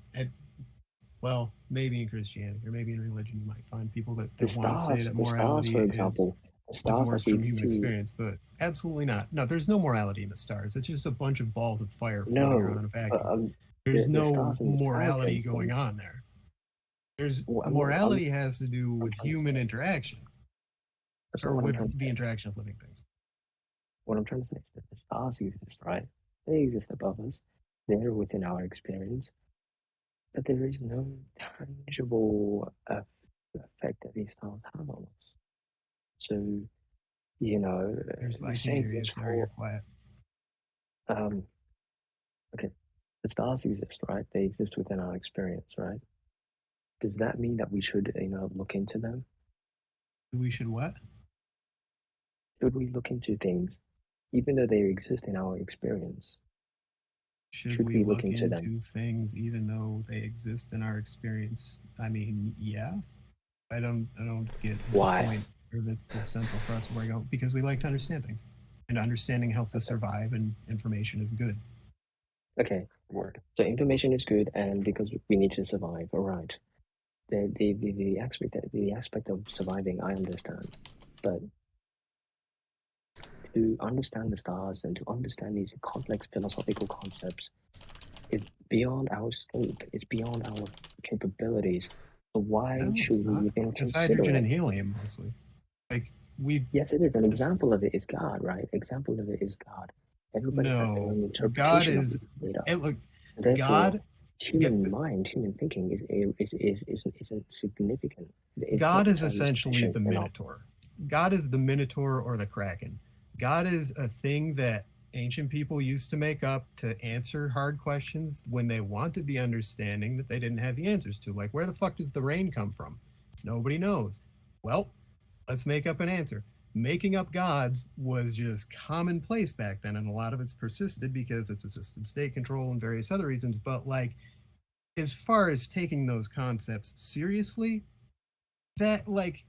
well, maybe in Christianity or maybe in religion, you might find people that want to say that morality is divorced from human experience, but absolutely not. No, there's no morality in the stars. It's just a bunch of balls of fire floating around in a vacuum. There's no morality going on there. Morality has to do with human interaction, or with the interaction of living things. What I'm trying to say is that the stars exist, right? They exist above us. They're within our experience. But there is no tangible effect that these stars have on us. So, I can hear you. Sorry, you're quiet. Okay, the stars exist, right? They exist within our experience, right? Does that mean that we should, look into them? We should what? Should we look into things, even though they exist in our experience? Should we look into things even though they exist in our experience? I mean, yeah. I don't get the point or the central thrust of where I go, because we like to understand things, and understanding helps us survive, and information is good. Okay, word. So information is good, and because we need to survive, all right. The aspect of surviving, I understand, but to understand the stars and to understand these complex philosophical concepts, it's beyond our scope. It's beyond our capabilities. So why should we even consider hydrogen it? and helium mostly? Like Yes, it is. An example of it is God, right? Example of it is God. Everybody has their own interpretation God of is this data. look. Therefore, God, human mind, human thinking isn't significant. It's God not is essentially sufficient the enough. Minotaur. God is the Minotaur or the Kraken. God is a thing that ancient people used to make up to answer hard questions when they wanted the understanding that they didn't have the answers to. Like, where the fuck does the rain come from? Nobody knows. Well, let's make up an answer. Making up gods was just commonplace back then, and a lot of it's persisted because it's assisted state control and various other reasons. But like, as far as taking those concepts seriously, that like,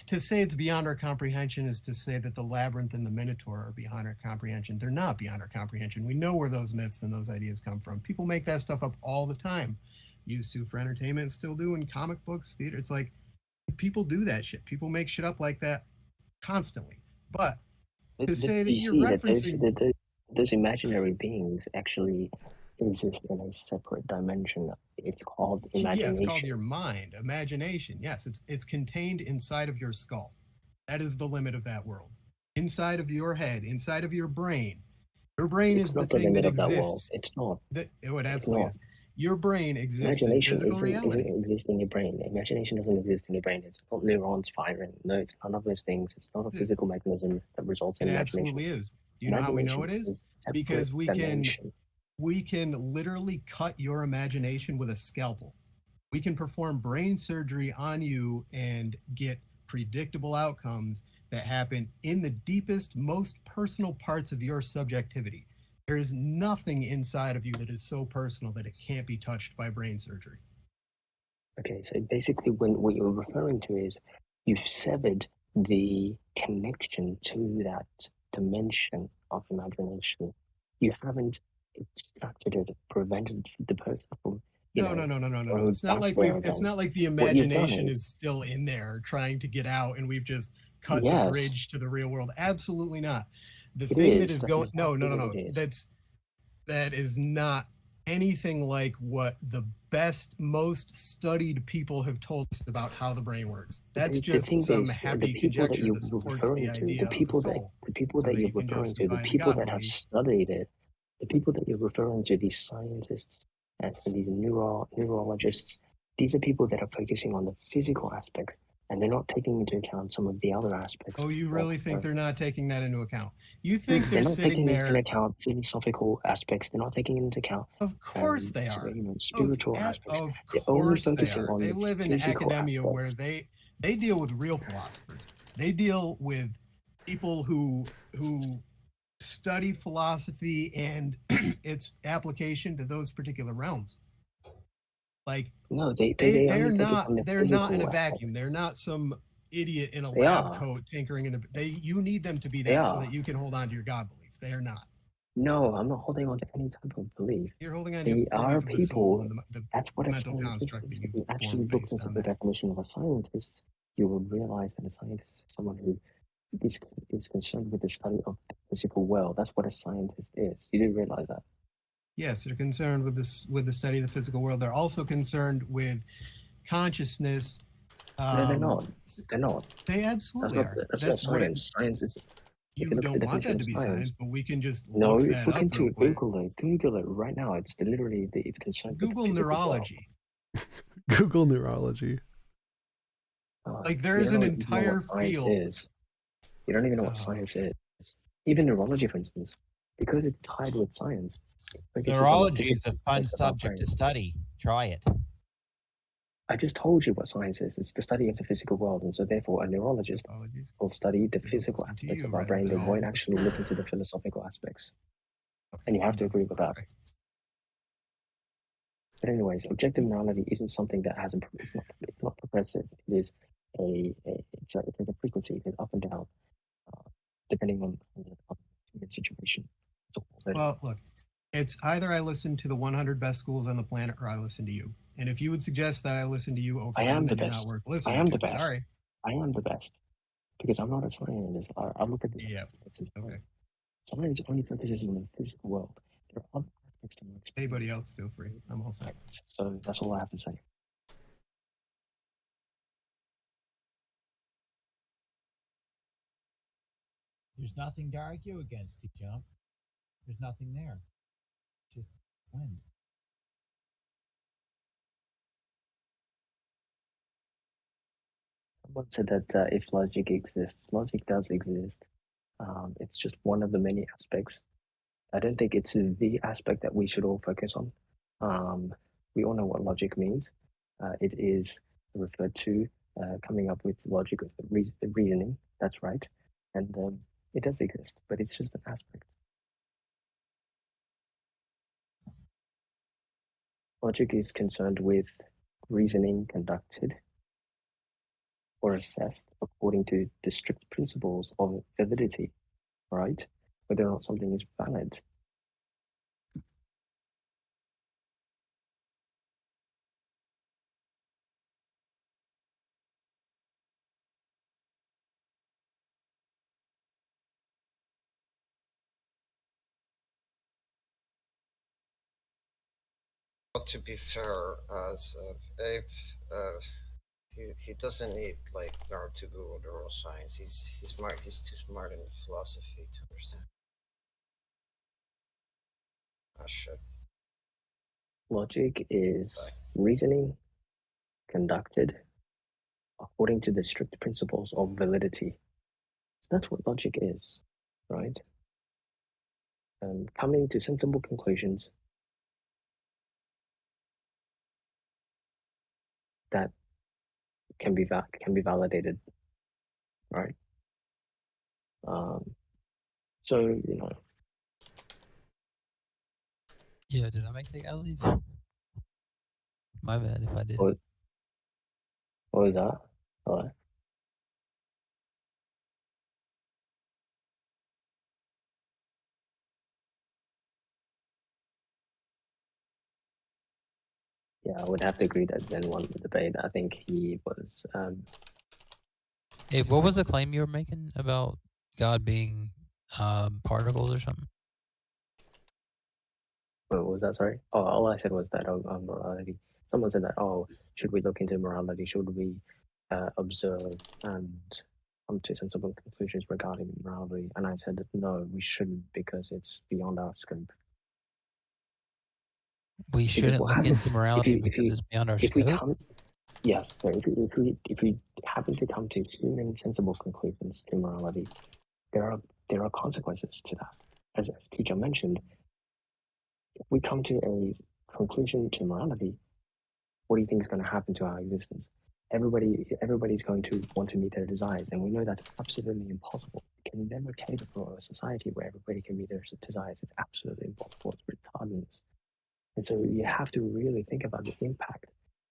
to say it's beyond our comprehension is to say that the labyrinth and the Minotaur are beyond our comprehension. They're not beyond our comprehension. We know where those myths and those ideas come from. People make that stuff up all the time. Used to for entertainment, still do in comic books, theater. It's like, people do that shit. People make shit up like that constantly. But to say that you're referencing those imaginary beings actually exist in a separate dimension. It's called imagination. Yeah, it's called your mind, imagination. Yes, it's contained inside of your skull. That is the limit of that world. Inside of your head, inside of your brain. Your brain is the thing that exists. It's not. It absolutely is. Your brain exists in physical reality. Imagination doesn't exist in your brain. Imagination doesn't exist in your brain. It's not neurons firing. No, it's none of those things. It's not a physical mechanism that results in imagination. It absolutely is. Do you know how we know it is? Because we can literally cut your imagination with a scalpel. We can perform brain surgery on you and get predictable outcomes that happen in the deepest, most personal parts of your subjectivity. There is nothing inside of you that is so personal that it can't be touched by brain surgery. Okay, so basically what you're referring to is you've severed the connection to that dimension of imagination. You haven't extracted it, prevented the person from No. It's not like the imagination is still in there trying to get out and we've just cut the bridge to the real world. Absolutely not. The thing that is going that is not anything like what the best, most studied people have told us about how the brain works. That's just some happy conjecture that supports the idea of the soul. The people that you're referring to, the people that have studied it, the people that you're referring to, these scientists and these neurologists, these are people that are focusing on the physical aspect, and they're not taking into account some of the other aspects. Oh, you really think they're not taking that into account? You think they're not sitting taking there? Into account philosophical aspects. They're not taking into account. Of course they are. Spiritual aspects. Of course they are. They live in academia where they deal with real philosophers. They deal with people who study philosophy and its application to those particular realms. Like, no, they're not in a vacuum. They're not some idiot in a lab coat tinkering in the. You need them to be that so that you can hold on to your God belief. They are not. No, I'm not holding on to any type of belief. You're holding on to your belief of the soul and the that's what mental construct that if you actually look into the definition of a scientist, you will realize that a scientist is someone who is concerned with the study of the physical world. That's what a scientist is. You do realize that? Yes, they're concerned with the study of the physical world. They're also concerned with consciousness. No, they're not. They're not. They absolutely are. That's not science. Science is. You don't want that to be science, but we can just look that up. Google it right now. It's literally it's concerned. Google neurology. Google neurology. Like there's an entire field. You don't even know what science is. Even neurology, for instance, because it's tied with science. Neurology is a fun subject to study. Try it. I just told you what science is. It's the study of the physical world, and so therefore a neurologist will study the physical aspects of our brain. They won't actually listen to the philosophical aspects. And you have to agree with that. But anyways, objective morality isn't something that has it's not progressive. It is it's a frequency. It's up and down, depending on the situation. Well, look, it's either I listen to the 100 best schools on the planet or I listen to you. And if you would suggest that I listen to you over them, then you're not worth listening to. I am the best. Sorry. I am the best. Because I'm not a scientist. I look at the okay. Science only focuses on the physical world. There are other aspects to it. Anybody else, feel free. I'm all set. So that's all I have to say. There's nothing to argue against, T-Jump. There's nothing there. Just wind. Someone said that if logic exists, logic does exist. It's just one of the many aspects. I don't think it's the aspect that we should all focus on. We all know what logic means. It is referred to coming up with logic, reasoning. That's right, and it does exist, but it's just an aspect. Logic is concerned with reasoning conducted or assessed according to the strict principles of validity, right? Whether or not something is valid. To be fair, as Abe, he doesn't need like to Google neuroscience. He's smart. He's too smart in philosophy to understand. I should. Logic is reasoning conducted according to the strict principles of validity. That's what logic is, right? Coming to sensible conclusions that can be validated, right? So you know. Yeah, did I make the guy leave? My bad if I did. What was that? Hello? Yeah, I would have to agree that Zen won the debate. I think he was. Hey, what was the claim you were making about God being particles or something? What was that? Sorry. Oh, all I said was that morality. Someone said that. Oh, should we look into morality? Should we observe and come to sensible conclusions regarding morality? And I said that no, we shouldn't because it's beyond our scope. We shouldn't look into morality because it's beyond our scope. Yes, so if we happen to come to human sensible conclusions to morality, there are consequences to that. As teacher mentioned, if we come to a conclusion to morality, what do you think is going to happen to our existence? Everybody's going to want to meet their desires, and we know that's absolutely impossible. We can never cater for a society where everybody can meet their desires. It's absolutely impossible. It's retardedness. And so you have to really think about the impact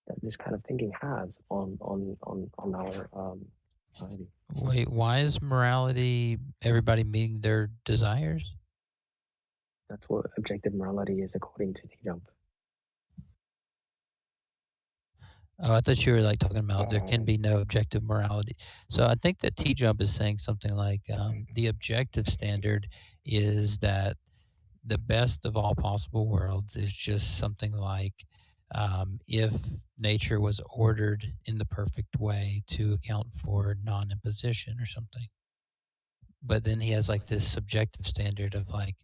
that this kind of thinking has on our society. Wait, why is morality everybody meeting their desires? That's what objective morality is according to T-Jump. Oh, I thought you were like talking about there can be no objective morality. So I think that T-Jump is saying something like the objective standard is that the best of all possible worlds is just something like if nature was ordered in the perfect way to account for non-imposition or something. But then he has like this subjective standard of like,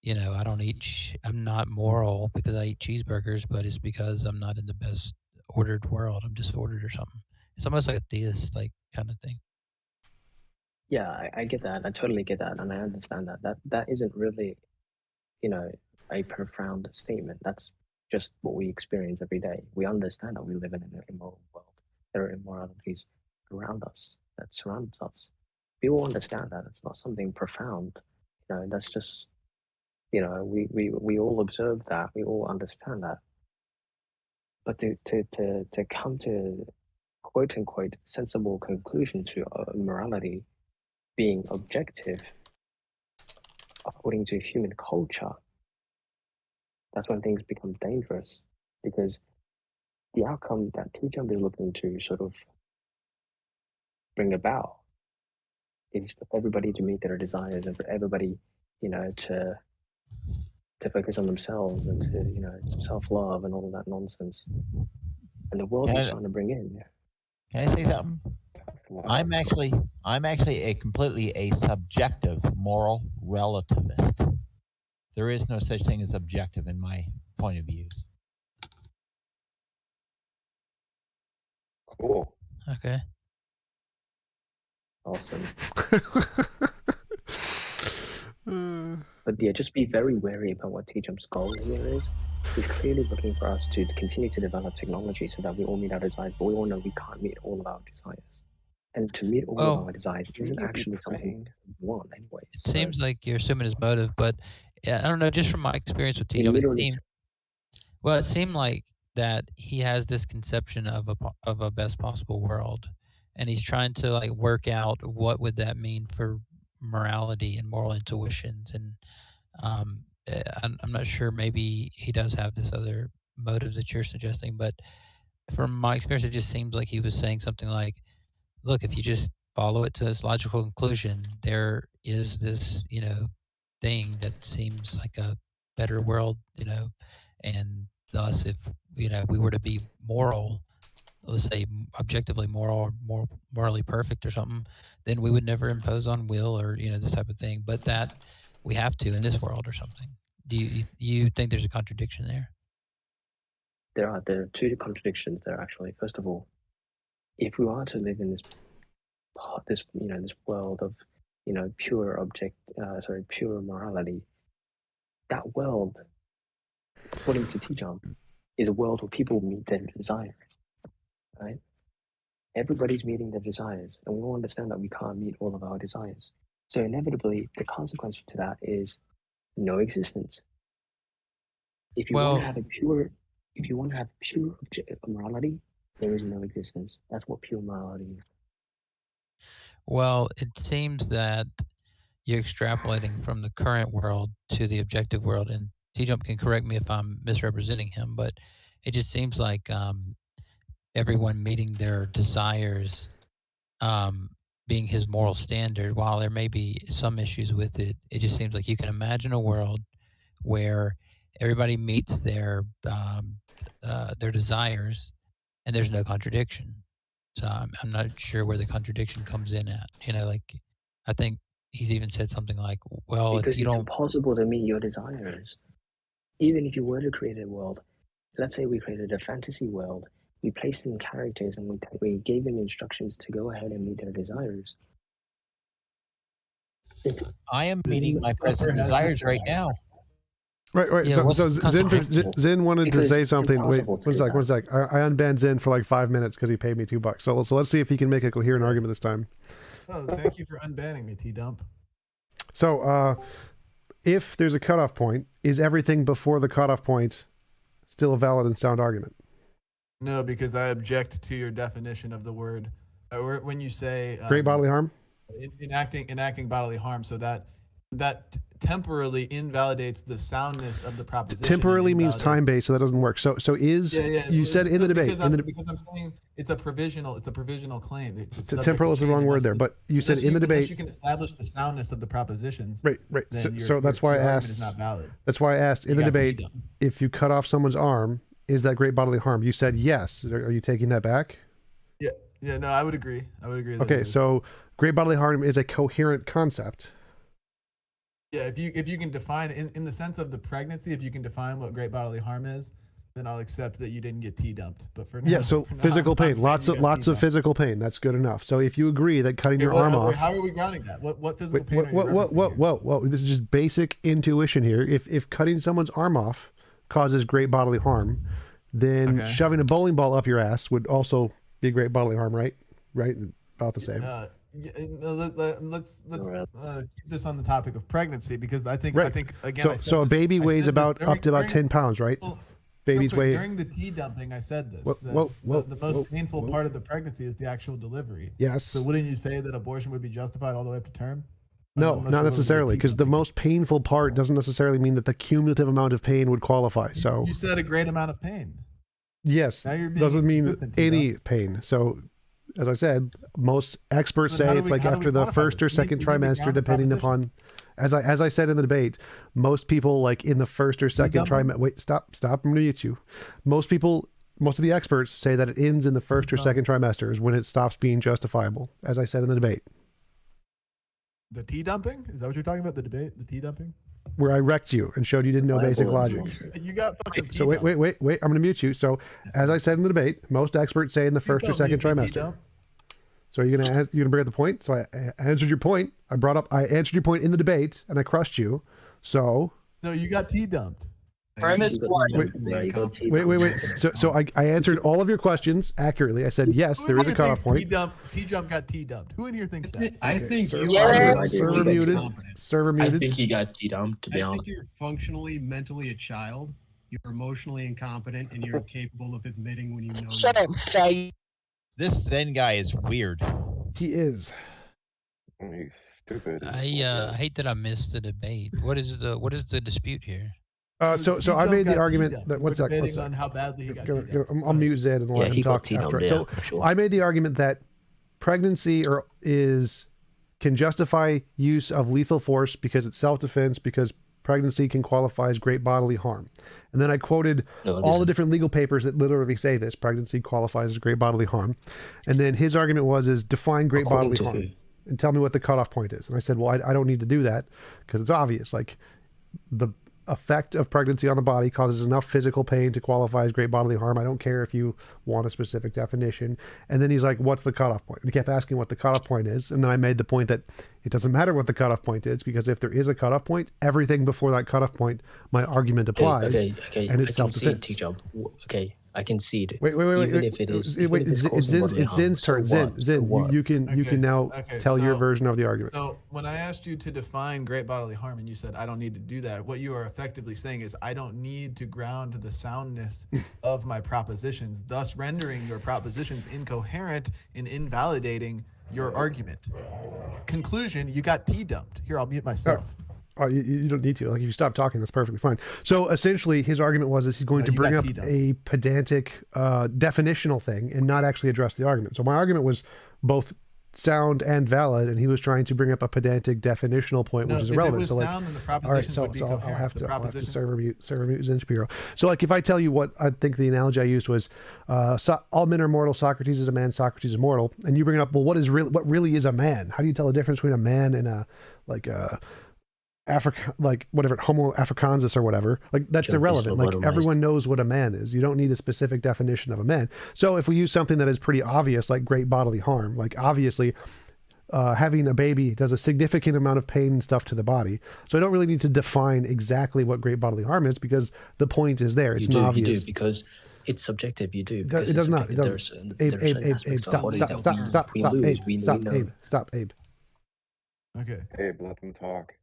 you know, I'm not moral because I eat cheeseburgers, but it's because I'm not in the best ordered world. I'm disordered or something. It's almost like a theist like kind of thing. Yeah, I get that. I totally get that, and I understand that. That isn't really, you know, a profound statement. That's just what we experience every day. We understand that we live in an immoral world. There are immoralities around us that surrounds us. We all understand that. It's not something profound. You know, that's just, you know, we all observe that. We all understand that. But to come to quote unquote sensible conclusion to morality being objective according to human culture, that's when things become dangerous, because the outcome that T-Jump is looking to sort of bring about is for everybody to meet their desires and for everybody, you know, to focus on themselves and to, you know, self-love and all of that nonsense. And the world is trying to bring in. Can I say something? I'm actually a completely subjective moral relativist. There is no such thing as objective in my point of views. Cool. Okay. Awesome. But yeah, just be very wary about what TJump's goal here is. He's clearly looking for us to continue to develop technology so that we all meet our desires, but we all know we can't meet all of our desires. And to meet all of our desires isn't actually something we want anyways. It seems like you're assuming his motive, but I don't know, just from my experience with TJump, it seemed like that he has this conception of a best possible world, and he's trying to like work out what would that mean for morality and moral intuitions, and I'm not sure, maybe he does have this other motives that you're suggesting, but from my experience it just seems like he was saying something like, look, if you just follow it to its logical conclusion, there is this, thing that seems like a better world, and thus if, we were to be moral, let's say objectively moral or morally perfect or something, then we would never impose on will or, this type of thing, but that we have to in this world or something. Do you think there's a contradiction there? There are two contradictions there actually. First of all, if we are to live in this world of pure morality, that world, according to TJump, is a world where people meet their desires, right? Everybody's meeting their desires, and we all understand that we can't meet all of our desires. So inevitably, the consequence to that is no existence. If you want to have pure morality, there is no existence. That's what pure morality is. Well, it seems that you're extrapolating from the current world to the objective world, and TJump can correct me if I'm misrepresenting him, but it just seems like everyone meeting their desires being his moral standard, while there may be some issues with it, it just seems like you can imagine a world where everybody meets their desires and there's no contradiction. So I'm not sure where the contradiction comes in at. I think he's even said something like, well, because if you it's don't... impossible to meet your desires. Even if you were to create a world, let's say we created a fantasy world, we placed in characters and we gave them instructions to go ahead and meet their desires. I am meeting my present desires right now. Right. Yeah, So Zen wanted to say something. Wait, one sec. I unbanned Zen for like 5 minutes because he paid me $2. So let's see if he can make a coherent argument this time. Oh, thank you for unbanning me, T-Dump. So, if there's a cutoff point, is everything before the cutoff point still a valid and sound argument? No, because I object to your definition of the word. When you say great bodily harm, enacting bodily harm, so that temporarily invalidates the soundness of the proposition. Temporarily means time-based, so that doesn't work. So you said in the debate because I'm saying it's a provisional claim. Temporal is the wrong word there, but you said in the debate you can establish the soundness of the propositions. Right. So that's why I asked. Is not valid. That's why I asked in the debate, if you cut off someone's arm, is that great bodily harm? You said yes. Are you taking that back? Yeah. No, I would agree. Okay, so great bodily harm is a coherent concept. Yeah, if you can define in the sense of the pregnancy, if you can define what great bodily harm is, then I'll accept that you didn't get T-dumped. But for now, physical pain, lots of physical pain. That's good enough. So if you agree that cutting your arm off, how are we grounding that? What physical pain? Whoa! This is just basic intuition here. If cutting someone's arm off causes great bodily harm, then shoving a bowling ball up your ass would also be great bodily harm, right? Right, about the same. Let's keep this on the topic of pregnancy, because I think again. So a baby weighs up to about 10 pounds, right? Babies weigh. During the T-dumping, I said this. The most painful part of the pregnancy is the actual delivery. Yes. So wouldn't you say that abortion would be justified all the way up to term? No, not necessarily, because the most painful part doesn't necessarily mean that the cumulative amount of pain would qualify. So you said a great amount of pain. Yes, doesn't mean any pain. So, as I said, most experts say it's like after the first or second trimester, depending upon, as I said in the debate, most people like in the first or second trimester. Wait, stop, I'm gonna mute you. Most people most of the experts say that it ends in the first or second trimesters when it stops being justifiable, as I said in the debate. The tea dumping? Is that what you're talking about? The debate? The tea dumping? Where I wrecked you and showed you didn't know basic logic. You got fucking So wait. I'm going to mute you. So as I said in the debate, most experts say in the first or second trimester. So you're gonna bring up the point. So I answered your point. I answered your point in the debate, and I crushed you. So no, you got tea dumped. Premise one. Wait. So I answered all of your questions accurately. I said yes, there is a cutoff point. Tea jump got tea dumped. Who in here thinks that? I think server, you are server muted. Server muted. I think he got tea dumped. To be I honest, think you're functionally, mentally a child. You're emotionally incompetent, and you're incapable of admitting when you know. Shut up, Faye. This Zen guy is weird. He is. He's stupid. I hate that I missed the debate. What is the dispute here? So I made the argument that one sec. On how badly he got I'll mute Zen and let him talk after. So I made the argument that pregnancy can justify use of lethal force because it's self-defense, because pregnancy can qualify as great bodily harm. And then I quoted all the different legal papers that literally say this: pregnancy qualifies as great bodily harm. And then his argument is define great bodily harm and tell me what the cutoff point is. And I said, well, I don't need to do that because it's obvious. Like, the effect of pregnancy on the body causes enough physical pain to qualify as great bodily harm. I don't care if you want a specific definition. And then he's like, what's the cutoff point? And he kept asking what the cutoff point is. And then I made the point that it doesn't matter what the cutoff point is, because if there is a cutoff point, everything before that cutoff point, my argument applies. Okay. And it's self-defense. Okay, I concede. Wait. Even if it is, it's Zen's turn. Zen, you can now tell your version of the argument. So when I asked you to define great bodily harm and you said I don't need to do that, what you are effectively saying is I don't need to ground the soundness of my propositions, thus rendering your propositions incoherent and invalidating your argument. Conclusion: you got tea dumped. Here, I'll mute myself. You don't need to. Like, if you stop talking, that's perfectly fine. So essentially, his argument was he's going to bring up a pedantic definitional thing and not actually address the argument. So my argument was both sound and valid, and he was trying to bring up a pedantic definitional point, which is irrelevant. So like, all right, so I'll have to server mute Zen Shapiro. So like, if I tell you what I think the analogy I used was, all men are mortal. Socrates is a man. Socrates is mortal. And you bring up, well, what really is a man? How do you tell the difference between a man and a Africa, like whatever, Homo africanus or whatever, like that's irrelevant. Like, everyone knows what a man is. You don't need a specific definition of a man. So if we use something that is pretty obvious, like great bodily harm, like obviously having a baby does a significant amount of pain and stuff to the body. So I don't really need to define exactly what great bodily harm is, because the point is there. It's obvious. You do, because it's subjective. You do. It does not. It doesn't. Abe, stop, Abe. Okay. Abe, let them talk.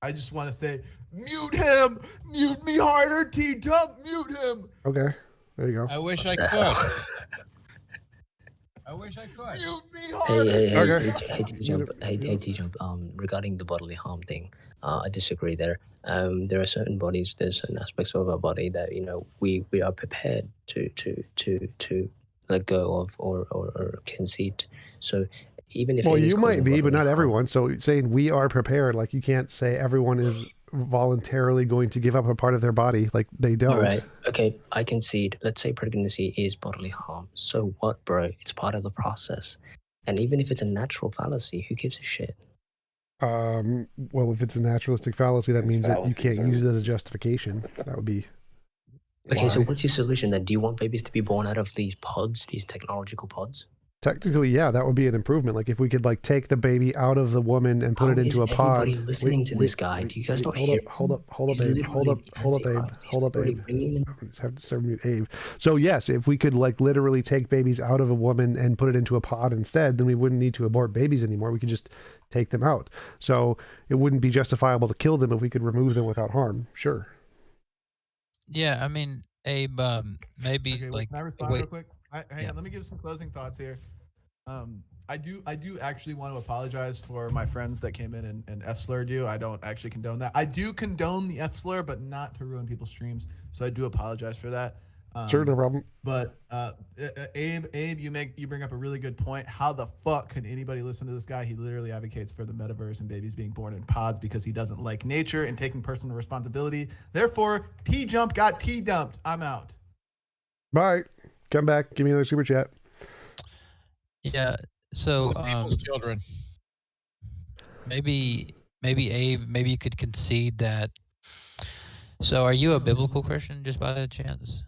I just want to say, mute him! Mute me harder, T-Dump! Mute him! Okay, there you go. I wish I could. I wish I could. Mute me harder! Hey, T-Jump, regarding the bodily harm thing, I disagree there. There are certain bodies, there's certain aspects of our body that, we are prepared to let go of or concede. So even if you might be, but not everyone. So saying we are prepared, like, you can't say everyone is voluntarily going to give up a part of their body, like they don't. All right. Okay, I concede. Let's say pregnancy is bodily harm. So what, bro? It's part of the process. And even if it's a natural fallacy, who gives a shit? Well, if it's a naturalistic fallacy, that means that you can't use it as a justification. That would be. Okay, so what's your solution then? Do you want babies to be born out of these pods, these technological pods? Technically, yeah, that would be an improvement. Like, if we could take the baby out of the woman and put it into a pod. Everybody listening to this guy? Do you guys not hear? Hold up, Abe. Hold up, Abe. I just have to serve mute Abe. So yes, if we could literally take babies out of a woman and put it into a pod instead, then we wouldn't need to abort babies anymore. We could just take them out. So it wouldn't be justifiable to kill them if we could remove them without harm. Sure. Yeah, I mean, Abe, maybe can I respond real quick? Hang on, let me give some closing thoughts here. I do actually want to apologize for my friends that came in and F-slurred you. I don't actually condone that. I do condone the F-slur, but not to ruin people's streams. So I do apologize for that. Sure, no problem. But Abe, you bring up a really good point. How the fuck can anybody listen to this guy? He literally advocates for the metaverse and babies being born in pods because he doesn't like nature and taking personal responsibility. Therefore, T-Jump got T-dumped. I'm out. Bye. Come back. Give me another super chat. Yeah. So People's children. maybe Abe, maybe you could concede that. So are you a biblical Christian just by chance?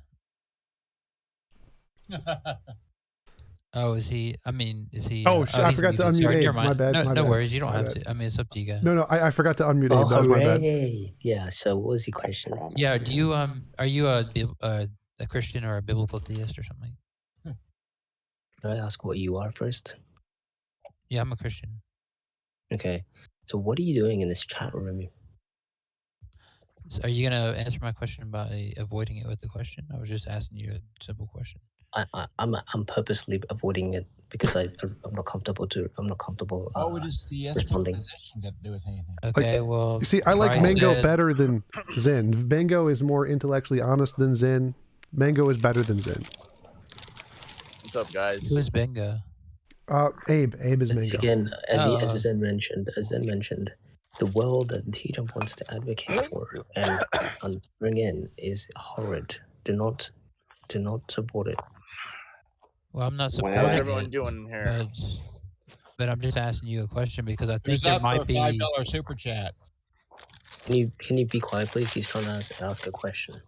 Oh, is he? I mean, is he? Oh, I he's forgot to muted. unmute Sorry, Abe. never mind. My bad. No, my no bad. worries. You don't My have bad. to. I mean, it's up to you guys. No, I forgot to unmute Oh, Abe. That was my bad. hooray! Yeah. So, what was the question? Yeah. Do you are you a Christian or a biblical theist or something? Can I ask what you are first? Yeah, I'm a Christian. Okay. So, what are you doing in this chat room? So are you gonna answer my question by avoiding it with the question? I was just asking you a simple question. I'm purposely avoiding it because I'm not comfortable I'm not comfortable. What would his theistic responding. position got to do with anything? Okay, well, You see, I like Christ Mango said- better than Zen. Mango is more intellectually honest than Zen. Mango is better than Zen. What's up, guys? Who is Benga? Abe is Mango. Again, as Oh. Zen mentioned, the world that TJump wants to advocate for and bring in is horrid. Do not support it. Well, I'm not How's supporting everyone it, doing here? but I'm just asking you a question because I think Who's there up for might a be. $5 super chat? Can you be quiet, please? He's trying to ask a question.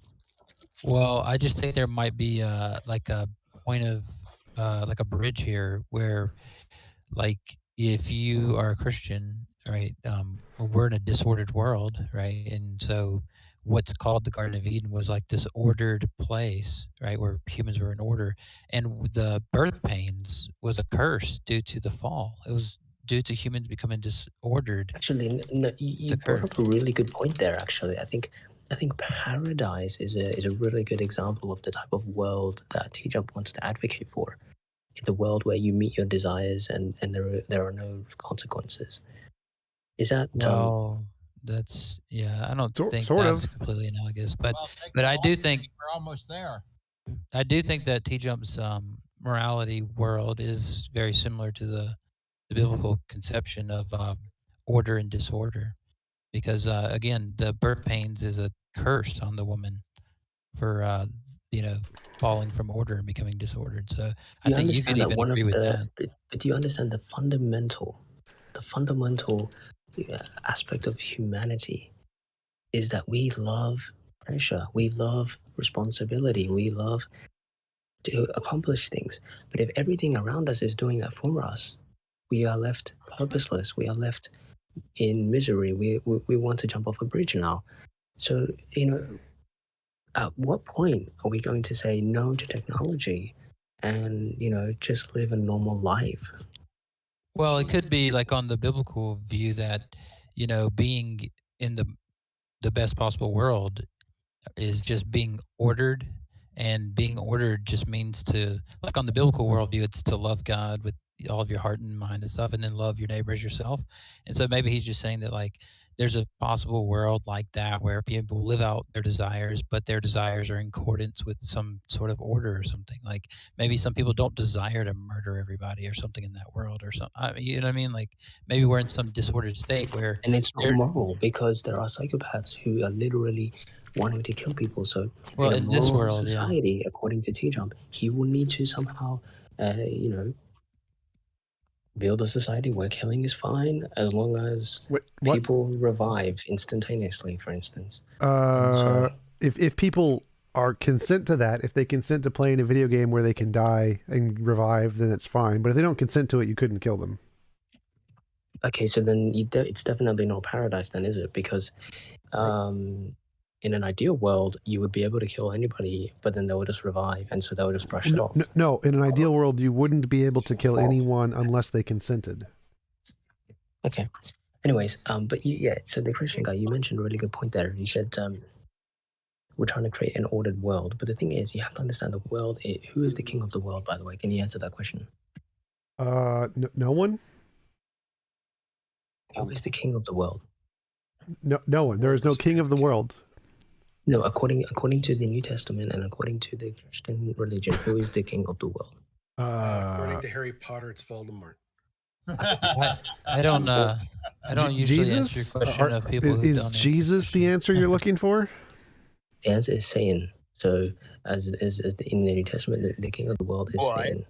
Well, I just think there might be like a point of like a bridge here where, like, if you are a Christian, right? We're in a disordered world, right? And so, what's called the Garden of Eden was like this ordered place, right, where humans were in order, and the birth pains was a curse due to the fall. It was due to humans becoming disordered. Actually, no, you brought up a really good point there. Actually, I think paradise is a really good example of the type of world that TJump wants to advocate for. The world where you meet your desires and there are no consequences. Is that Well, that's I don't think sort that's of. completely analogous, but Well, I do think we're almost there. I do think that T-Jump's morality world is very similar to the biblical conception of order and disorder, because again, the birth pains is a curse on the woman for falling from order and becoming disordered. So I think you could even agree with that. But do you understand the fundamental aspect of humanity is that we love pressure, we love responsibility, we love to accomplish things. But if everything around us is doing that for us, we are left purposeless. We are left in misery. We want to jump off a bridge now. So, at what point are we going to say no to technology and, just live a normal life? Well, it could be like on the biblical view that, being in the best possible world is just being ordered, and being ordered just means to, like on the biblical worldview, it's to love God with all of your heart and mind and stuff, and then love your neighbor as yourself. And so maybe he's just saying that, like, there's a possible world like that where people live out their desires, but their desires are in accordance with some sort of order or something. Like maybe some people don't desire to murder everybody or something in that world or something. You know what I mean? Like maybe we're in some disordered state where. And it's not moral because there are psychopaths who are literally wanting to kill people. So well, in a in this moral world, society, according to TJump, he will need to somehow, build a society where killing is fine as long as people revive instantaneously, for instance. If people are consent to that, if they consent to playing a video game where they can die and revive, then it's fine. But if they don't consent to it, you couldn't kill them. Okay, so then it's definitely not paradise then, is it? Because in an ideal world, you would be able to kill anybody, but then they will just revive, and so they will just brush it off. No, in an ideal world, you wouldn't be able to kill anyone unless they consented. Okay. Anyways, but so the Christian guy, you mentioned a really good point there. You said we're trying to create an ordered world, but the thing is, you have to understand the world. Who is the king of the world, by the way? Can you answer that question? No one. Who is the king of the world? No one. There is no king of the world. No, according to the New Testament and according to the Christian religion, who is the king of the world? According to Harry Potter, it's Voldemort. I don't usually answer your question of people who is don't Jesus the answer you're looking for? The answer is Satan. So, as in the New Testament, the king of the world is Satan.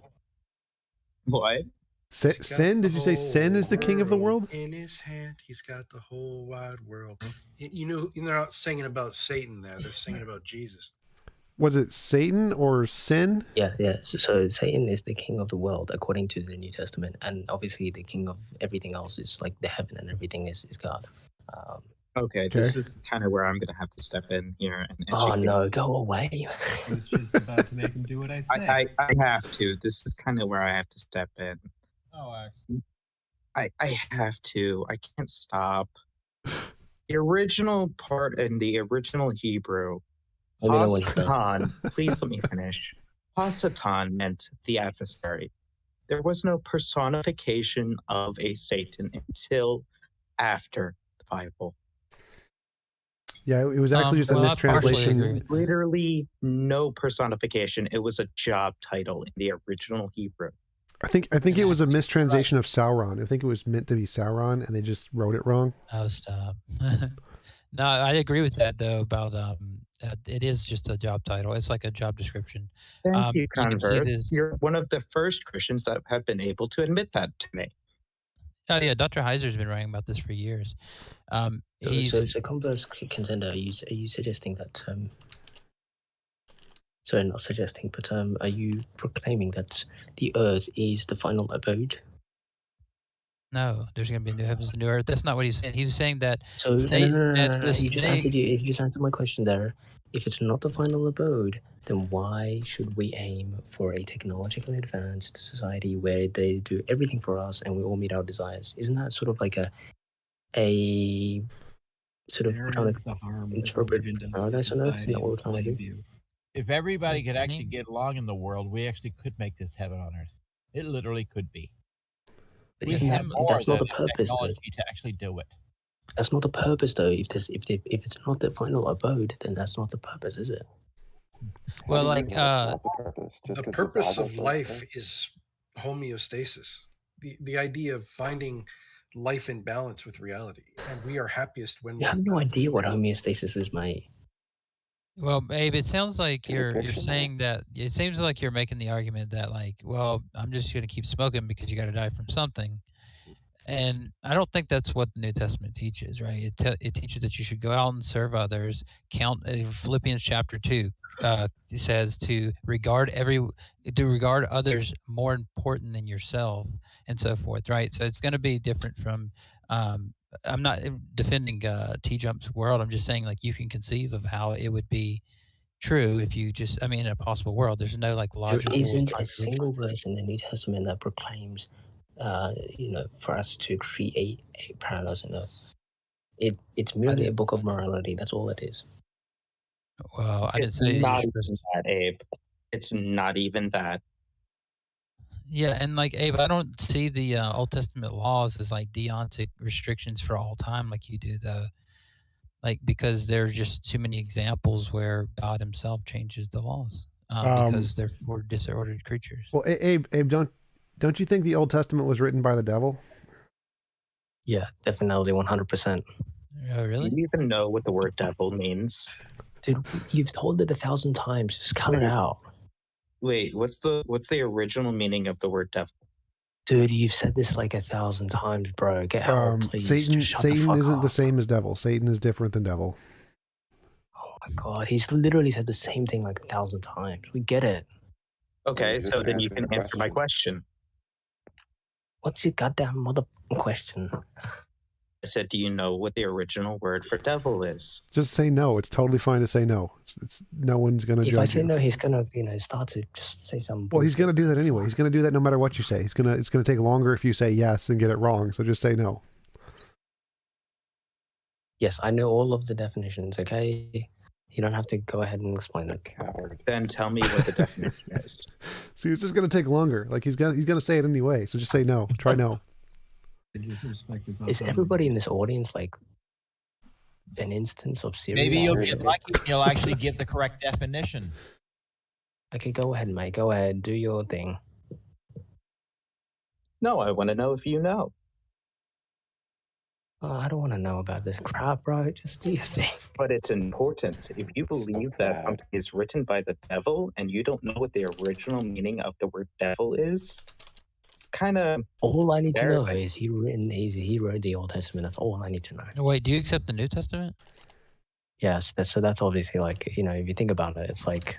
What? Sin? Did you say sin is the king of the world? In his hand, he's got the whole wide world. You know, they're not singing about Satan there. They're singing about Jesus. Was it Satan or sin? Yeah. So Satan is the king of the world according to the New Testament, and obviously the king of everything else is like the heaven and everything is God. Okay, this is kind of where I'm going to have to step in here and Oh educate. no, go away. I was just about to make him do what I said. I have to. This is kind of where I have to step in. Oh, actually. I have to. I can't stop. The original part in the original Hebrew, Hasatan, please let me finish. Hasatan meant the adversary. There was no personification of a Satan until after the Bible. Yeah, it was actually just a mistranslation. Literally no personification. It was a job title in the original Hebrew. I think it was a mistranslation of Sauron. I think it was meant to be Sauron, and they just wrote it wrong. Oh, stop. No, I agree with that though. About it is just a job title. It's like a job description. Thank you, can see convert. this. You're one of the first Christians that have been able to admit that to me. Oh yeah, Dr. Heiser's been writing about this for years. So converse contender, are you suggesting that? Sorry, not suggesting, but are you proclaiming that the Earth is the final abode? No, there's going to be new heavens and new earth. That's not what he's saying. He was saying that. So no. You just answered my question there. If it's not the final abode, then why should we aim for a technologically advanced society where they do everything for us and we all meet our desires? Isn't that sort of like a sort of trying to interpret paradise on Earth? Isn't that what we're trying to do? If everybody could actually get along in the world, we actually could make this heaven on Earth. It literally could be. But We isn't have more that's not than the purpose, though. technology to actually do it. That's not the purpose, though. If it's not the final abode, then that's not the purpose, is it? Well, like the purpose of life is homeostasis. The idea of finding life in balance with reality, and we are happiest when You have no idea what homeostasis is, mate. Well, Abe, it sounds like you're saying that. It seems like you're making the argument that, like, well, I'm just going to keep smoking because you got to die from something. And I don't think that's what the New Testament teaches, right? It teaches that you should go out and serve others. Philippians chapter 2 says to regard others more important than yourself, and so forth, right? So it's going to be different from. I'm not defending T-Jump's world. I'm just saying, like, you can conceive of how it would be true if you just, I mean, in a possible world, there's no like logical. There isn't a single verse in the New Testament that proclaims, for us to create a paradise on Earth. It's merely a book of morality. That's all it is. Well, I didn't say not even that, Abe. It's not even that. Yeah, and like Abe, I don't see the Old Testament laws as like deontic restrictions for all time like you do, though. Like, because there are just too many examples where God Himself changes the laws because they're for disordered creatures. Well, Abe, don't you think the Old Testament was written by the devil? Yeah, definitely, 100%. Oh, really? Do you even know what the word devil means? Dude, you've told it 1,000 times. Just cut it out. Wait, what's the original meaning of the word devil? Dude, you've said this like 1,000 times, bro. Get help, please. Satan isn't up. the same as devil. Satan is different than devil. Oh my god, he's literally said the same thing like 1,000 times. We get it. Okay, so then you can answer my question. What's your goddamn mother question? I said, do you know what the original word for devil is? Just say no. It's totally fine to say no. It's no one's gonna judge you. If I say no, he's gonna start to just say something. Well, he's gonna do that anyway. He's gonna do that no matter what you say. It's gonna take longer if you say yes and get it wrong. So just say no. Yes, I know all of the definitions. Okay, you don't have to go ahead and explain it. Then tell me what the definition is. See, it's just gonna take longer. Like he's gonna say it anyway. So just say no. Try no. Is everybody in this audience like an instance of serious? Maybe you'll get lucky and you'll actually give the correct definition. Okay, go ahead, mate. Go ahead. Do your thing. No, I want to know if you know. I don't want to know about this crap, bro. Just do your thing. But it's important. If you believe that something is written by the devil and you don't know what the original meaning of the word devil is, it's kind of... All I need to know is he wrote the Old Testament. That's all I need to know. Wait, do you accept the New Testament? Yes, that's obviously like, if you think about it, it's like...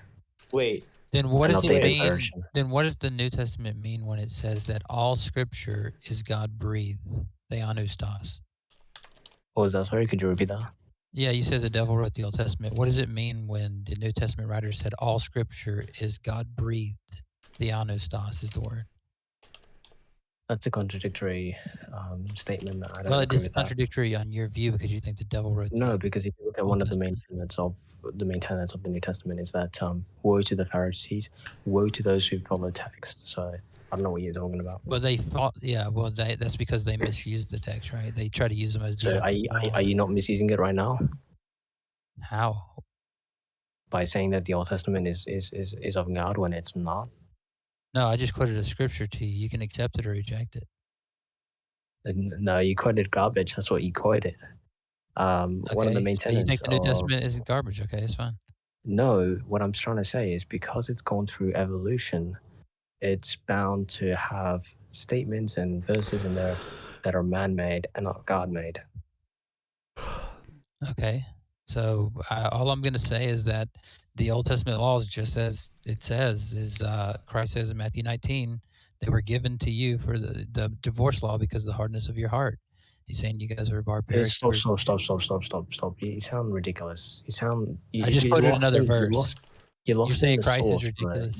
Wait. Then what does it mean? Version. Then what does the New Testament mean when it says that all Scripture is God-breathed, theanostos? What was that? Sorry, could you repeat that? Yeah, you said the devil wrote the Old Testament. What does it mean when the New Testament writer said all Scripture is God-breathed, theanostos is the word? That's a contradictory statement. I don't Well, it agree is with that. contradictory on your view because you think the devil wrote. No, because if you look at one of the main tenets of the New Testament is that woe to the Pharisees, woe to those who follow text. So I don't know what you're talking about. Well, they thought, yeah. Well, that's because they misused the text, right? They try to use them as. So are you not misusing it right now? How? By saying that the Old Testament is of God when it's not. No, I just quoted a scripture to you. You can accept it or reject it. No, you quoted garbage. That's what you quoted. One of the main so you tenets. think the New Testament is garbage? Okay, it's fine. No, what I'm trying to say is because it's gone through evolution, it's bound to have statements and verses in there that are man-made and not God-made. Okay, so all I'm going to say is that the Old Testament laws, just as it says, is Christ says in Matthew 19, they were given to you for the divorce law because of the hardness of your heart. He's saying you guys are barbaric. Stop. You sound ridiculous. I just quoted another verse. You're saying Christ source, is ridiculous.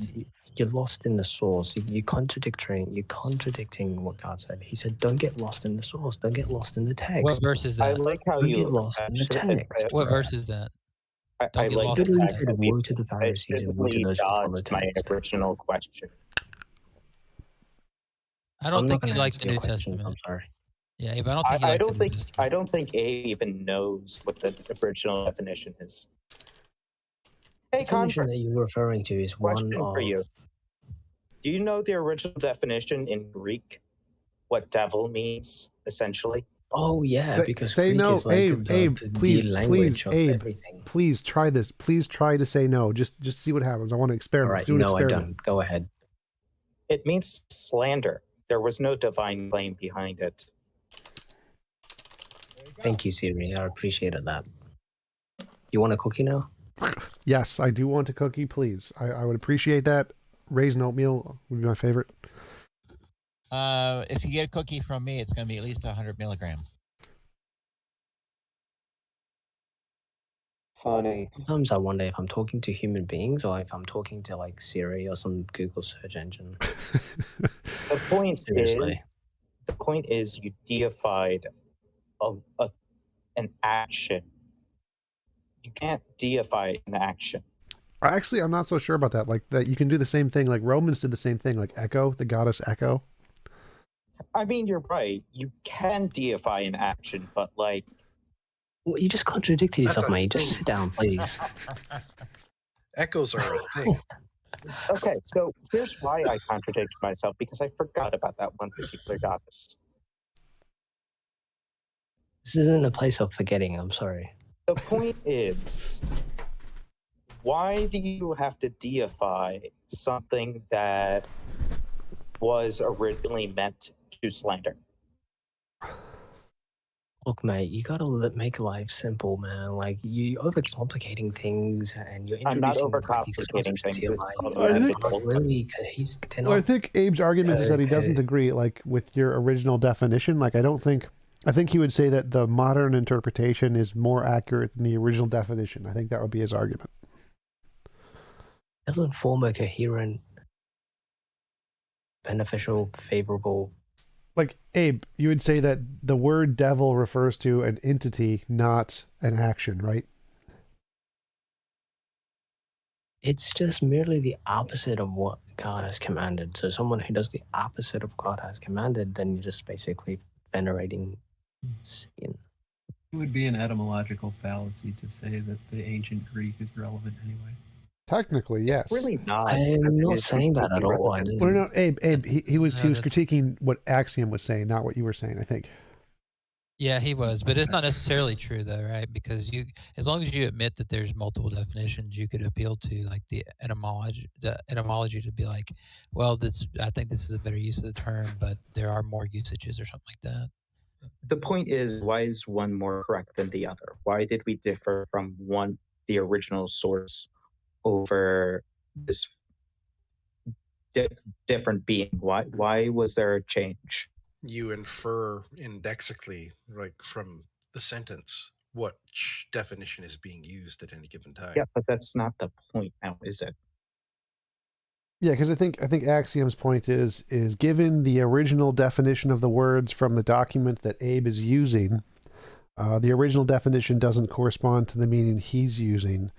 You're lost in the source. You're contradicting what God said. He said, "Don't get lost in the source. Don't get lost in the text." What verse is that? I like how Don't you get lost in the text. What verse is that? I like the fact that woe to the Pharisees and woe to those who follow my text. original question. I don't think you you like the New Testament. I'm sorry. Yeah, but I don't think I don't think A even knows what the original definition is. Hey, The definition that you're referring to is question one for of. you. Do you know the original definition in Greek? What devil means, essentially? Oh yeah, because say Greek no, is like Abe. the Please, language of Abe. everything. Please try this. Please try to say no. Just see what happens. I want to experiment. All right, Do an no, I experiment. don't. Go ahead. It means slander. There was no divine claim behind it. Thank you, Siri. I appreciated that. You want a cookie now? Yes, I do want a cookie, please. I would appreciate that. Raisin oatmeal would be my favorite. If you get a cookie from me, it's going to be at least 100 milligram. Funny. Sometimes I wonder if I'm talking to human beings or if I'm talking to like Siri or some Google search engine. The point Seriously. is you deified an action. You can't deify an action. Actually, I'm not so sure about that. Like that, you can do the same thing. Like Romans did the same thing. Like Echo, the goddess Echo. I mean, you're right. You can deify an action, but like... Well, you just contradicted yourself, mate. Just sit down, please. Echoes are a thing. Okay, so here's why I contradict myself, because I forgot about that one particular goddess. This isn't a place of forgetting. I'm sorry. The point is, why do you have to deify something that was originally meant to slander? Look, mate, you gotta make life simple, man. Like, you're overcomplicating things and you're I'm not introducing overcomplicating things. It's called I think Abe's argument is that he doesn't agree, like, with your original definition. Like, I think he would say that the modern interpretation is more accurate than the original definition. I think that would be his argument. Doesn't form a coherent, beneficial, favorable. Like, Abe, you would say that the word devil refers to an entity, not an action, right? It's just merely the opposite of what God has commanded. So someone who does the opposite of God has commanded, then you're just basically venerating sin. It would be an etymological fallacy to say that the ancient Greek is relevant anyway. Technically, yes. It's really not. I'm not saying that at all. No, Abe, he was critiquing what Axiom was saying, not what you were saying, I think. Yeah, he was, but it's not necessarily true though, right? Because as long as you admit that there's multiple definitions, you could appeal to like the etymology to be like, well, I think this is a better use of the term, but there are more usages or something like that. The point is, why is one more correct than the other? Why did we differ from the original source over this different being? Why was there a change? You infer indexically, like from the sentence, what definition is being used at any given time. Yeah, but that's not the point now, is it? Yeah, because I think Axiom's point is given the original definition of the words from the document that Abe is using, the original definition doesn't correspond to the meaning he's using.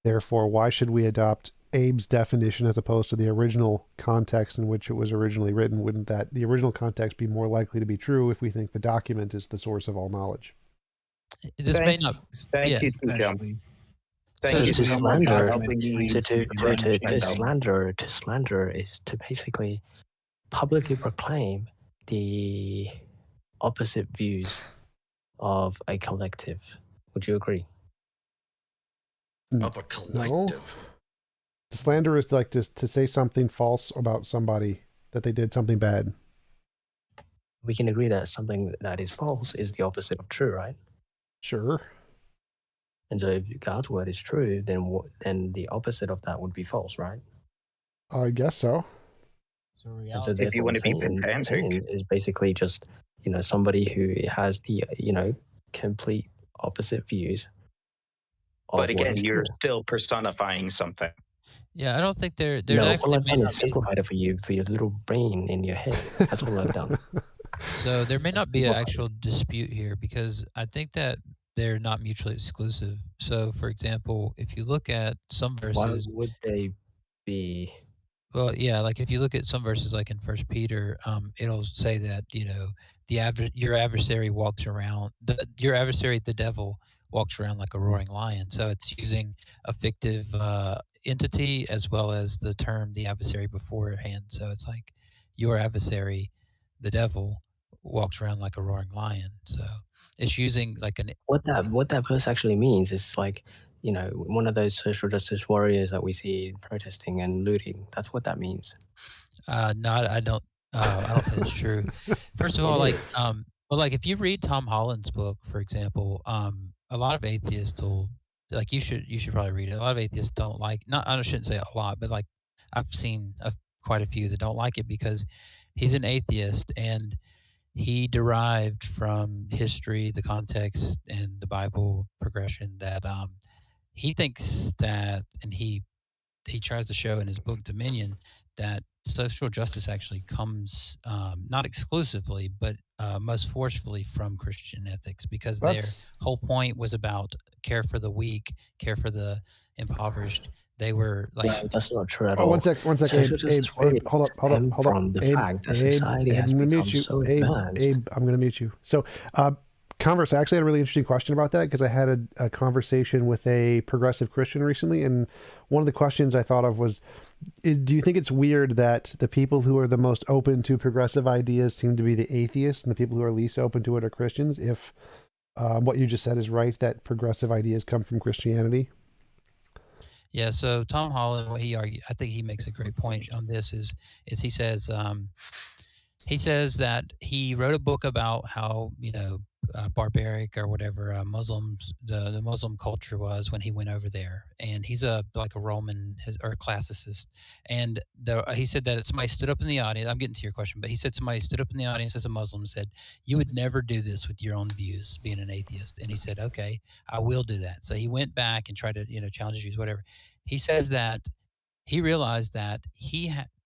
Therefore, why should we adopt Abe's definition as opposed to the original context in which it was originally written? Wouldn't that the original context be more likely to be true if we think the document is the source of all knowledge? This may not. Thank you, Jump. Thank you. To slander is to basically publicly proclaim the opposite views of a collective. Would you agree? Of a collective. No. Slander is like to say something false about somebody, that they did something bad. We can agree that something that is false is the opposite of true, right? Sure. And so if God's word is true, then the opposite of that would be false, right? I guess so. So if you want to be pedantic, is basically just somebody who has the complete opposite views. But again, you're still personifying something. Yeah, I don't think there's no, actually. All I've done is simplified it for you, for your little brain in your head. That's all I've done. So there may not be an actual dispute here because I think that they're not mutually exclusive. So, for example, if you look at some verses, why would they be? Well, yeah, like if you look at some verses, like in First Peter, it'll say that your adversary walks around. Your adversary, the devil, walks around like a roaring lion. So it's using a fictive entity as well as the term the adversary beforehand. So it's like your adversary, the devil, walks around like a roaring lion. So it's using like what that verse actually means is like one of those social justice warriors that we see protesting and looting. That's what that means. No, I don't think it's true. First of all, like if you read Tom Holland's book, for example, a lot of atheists will like you should probably read it. A lot of atheists don't like I shouldn't say a lot, but like I've seen quite a few that don't like it because he's an atheist and he derived from history, the context, and the Bible progression that he thinks that, and he tries to show in his book Dominion that social justice actually comes not exclusively, but most forcefully from Christian ethics, because their whole point was about care for the weak, care for the impoverished. They were like, no, that's not true at all. One sec. Abe, hold up. From the fact that society has become so advanced. Abe, I'm going to mute you. So, Converse, I actually had a really interesting question about that because I had a conversation with a progressive Christian recently, and one of the questions I thought of was, do you think it's weird that the people who are the most open to progressive ideas seem to be the atheists, and the people who are least open to it are Christians, if what you just said is right, that progressive ideas come from Christianity? Yeah, so Tom Holland, what he argued, I think he makes a great point on this, is he says that he wrote a book about how barbaric or whatever Muslims, the Muslim culture was when he went over there, and he's like a Roman or a classicist, and he said that somebody stood up in the audience. I'm getting to your question, but he said somebody stood up in the audience as a Muslim and said, "You would never do this with your own views, being an atheist." And he said, "Okay, I will do that." So he went back and tried to challenge his views, whatever. He says that he realized that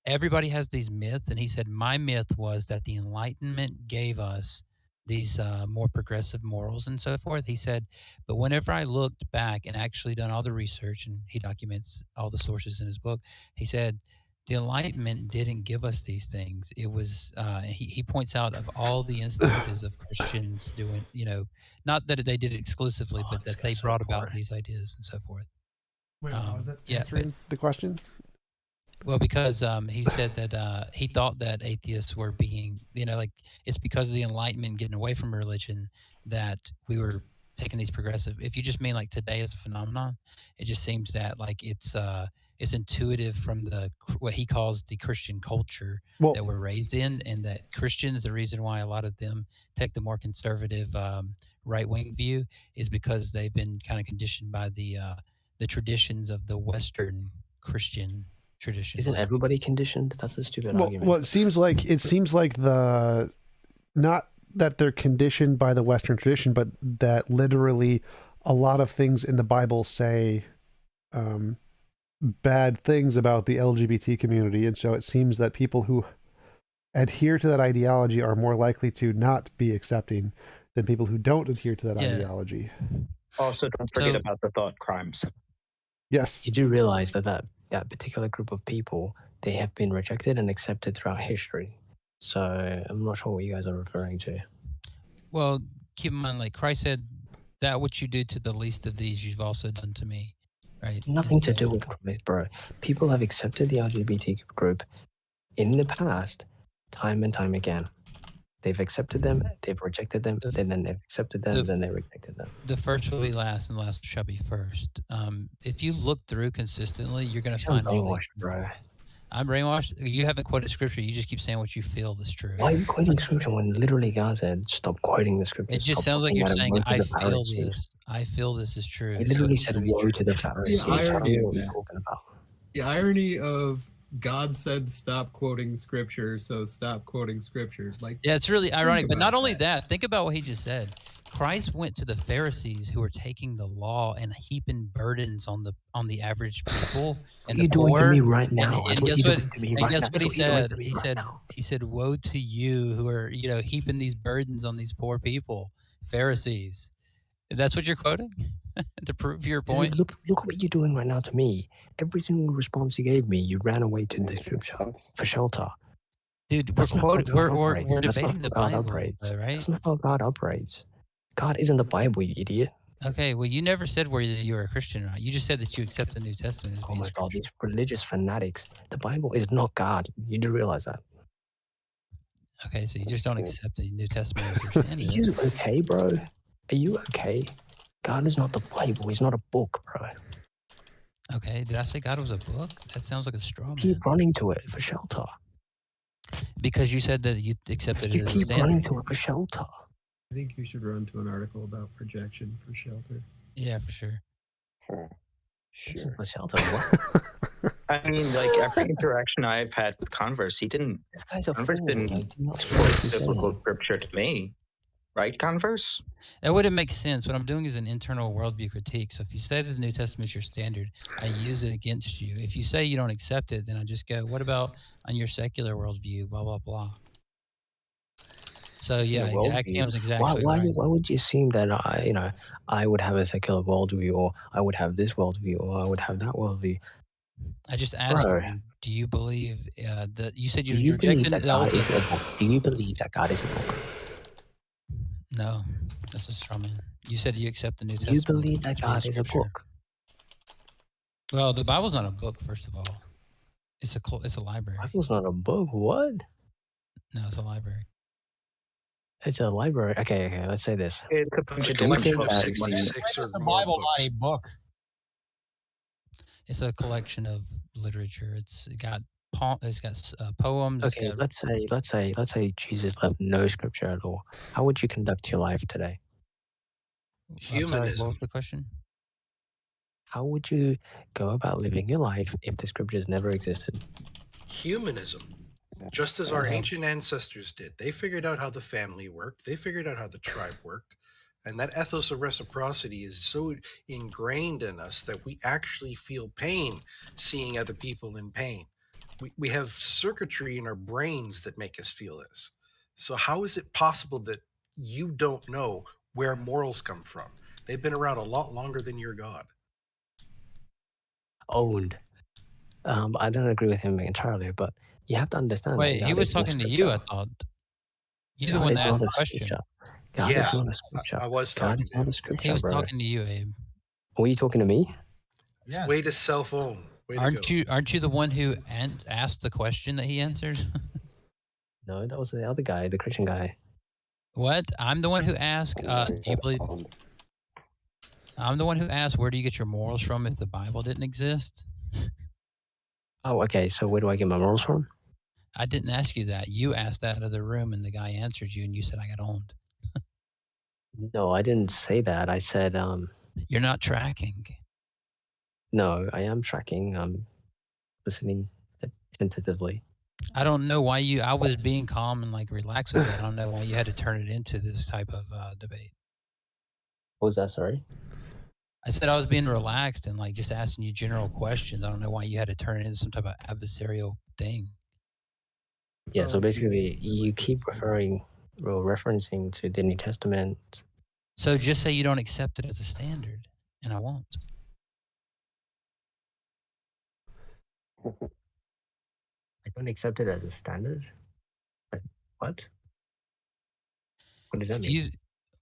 everybody has these myths, and he said my myth was that the Enlightenment gave us these more progressive morals and so forth. He said, but whenever I looked back and actually done all the research, and he documents all the sources in his book, he said the Enlightenment didn't give us these things. It was he points out of all the instances of Christians doing, not that they did it exclusively, but that they brought about these ideas and so forth. Wait, was that answering the question? Well, because he said that he thought that atheists were being, like it's because of the Enlightenment getting away from religion that we were taking these progressive. If you just mean like today as a phenomenon, it just seems that like it's intuitive from what he calls the Christian culture that we're raised in, and that Christians, the reason why a lot of them take the more conservative right-wing view is because they've been kind of conditioned by the traditions of the Western Christian tradition. Isn't everybody conditioned? That's a stupid argument. Well, it seems like the not that they're conditioned by the Western tradition, but that literally a lot of things in the Bible say bad things about the LGBT community, and so it seems that people who adhere to that ideology are more likely to not be accepting than people who don't adhere to that ideology. Also, don't forget about the thought crimes. Yes. You do realize that particular group of people, they have been rejected and accepted throughout history. So I'm not sure what you guys are referring to. Well, keep in mind, like Christ said, that what you did to the least of these, you've also done to me, right? Nothing to do with Christ, bro. People have accepted the LGBT group in the past, time and time again. They've accepted them, they've rejected them, then they've accepted them, then they rejected them. The first will be last, and the last shall be first. If you look through consistently, you're going to find all these. Bro. I'm brainwashed. You haven't quoted scripture. You just keep saying what you feel is true. Why are you quoting scripture when literally God said, stop quoting the scripture? It just sounds like you're saying, I feel this. I feel this is true. He literally said, woe to the Pharisees. The irony what are you talking about? The irony of God said stop quoting scripture, so stop quoting scripture. Like, yeah, it's really ironic. But not only that, think about what he just said. Christ went to the Pharisees who were taking the law and heaping burdens on the average people. And what are you doing to me right now? And guess what he said? He said, "Woe to you who are, heaping these burdens on these poor people, Pharisees." That's what you're quoting to prove your point. Look what you're doing right now to me. Every single response you gave me, you ran away to the scripture for shelter. Dude, we're debating the Bible, right? That's not how God operates. God isn't the Bible, you idiot. Okay, well, you never said whether you were a Christian or not. You just said that you accept the New Testament as being my God, these religious fanatics. The Bible is not God. You do realize that. Okay, so you just don't accept the New Testament as your standard. Are you okay, bro? Are you okay? God is not the Bible. He's not a book, bro. Okay, did I say God was a book? That sounds like a straw man. Keep running to it for shelter. Because you said that you accepted it as a standard. You keep running to it for shelter. I think you should run to an article about projection for shelter. Yeah, for sure. Sure. For shelter, what? I mean, like every interaction I've had with Converse, Converse didn't quote biblical scripture to me. Right, Converse? That wouldn't make sense. What I'm doing is an internal worldview critique. So if you say that the New Testament is your standard, I use it against you. If you say you don't accept it, then I just go, what about on your secular worldview, blah, blah, blah. So yeah, the axiom is exactly why right. Why would you assume that I would have a secular worldview, or I would have this worldview, or I would have that worldview? I just asked you, do you believe that you said you rejected that God is a book? Do you believe that God is a book? No, that's a straw man. You said you accept the New Do Testament. you believe that God is a book? Well, the Bible's not a book, first of all. It's a library. The Bible's not a book. What? No, it's a library. It's a library. Okay. Let's say this. It's a bunch of collection of 66 or more Bible, books. not a book. It's a collection of literature. It's got poems. Okay, let's say Jesus left no scripture at all. How would you conduct your life today? Humanism. What was the question? How would you go about living your life if the scriptures never existed? Humanism. Just as our ancient ancestors did. They figured out how the family worked. They figured out how the tribe worked. And that ethos of reciprocity is so ingrained in us that we actually feel pain seeing other people in pain. We have circuitry in our brains that make us feel this. So how is it possible that you don't know where morals come from? They've been around a lot longer than your God. Owned. I don't agree with him entirely, but you have to understand. Wait, he was talking to you, I thought. You're the one that asked the question. God is not a scripture. I was God talking is not a scripture, He was bro. talking to you, Abe. Were you talking to me? It's way to self-own. Aren't you the one who asked the question that he answered? No, that was the other guy, the Christian guy. What? I'm the one who asked. Do you believe? I'm the one who asked, where do you get your morals from if the Bible didn't exist? Oh, okay. So where do I get my morals from? I didn't ask you that. You asked that out of the room, and the guy answered you, and you said I got owned. No, I didn't say that. I said, You're not tracking. No, I am tracking. I'm listening attentively. I don't know why you. I was being calm and like relaxed with it. I don't know why you had to turn it into this type of debate. What was that? Sorry. I said I was being relaxed and like just asking you general questions. I don't know why you had to turn it into some type of adversarial thing. Yeah. So basically, you keep referencing to the New Testament. So just say you don't accept it as a standard, and I won't. I don't accept it as a standard. What? What does that mean?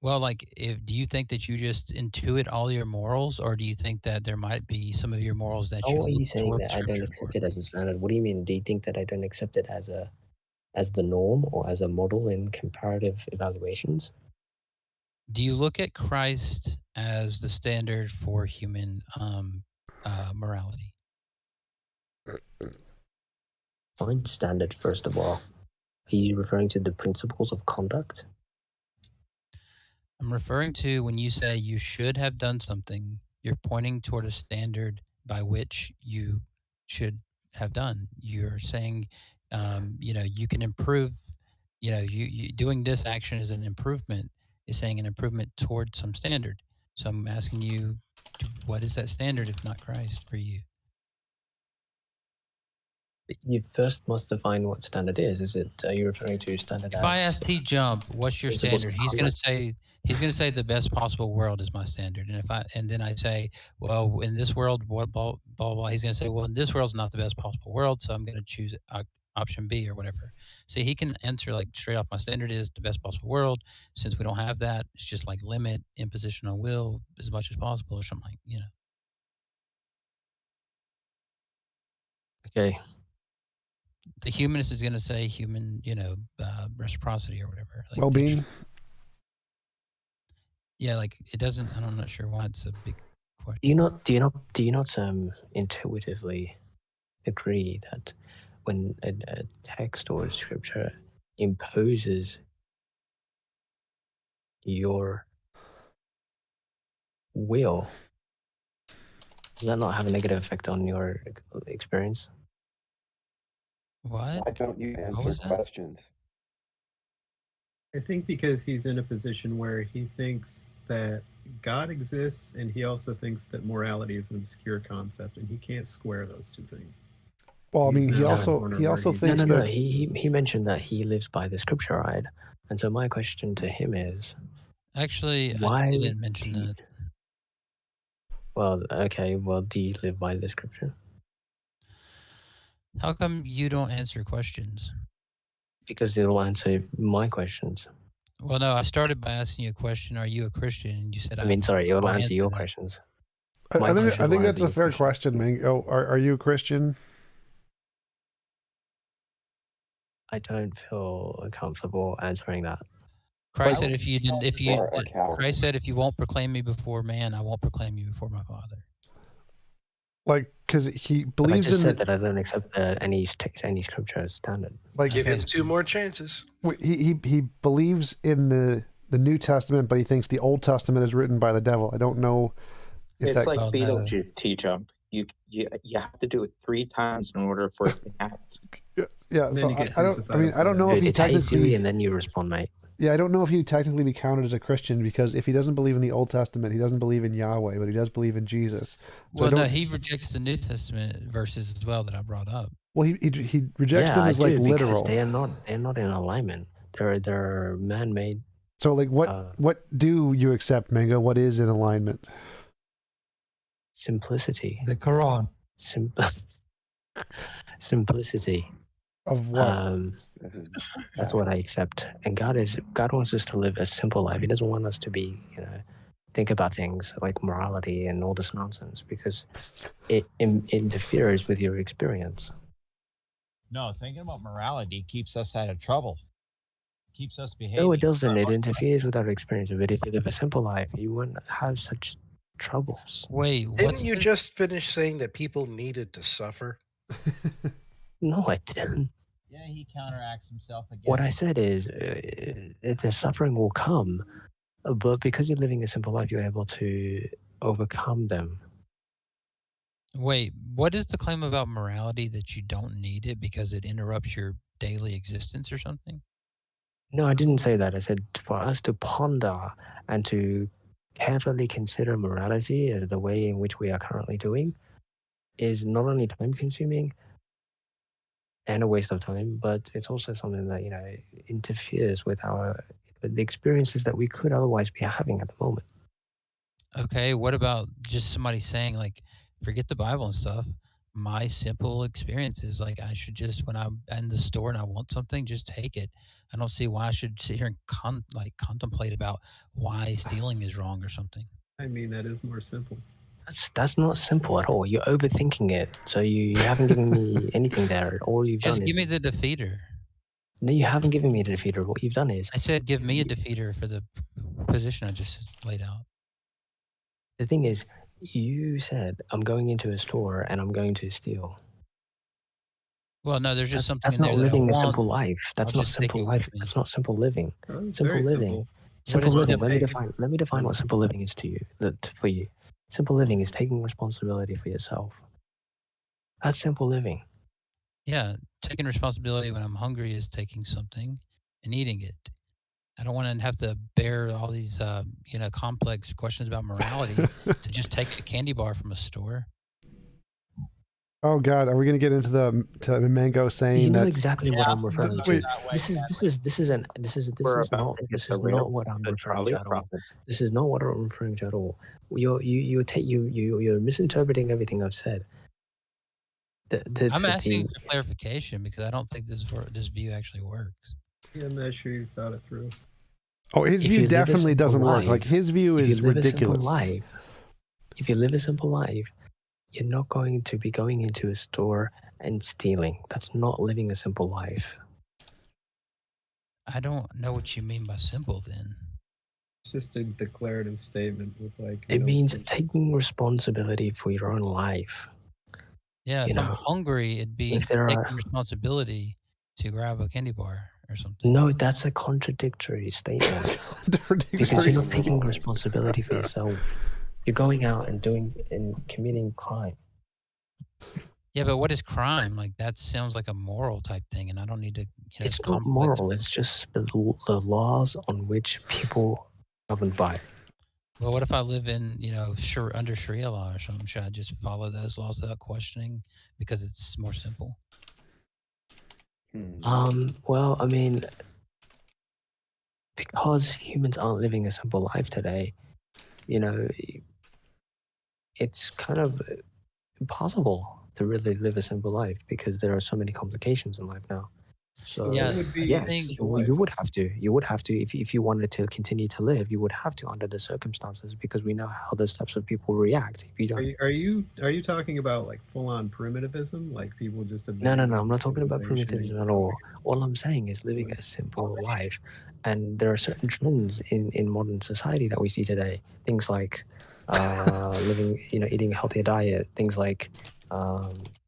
Do you think that you just intuit all your morals, or do you think that there might be some of your morals that How you are you look saying toward that I don't Scripture accept for? it as a standard? What do you mean? Do you think that I don't accept it as the norm or as a model in comparative evaluations? Do you look at Christ as the standard for human morality? Find standard, first of all. Are you referring to the principles of conduct? I'm referring to when you say you should have done something, you're pointing toward a standard by which you should have done. You're saying, you can improve, you doing this action is an improvement, is saying an improvement toward some standard. So I'm asking you, what is that standard if not Christ for you? You first must define what standard is. Are you referring to standard If as... I ask Jump, what's your principles standard? of He's gonna conduct? say the best possible world is my standard. And then I say, well, in this world, what blah blah blah. He's gonna say, well, in this world's not the best possible world, so I'm gonna choose option B or whatever. See, he can answer like straight off. My standard is the best possible world. Since we don't have that, it's just like limit imposition on will as much as possible or something like. Okay. The humanist is going to say human, reciprocity or whatever. Like Well-being. Yeah, like it doesn't. I'm not sure why it's a big question. Do you not intuitively agree that when a text or a scripture imposes your will, does that not have a negative effect on your experience? What? Why don't you answer questions? I think because he's in a position where he thinks that God exists, and he also thinks that morality is an obscure concept, and he can't square those two things. Well, I mean, he now also in a corner where thinks No. that He mentioned that he lives by the scripture, right? And so my question to him is, Actually, why I didn't mention that. Well, okay. Well, do you live by the scripture? How come you don't answer questions? Because it'll answer my questions. Well, no, I started by asking you a question. Are you a Christian? And you said, I mean, sorry, it'll I'll answer your that. questions. I think that's a fair question, Mango. Are you a Christian? I don't feel comfortable answering that. Christ said, Christ said, if you won't proclaim me before man, I won't proclaim you before my Father. Like, because he But believes I just in said that I don't accept any scripture as standard. Like, give him 2 more chances. He believes in the New Testament, but he thinks the Old Testament is written by the devil. I don't know if it's like Beetlejuice, T-Jump. You have to do it 3 times in order for it to act. Yeah, so I don't know if he technically... and then you respond, mate. Yeah, I don't know if he'd technically be counted as a Christian, because if he doesn't believe in the Old Testament, he doesn't believe in Yahweh, but he does believe in Jesus. So Well, no, he rejects the New Testament verses as well that I brought up. Well, he rejects them as like literal. They're not in alignment. They're man-made. So like what do you accept, Mango? What is in alignment? Simplicity. The Quran. Simplicity. Of what? That's what I accept. And God wants us to live a simple life. He doesn't want us to be, think about things like morality and all this nonsense, because it interferes with your experience. No, thinking about morality keeps us out of trouble. keeps us behaving. No, it doesn't. It interferes with our experience. But if you live a simple life, you wouldn't have such troubles. Wait, Didn't you just finish saying that people needed to suffer? No, I didn't. Yeah, he counteracts himself again. What I said is, the suffering will come, but because you're living a simple life, you're able to overcome them. Wait, what is the claim about morality that you don't need it because it interrupts your daily existence or something? No, I didn't say that. I said for us to ponder and to carefully consider morality as the way in which we are currently doing is not only time-consuming and a waste of time, but it's also something that, you know, interferes with the experiences that we could otherwise be having at the moment. Okay, what about just somebody saying, like, forget the Bible and stuff. My simple experience is like I should just, when I'm in the store and I want something, just take it. I don't see why I should sit here and contemplate about why stealing is wrong or something. I mean, that is more simple. That's not simple at all. You're overthinking it. So you haven't given me anything there. All you've Just done give is... me the defeater. No, you haven't given me a defeater. What you've done is... I said give me a defeater for the position I just laid out. The thing is, you said, I'm going into a store and I'm going to steal. Well, no, there's just something That's in not there living that a I simple want. life. That's I'll not just take simple it with life. me. That's not simple living. It's Simple very living. simple. Simple living. Let me define what simple living is to you. For you, simple living is taking responsibility for yourself. That's simple living. Yeah, taking responsibility when I'm hungry is taking something and eating it. I don't want to have to bear all these, complex questions about morality to just take a candy bar from a store. Oh God, are we going to get into to Mango saying You know that? exactly what I'm referring to. Wait. This is not what I'm referring to at all. This is not what I'm referring to at all. You're misinterpreting everything I've said. I'm asking for clarification because I don't think this view actually works. Yeah, I'm not sure you thought it through. Oh, his view definitely doesn't work. Like his view is ridiculous. If you live a simple life, you're not going to be going into a store and stealing. That's not living a simple life. I don't know what you mean by simple then. It's just a declarative statement with like... It means taking responsibility for your own life. Yeah, if I'm hungry, it'd be taking responsibility to grab a candy bar or something. No, that's a contradictory statement. Because you're not taking responsibility for yourself. You're going out and committing crime. Yeah, but what is crime? Like that sounds like a moral type thing, and I don't need to. It's not moral. It's just the laws on which people governed by. Well, what if I live in, under Sharia law or something? Should I just follow those laws without questioning because it's more simple? Well, I mean, because humans aren't living a simple life today, it's kind of impossible to really live a simple life because there are so many complications in life now. So yes, you would have to. You would have to if you wanted to continue to live. You would have to under the circumstances because we know how those types of people react. If you don't, are you talking about like full-on primitivism, like people just? No. I'm not talking about primitivism at all. All I'm saying is living a simple life, and there are certain trends in modern society that we see today. Things like living, eating a healthier diet. Things like.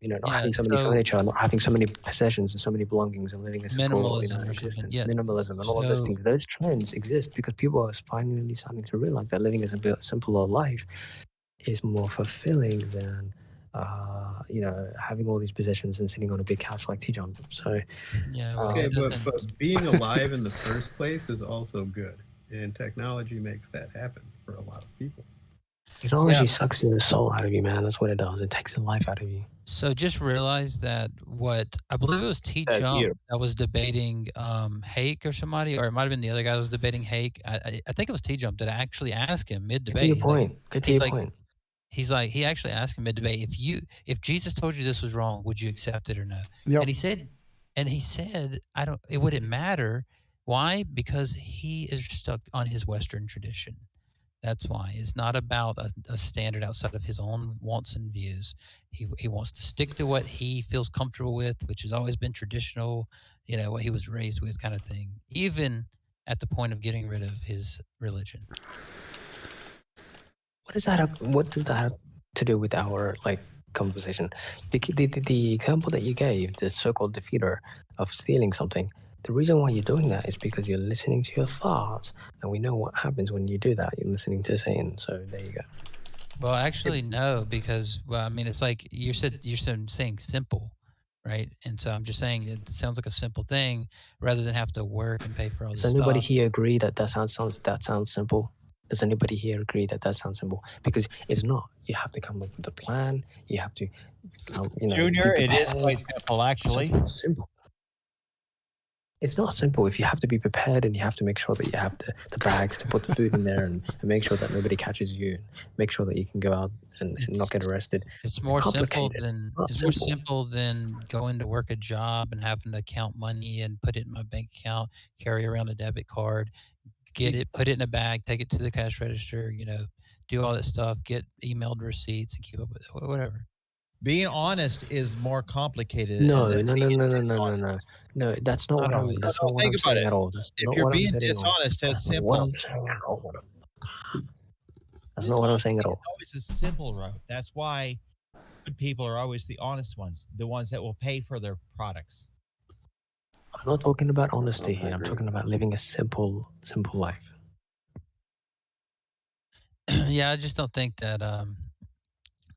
Not having so many furniture, not having so many possessions and so many belongings, and living a simple existence. Minimalism and all of those things. Those trends exist because people are finally starting to realize that living a simpler life is more fulfilling than, having all these possessions and sitting on a big couch like TjumpsChair. So, but being alive in the first place is also good, and technology makes that happen for a lot of people. Technology sucks your soul out of you, man. That's what it does. It takes the life out of you. So just realize that I believe it was TJump that was debating Hake or somebody, or it might have been the other guy that was debating Hake. I think it was TJump that actually asked him mid-debate. Get to your point. He's like, he actually asked him mid-debate, if Jesus told you this was wrong, would you accept it or no? Yep. And he said, it wouldn't matter. Why? Because he is stuck on his Western tradition. That's why. It's not about a standard outside of his own wants and views. He wants to stick to what he feels comfortable with, which has always been traditional, what he was raised with kind of thing, even at the point of getting rid of his religion. What does that have to do with our conversation? The example that you gave, the so-called defeater of stealing something, the reason why you're doing that is because you're listening to your thoughts, and we know what happens when you do that. You're listening to Satan. So there you go. Well, actually, no, because it's like you're saying simple, right? And so I'm just saying it sounds like a simple thing rather than have to work and pay for all this Does stuff. anybody here agree that sounds simple? Does anybody here agree that sounds simple? Because it's not. You have to come up with a plan. You have to, Junior, it is quite simple, actually. It's simple. It's not simple if you have to be prepared and you have to make sure that you have the bags to put the food in there and make sure that nobody catches you, and make sure that you can go out and not get arrested. It's more simple than going to work a job and having to count money and put it in my bank account, carry around a debit card, get it, put it in a bag, take it to the cash register, do all that stuff, get emailed receipts and keep up with it, whatever. Being honest is more complicated. No, that's not what I'm. That's not what I'm saying at all. If you're being dishonest, it's simple. What I'm saying at all. That's not what I'm saying at all. It's always a simple route. That's why good people are always the honest ones, the ones that will pay for their products. I'm not talking about honesty here. I'm talking about living a simple life. Yeah, I just don't think that.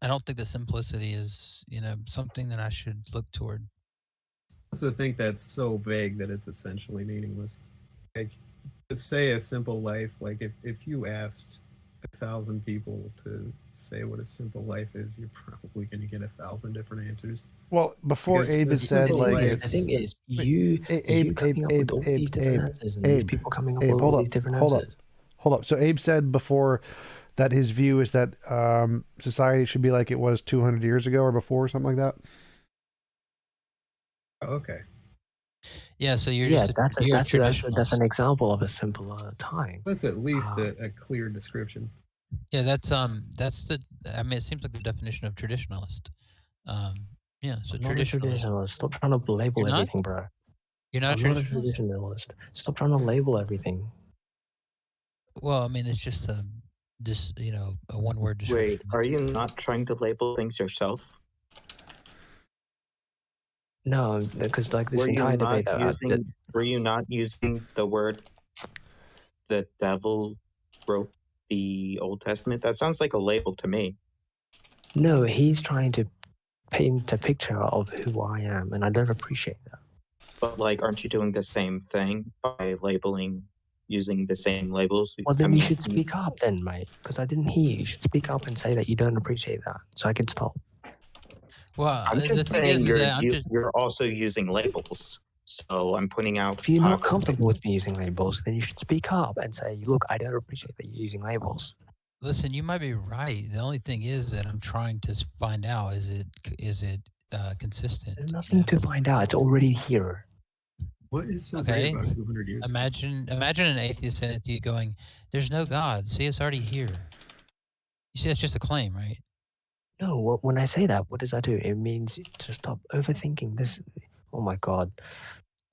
I don't think the simplicity is, something that I should look toward. I also think that's so vague that it's essentially meaningless. Like, to say a simple life, like if you asked 1,000 people to say what a simple life is, you're probably going to get 1,000 different answers. Well, before Abe has said, the thing is, Abe coming up with all these different answers, and these people coming up with all these different answers. Hold up. So Abe said before that his view is that society should be like it was 200 years ago or before, or something like that. Okay. Yeah, so you're that's an example of a simpler time. That's at least a clear description. Yeah, that's the. It seems like the definition of traditionalist. Yeah, so traditionalist. Stop trying to label everything, bro. You're not a traditionalist. Stop trying to label everything. Well, it's just a one-word description. Wait, are you not trying to label things yourself? No, because this entire debate were you not using the word the devil wrote the Old Testament? That sounds like a label to me. No, he's trying to paint a picture of who I am, and I don't appreciate that. But aren't you doing the same thing by using the same labels? Well, then you should speak up then, mate, because I didn't hear you. You should speak up and say that you don't appreciate that, so I can stop. Well, I'm just saying you're also using labels, so I'm pointing out... If you're not comfortable with me using labels, then you should speak up and say, look, I don't appreciate that you're using labels. Listen, you might be right. The only thing is that I'm trying to find out, is it consistent? There's nothing to find out. It's already here. What is so great about 200 years? Imagine an atheist saying to you going, there's no God. See, it's already here. You see, that's just a claim, right? No, when I say that, what does that do? It means to stop overthinking this. Oh my God.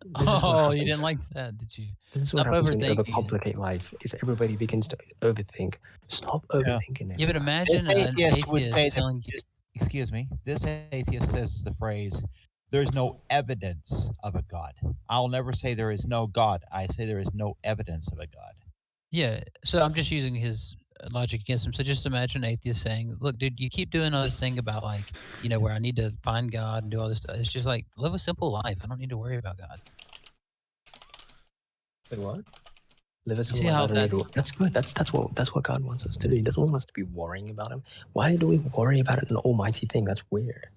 You didn't like that, did you? This is what happens when you overcomplicate life, is everybody begins to overthink. Stop overthinking it. Yeah, but imagine this an atheist would say telling you... Excuse me. This atheist says the phrase, there's no evidence of a God. I'll never say there is no God. I say there is no evidence of a God. Yeah, so I'm just using his logic against him. So just imagine an atheist saying, look, dude, you keep doing all this thing about where I need to find God and do all this stuff. It's just live a simple life. I don't need to worry about God. Say what? Live a simple life. That's good. That's what God wants us to do. He doesn't want us to be worrying about him. Why do we worry about an almighty thing? That's weird.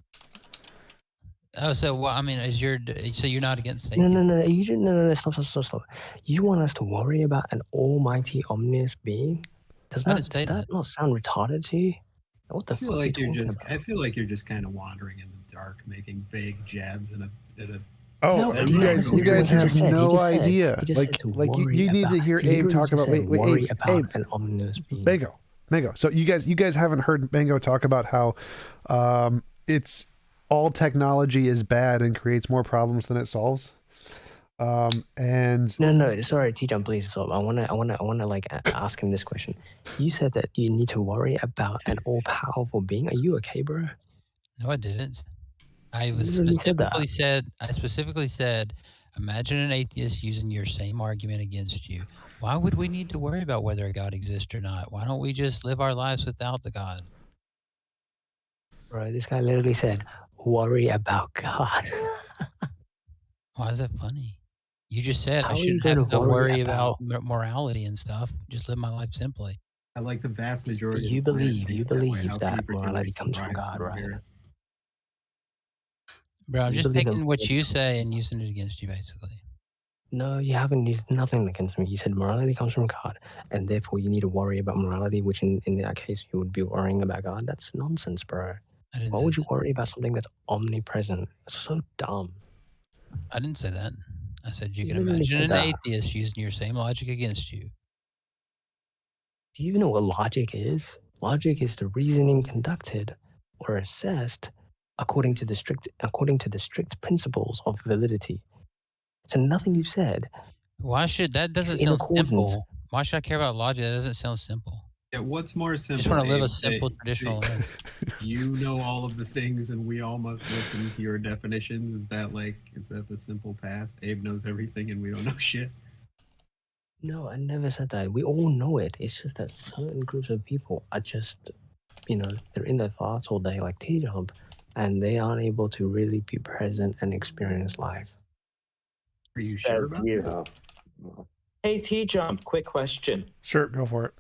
Oh, so you're not against Satan? No, stop. You want us to worry about an almighty, omniscient being? Does that not sound retarded to you? What the I feel like you're just kind of wandering in the dark, making vague jabs at a Oh, No, you guys have no idea. He just said to Like worry you need to about- hear he Abe literally talk just about. said Wait, worry Abe, about Abe, an ominous being. Mango. So you guys haven't heard Mango talk about how it's all technology is bad and creates more problems than it solves. And No, sorry, T-Jump, please stop. I wanna like ask him this question. You said that you need to worry about an all-powerful being. Are you okay, bro? No, I didn't. I Literally said that. specifically said, imagine an atheist using your same argument against you. Why would we need to worry about whether a God exists or not? Why don't we just live our lives without the God? Bro, this guy literally said, worry about God. Why is that funny? You just said How I are you shouldn't gonna have to worry worry about- about morality and stuff. Just live my life simply. I like the vast majority. You of the planet believe thinks that way. How that can you pretend morality you're comes from surprised God, when you right? hear it? Bro, I'm You just believe in taking what morality you comes say and using it against you, basically. No, you haven't used nothing against me. You said morality comes from God, and therefore you need to worry about morality, which in that case you would be worrying about God. That's nonsense, bro. I didn't Why say would you worry about something that's omnipresent? It's so dumb. I didn't say that. I said you You can literally imagine said an that. atheist using your same logic against you. Do you even know what logic is? Logic is the reasoning conducted or assessed according to the strict principles of validity. So nothing you said. Why should that doesn't is in sound accordance. simple? Why should I care about logic? That doesn't sound simple. Yeah, what's more I simple? just want to live a Abe, simple traditional life. You know all of the things, and we all must listen to your definitions. Is that the simple path? Abe knows everything, and we don't know shit. No, I never said that. We all know it. It's just that certain groups of people are just, they're in their thoughts all day, like T-Jump, and they aren't able to really be present and experience life. Are you sure Says about you. that? Hey, T-Jump, quick question. Sure, go for it.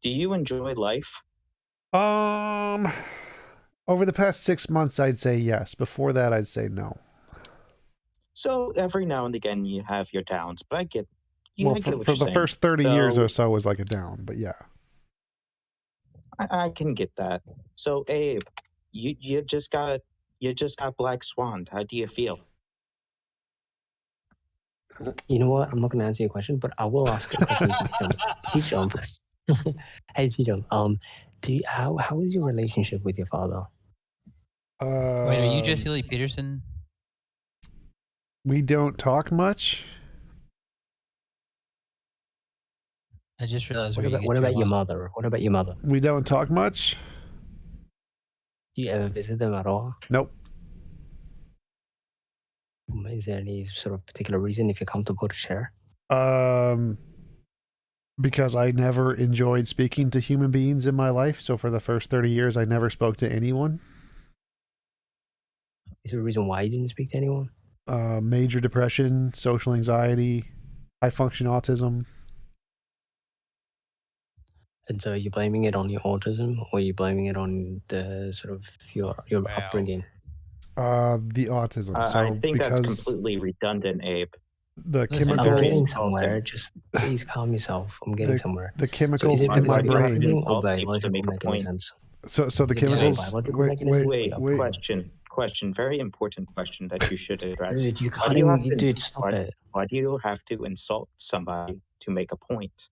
Do you enjoy life? Over the past 6 months, I'd say yes. Before that, I'd say no. So every now and again you have your downs, but I get Well, I get what for you're the saying. first 30 years So, or so was like a down, but yeah. I can get that. So Abe, you just got Black Swan. How do you feel? You know what? I'm not going to answer your question, but I will ask a question to T-Jump. Hey, T-Jump. How is your relationship with your father? Wait, are you Jesse Lee Peterson? We don't talk much. I just realized What about your mother? What about your mother? We don't talk much. Do you ever visit them at all? Nope. Is there any sort of particular reason if you're comfortable to share? Because I never enjoyed speaking to human beings in my life. So for the first 30 years, I never spoke to anyone. Is there a reason why you didn't speak to anyone? Major depression, social anxiety, high function autism. And so you're blaming it on your autism, or are you blaming it on the sort of your upbringing? The autism. So I think that's because completely redundant, Abe. the I'm chemicals, getting somewhere. Just please calm yourself. I'm getting somewhere. the chemicals so is it in my because of your brain. upbringing or Insult people to biological make a point. mechanisms? So the Is it your chemicals. biological mechanisms? Wait, question, very important question that you should address. Dude, you're Why do you have cutting. to Dude, stop it. Why do you have to insult somebody to make a point?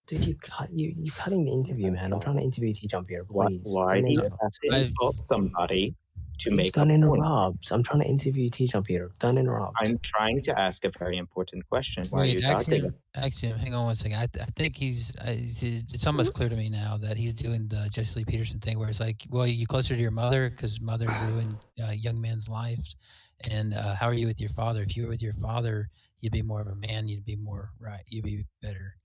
Dude, you're cutting the interview, man. I'm trying to interview T-Jump here. Please. Why do you have to insult somebody to Please make a don't point? interrupt. I'm trying to interview T-Jump here. Don't interrupt. I'm trying to ask a very important question. Why are Wait, you dodging? Axiom, hang on one second. I think it's almost clear to me now that he's doing the Jesse Lee Peterson thing where it's like, well, you closer to your mother because mother ruined a young man's life. And how are you with your father? If you were with your father, you'd be more of a man. You'd be more right. You'd be better.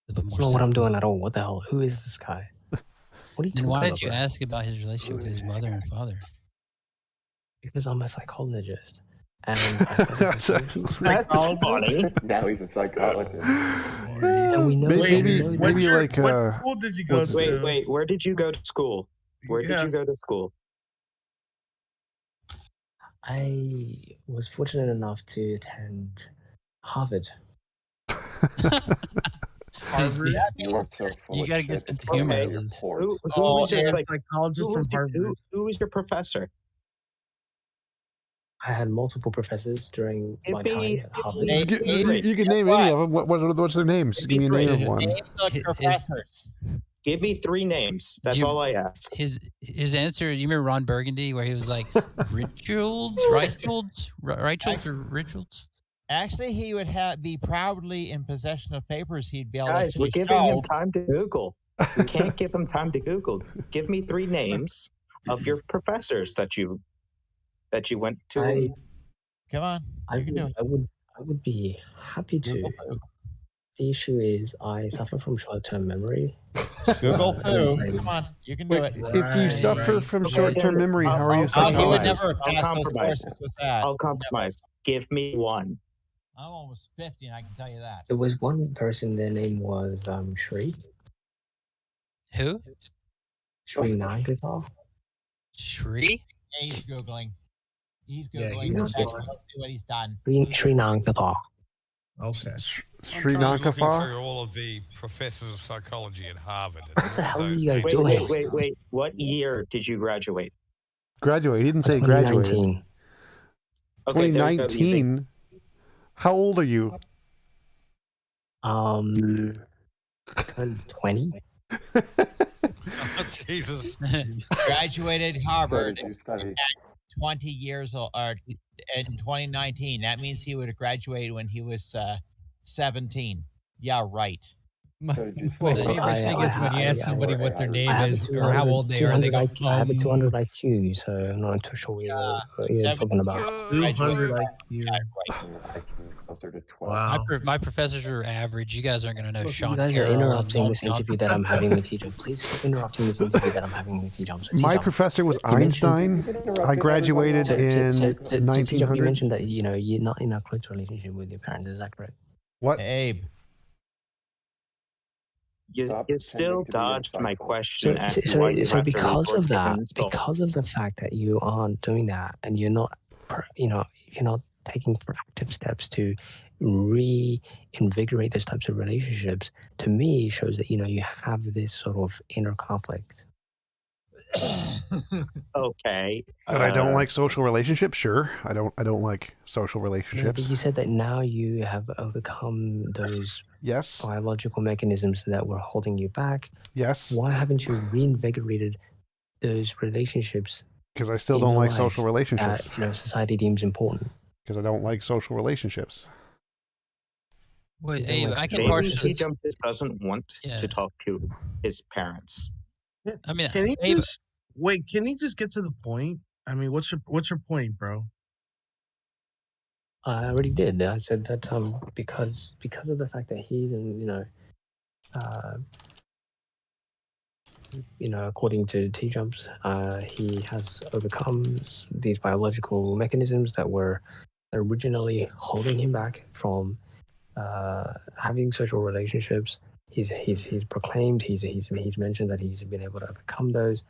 That's not what I'm doing at all. What the hell? Who is this guy? What are you Then talking why about? did you ask about his relationship with his mother and father? Because I'm a psychologist. And I study That's funny. Now he's a psychologist. And we know Maybe what school did you go to? Wait, where did you go to school? Where did you go to school? I was fortunate enough to attend Harvard. Harvard. You gotta get some humor. Okay. at least. Who was your psychologist from Harvard. Who was your professor? I had multiple professors during my time at Harvard. You can name any of them. What's their names? Just give me a name of one. Name the professors. Give me 3 names. That's all I ask. His answer. You remember Ron Burgundy, where he was like, Richards, or Richards? Actually, he would be proudly in possession of papers he'd be able Guys, to we're giving show. him time to Google. We can't give him time to Google. Give me 3 names of your professors that you went to. Come on, I would be happy to. The issue is I suffer from short-term memory. Google foo. Come on, you can do it. If you suffer from short-term memory, how are you suffering? You would never pass those courses with that. I'll compromise. Give me 1. I'm almost 50, and I can tell you that. There was one person, their name was Shri. Who? Shri Nangatha. Shri? Yeah, he's Googling. He's Yeah, Googling. he is Let's Googling. see what he's done. Shri Nangatha. Okay. Sri I'm trying to look Lanka. through all of the professors of psychology at Harvard. What the hell are you guys Wait, doing? wait. What year did you graduate? Graduate. He didn't say graduated. 2019. Okay, there we go, easy. 2019. How old are you? 20. Oh, Jesus. Graduated Harvard So did you study? at 20 years old, or in 2019. That means he would have graduated when he was 17. Yeah, right. My favorite thing is when you ask somebody what their name is or how old they are, they go, I have a 200 IQ, so I'm not too sure what you're talking about. 200 IQ. Closer to 12. Wow. My professors are average. You guys aren't going to know Sean You guys are Carroll. interrupting this interview that I'm having with TJumps. Please stop interrupting this interview that I'm having with TJumps. My professor was Einstein. I graduated in TJump, 1900. you mentioned that you're not in a close relationship with your parents. Is that correct? What? Abe. You still dodged my question. So because of that, because of the fact that you aren't doing that, and you're not taking proactive steps to reinvigorate those types of relationships, to me shows that you have this sort of inner conflict. Okay. That I don't like social relationships. Sure, I don't like social No, relationships. but you said that now you have overcome those biological mechanisms that were holding you back. Yes. Why haven't you reinvigorated those relationships? Because I still in don't your like life social relationships. that society deems important. Because I don't like social relationships. Wait, Abe, I can Maybe partially. TJump just doesn't want to talk to his parents. I mean, Can he Abe, just wait? Can he just get to the point? I mean, what's your point, bro? I already did. I said that because of the fact that he's according to TJumps, he has overcome these biological mechanisms that were originally holding him back from having social relationships. He's proclaimed, he's mentioned that he's been able to overcome those.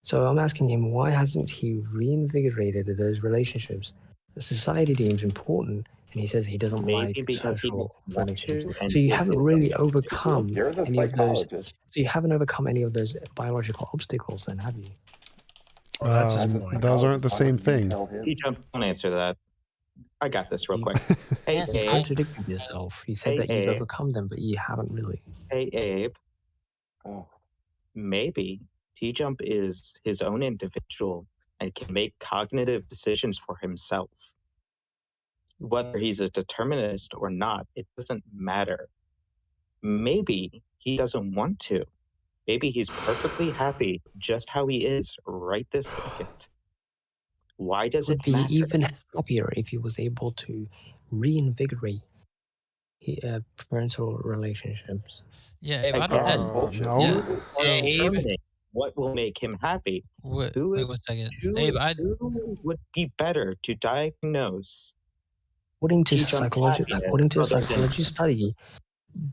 So I'm asking him, why hasn't he reinvigorated those relationships that society deems important? And he says he doesn't like because he social doesn't want to, relationships. and So you if haven't it's really something- overcome You're the any of those. psychologist. So you haven't overcome any of those biological obstacles, then, have you? Those aren't the same thing. TJump, don't answer that. I got this real quick. Hey, You Abe. contradicted yourself. You said Hey, that you've Abe. overcome them, but you haven't really. Hey, Abe. Oh. Maybe TJump is his own individual and can make cognitive decisions for himself. Whether he's a determinist or not, it doesn't matter. Maybe he doesn't want to. Maybe he's perfectly happy just how he is right this second. Why does Would it be matter? even happier if he was able to reinvigorate parental relationships. yeah, Abe, I don't. Determining what will make him happy. Wait, Who wait is- 1 second. who- Abe, who would be better to diagnose? According to TJump psychology, happiness according to a other than- psychology study,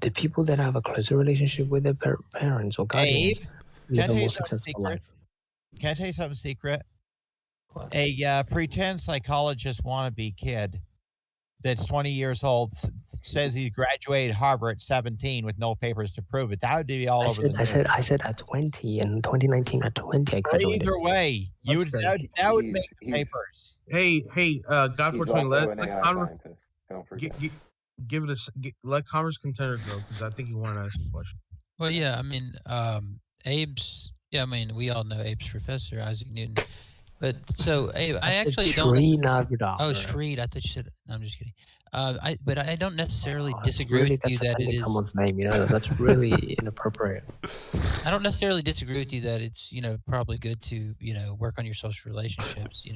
the people that have a closer relationship with their parents or guardians Abe, live can a I tell more you something successful secret? life. Can I tell you something secret? A pretend psychologist wannabe kid that's 20 years old says he graduated Harvard at 17 with no papers to prove it. That would be all over the news. I said at 20 in 2019 at 20 I graduated. Either way, that would make the papers. Hey, God He's 420, also let an AI Converse scientist. Don't forget. Give it let Converse Contender go, because I think he wanted to ask a question. Well, yeah, I mean, Abe's. Yeah, I mean, we all know Abe's professor, Isaac Newton. But so, Abe, I actually don't. Oh, Shreed. I thought you said. No, I'm just kidding. But I don't necessarily disagree with you that it is someone's name. You know, that's really inappropriate. I don't necessarily disagree with you that it's probably good to work on your social relationships.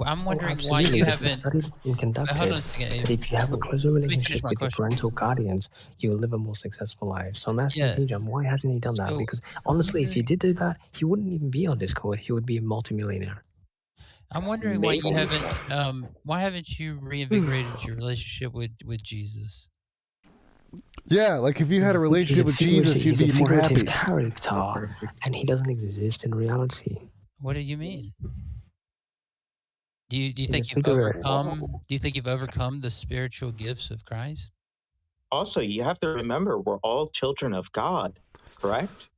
I'm wondering why you haven't. Studies been conducted. Hold on a second, Abe. If you have a closer relationship with your parental guardians, you will live a more successful life. So I'm asking TJM, why hasn't he done that? Because honestly, if he did do that, he wouldn't even be on Discord. He would be a multimillionaire. I'm wondering why you haven't you reinvigorated your relationship with Jesus? Yeah, like if you had a relationship with Jesus, you'd be more happy. Character, and he doesn't exist in reality. What do you mean? Do you think you've overcome? Do you think you've overcome the spiritual gifts of Christ? Also, you have to remember we're all children of God, correct?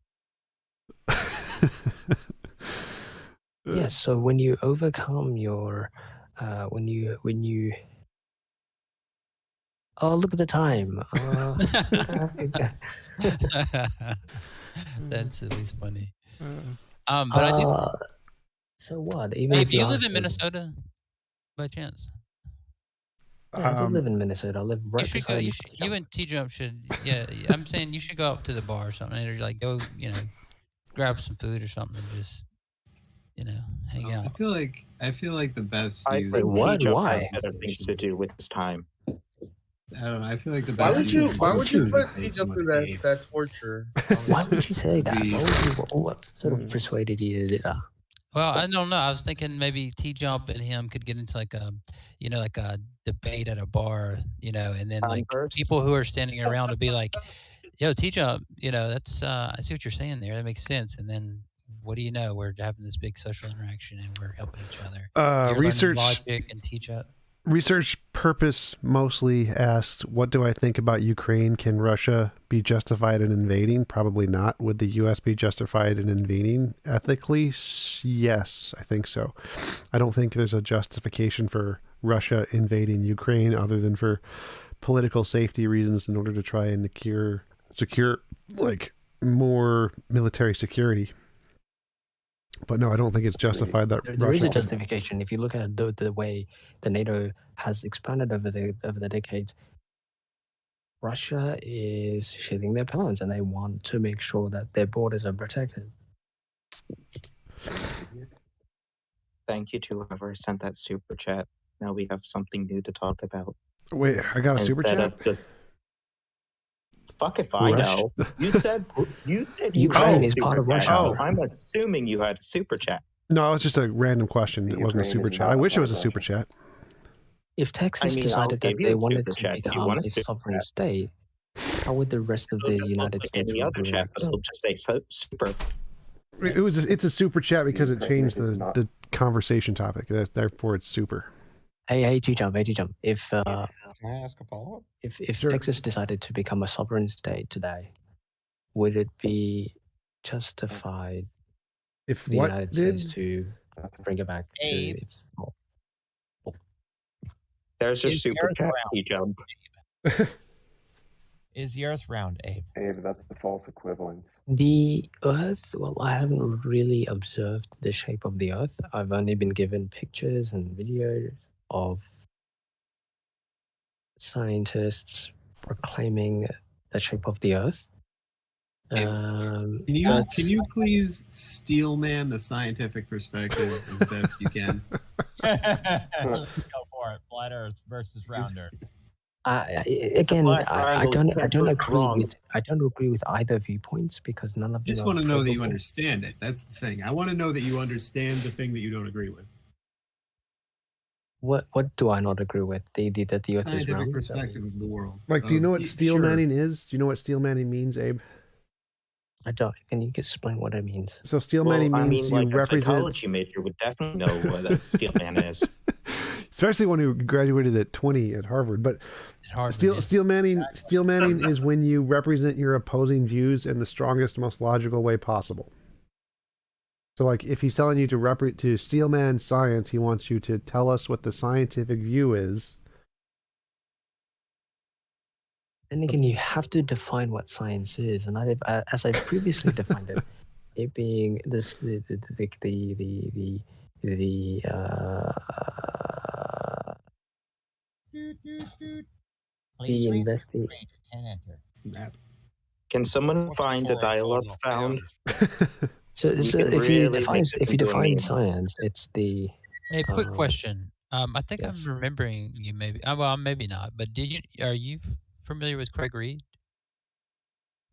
Yes, so when you overcome your, when you, oh, look at the time. That's at least funny. But I did. So what? Even if you live in Minnesota, by chance? Yeah, I do live in Minnesota. I live right beside you and TJump should. Yeah, I'm saying you should go up to the bar or something, or like go, grab some food or something, and just. Hang out. I feel like the best. I think TJump has better things to do with his time. I don't know. I feel like the best. Why would you put TJump through that torture? Why would you say that? What sort of persuaded you to do that? Well, I don't know. I was thinking maybe T-Jump and him could get into like a debate at a bar, and then like people who are standing around would be like, "Yo, T-Jump, that's I see what you're saying there. That makes sense." And then what do you know? We're having this big social interaction and we're helping each other. Research logic and teach up. Research Purpose mostly asked, what do I think about Ukraine? Can Russia be justified in invading? Probably not. Would the U.S. be justified in invading ethically? Yes, I think so. I don't think there's a justification for Russia invading Ukraine other than for political safety reasons in order to try and secure like more military security. But no, I don't think it's justified that there is a justification. If you look at the way the NATO has expanded over the decades, Russia is shedding their plans and they want to make sure that their borders are protected. Thank you to whoever sent that super chat. Now we have something new to talk about. Wait, I got a super chat? Fuck if I know. You said Ukraine is part of Russia. Oh, I'm assuming you had a super chat. No, it was just a random question. It wasn't a super chat. I wish it was a super chat. If Texas decided that they wanted to become a sovereign state, how would the rest of the United States any other chat? But it'll just say super. It's a super chat because it changed the conversation topic. Therefore, it's super. Hey, TJump. If Can I ask a follow-up? If Texas decided to become a sovereign state today, would it be justified if the United States to bring it back to its? There's a super chat. TJump. Is the Earth round, Abe? Abe, that's the false equivalence. The Earth, well, I haven't really observed the shape of the Earth. I've only been given pictures and videos of scientists proclaiming the shape of the Earth. Can you please steelman the scientific perspective as best you can? Go for it. Flat Earth versus round Earth. Again, I don't agree with either viewpoints because none of them. I just want to know that you understand it. That's the thing. I want to know that you understand the thing that you don't agree with. What do I not agree with? That the Earth is round. Scientific perspective of the world. Like, do you know what steel manning is? Do you know what steel manning means, Abe? I don't. Can you explain what it means? So steel manning means you represent. A psychology major would definitely know what a steel man is. especially one who graduated at 20 at Harvard. But steel manning is when you represent your opposing views in the strongest, most logical way possible. So, like, if he's telling you to steelman science, he wants you to tell us what the scientific view is. And again, you have to define what science is, and as I previously defined it, it being this the investing. Can someone find the dial-up sound? So if you define science, it's the. Hey, quick question. I think I'm remembering you maybe. Well, maybe not. But are you familiar with Craig Reed?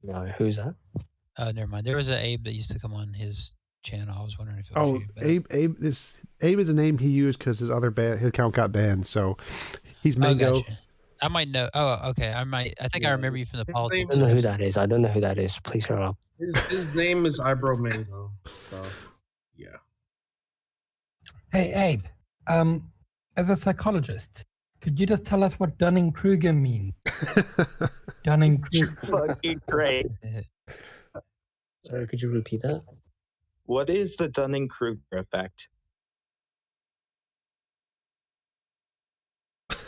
No, who's that? Never mind. There was an Abe that used to come on his channel. I was wondering if it was you. But... Abe is a name he used because his account got banned. So he's Mango. Gotcha. I might know. Oh, okay. I think I remember you from the politics. I don't know who that is. I don't know who that is. Please shut up. His name is Eyebrow Mango. So, yeah. Hey, Abe. As a psychologist, could you just tell us what Dunning-Kruger means? Dunning-Kruger. Fucking great. Sorry, could you repeat that? What is the Dunning-Kruger effect?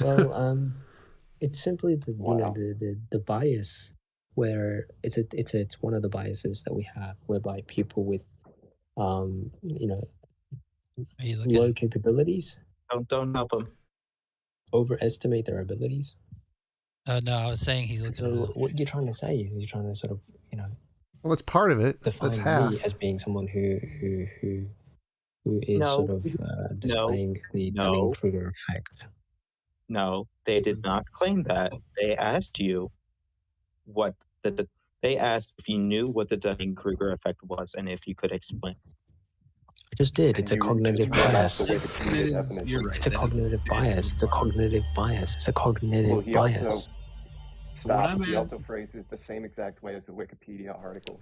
Well, it's simply the bias where it's one of the biases that we have, whereby people with low capabilities don't help them overestimate their abilities. No, I was saying he's looking. So what you're trying to say is you're trying to sort of well, it's part of it. Define that's half. me as being someone who is sort of displaying the Dunning-Kruger effect. No, they did not claim that. They asked you what they asked if you knew what the Dunning-Kruger effect was and if you could explain. I just did. It's a cognitive bias. You're right. It's a cognitive bias. It's a cognitive bias. It's a cognitive bias. He also phrased it the same exact way as the Wikipedia articles.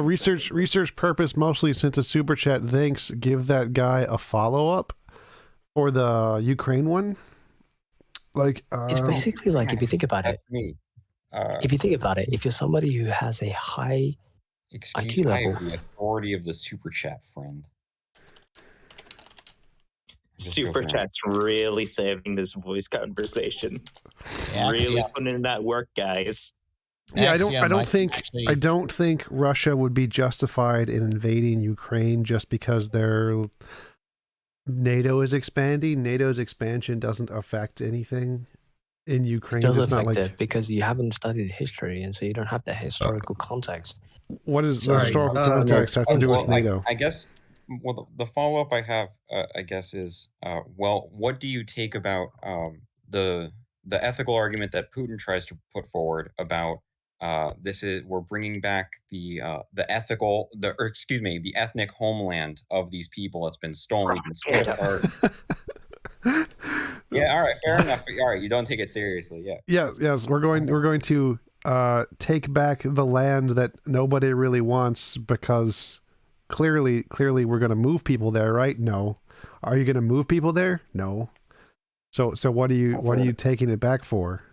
Research purpose mostly, since a super chat. Thanks. Give that guy a follow-up for the Ukraine one. Like it's basically like, if you think about it, if you're somebody who has a high IQ level, the authority of the super chat friend. Super chat's really saving this voice conversation. Really putting in that work, guys. Yeah, I don't think Russia would be justified in invading Ukraine just because NATO is expanding. NATO's expansion doesn't affect anything in Ukraine. It does affect it because you haven't studied history, and so you don't have the historical context. What does the historical context have to do with NATO? I guess. Well, the follow-up I have, I guess, is what do you take about the ethical argument that Putin tries to put forward about we're bringing back the ethnic homeland of these people that's been stolen and split apart. Yeah, all right, fair enough. All right, you don't take it seriously, yeah. Yes, we're going to take back the land that nobody really wants because clearly we're going to move people there, right? No. Are you going to move people there? No. So what are you taking it back for?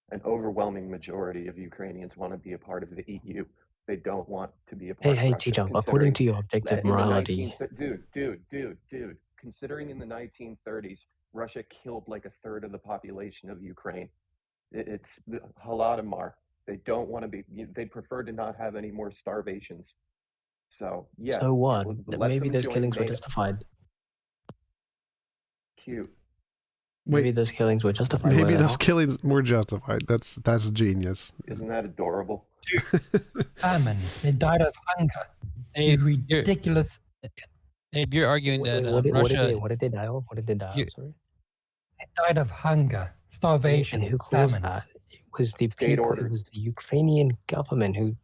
An overwhelming majority of Ukrainians want to be a part of the EU. They don't want to be a part of Russia. Hey, Tjump, according to your objective morality. Dude. Considering in the 1930s, Russia killed like a third of the population of Ukraine. It's Holodomor. They don't want to be, they prefer to not have any more starvations. So, yeah. So what? Maybe those killings were justified. Cute. Maybe those killings were justified. Maybe those killings were justified. That's genius. Isn't that adorable? Famine. They died of hunger. Ridiculous. Abe, you're arguing that Russia. What did they die of? What did they die of? Sorry. They died of hunger, starvation, and who caused famine. that? It was the people. It was the Ukrainian government who.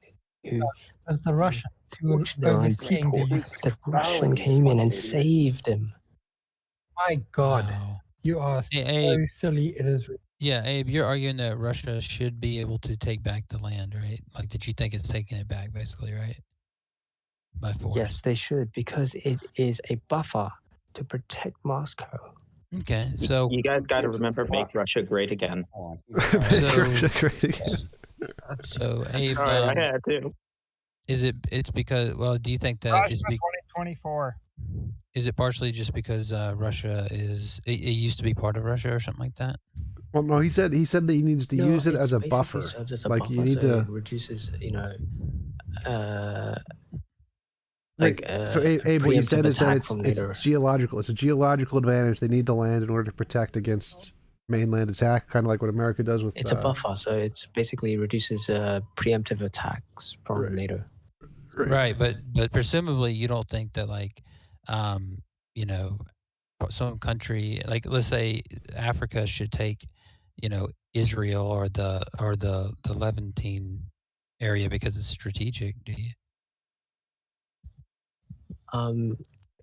It was the Russians who were overseeing the Russian came in and saved them. My God. Wow. You are so silly. It is. Yeah, Abe, you're arguing that Russia should be able to take back the land, right? Like, did you think it's taking it back, basically, right? By force. Yes, they should, because it is a buffer to protect Moscow. Okay, so you guys got to remember, make Russia great again. Russia great again. So Abe, Sorry, I had to. It's because, well, do you think that Russia is 2024. is it partially just because Russia it used to be part of Russia or something like that? Well, no, he said that he needs to use it as a buffer. Serves as a like buffer, you need so to it reduces, so Abe, what you said is that it's NATO. geological. It's a geological advantage. They need the land in order to protect against mainland attack, kind of like what America does with. It's a buffer, so it's basically reduces preemptive attacks from NATO. Right, but presumably you don't think that some country, like let's say Africa should take, Israel or the Levantine area because it's strategic, do you?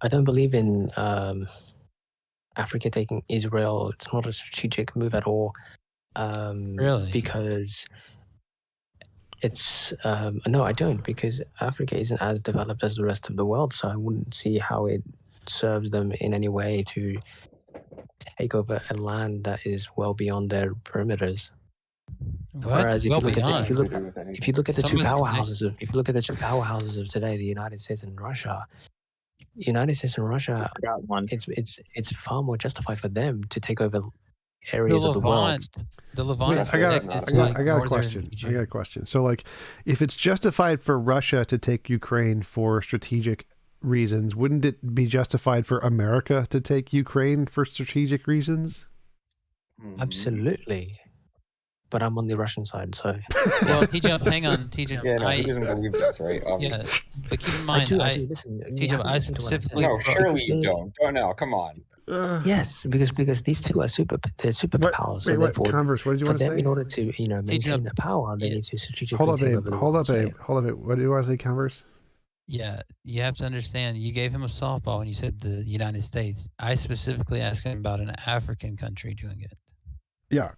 I don't believe in Africa taking Israel. It's not a strategic move at all. Really? Because it's no, I don't, because Africa isn't as developed as the rest of the world, so I wouldn't see how it serves them in any way to take over a land that is well beyond their perimeters. Whereas if you look at the two powerhouses of today, the United States and Russia, it's far more justified for them to take over areas of the world. The Levant. I got a question. I got a question. So, like, if it's justified for Russia to take Ukraine for strategic reasons, wouldn't it be justified for America to take Ukraine for strategic reasons? Absolutely. But I'm on the Russian side, so. Well, TJump, hang on, TJump. Yeah, no, he doesn't believe this, right? Yeah, but keep in mind, I do. Listen, TJump, I specifically. No, surely you don't. Go now, come on. Yes, because these two are superpowers. Wait, what? Converse, what did you want to say? In order to maintain their power, they need to strategically Hold up, Abe. Hold up, Abe. What do you want to say, Converse? Yeah, you have to understand, you gave him a softball when you said the United States. I specifically asked him about an African country doing it. Yeah.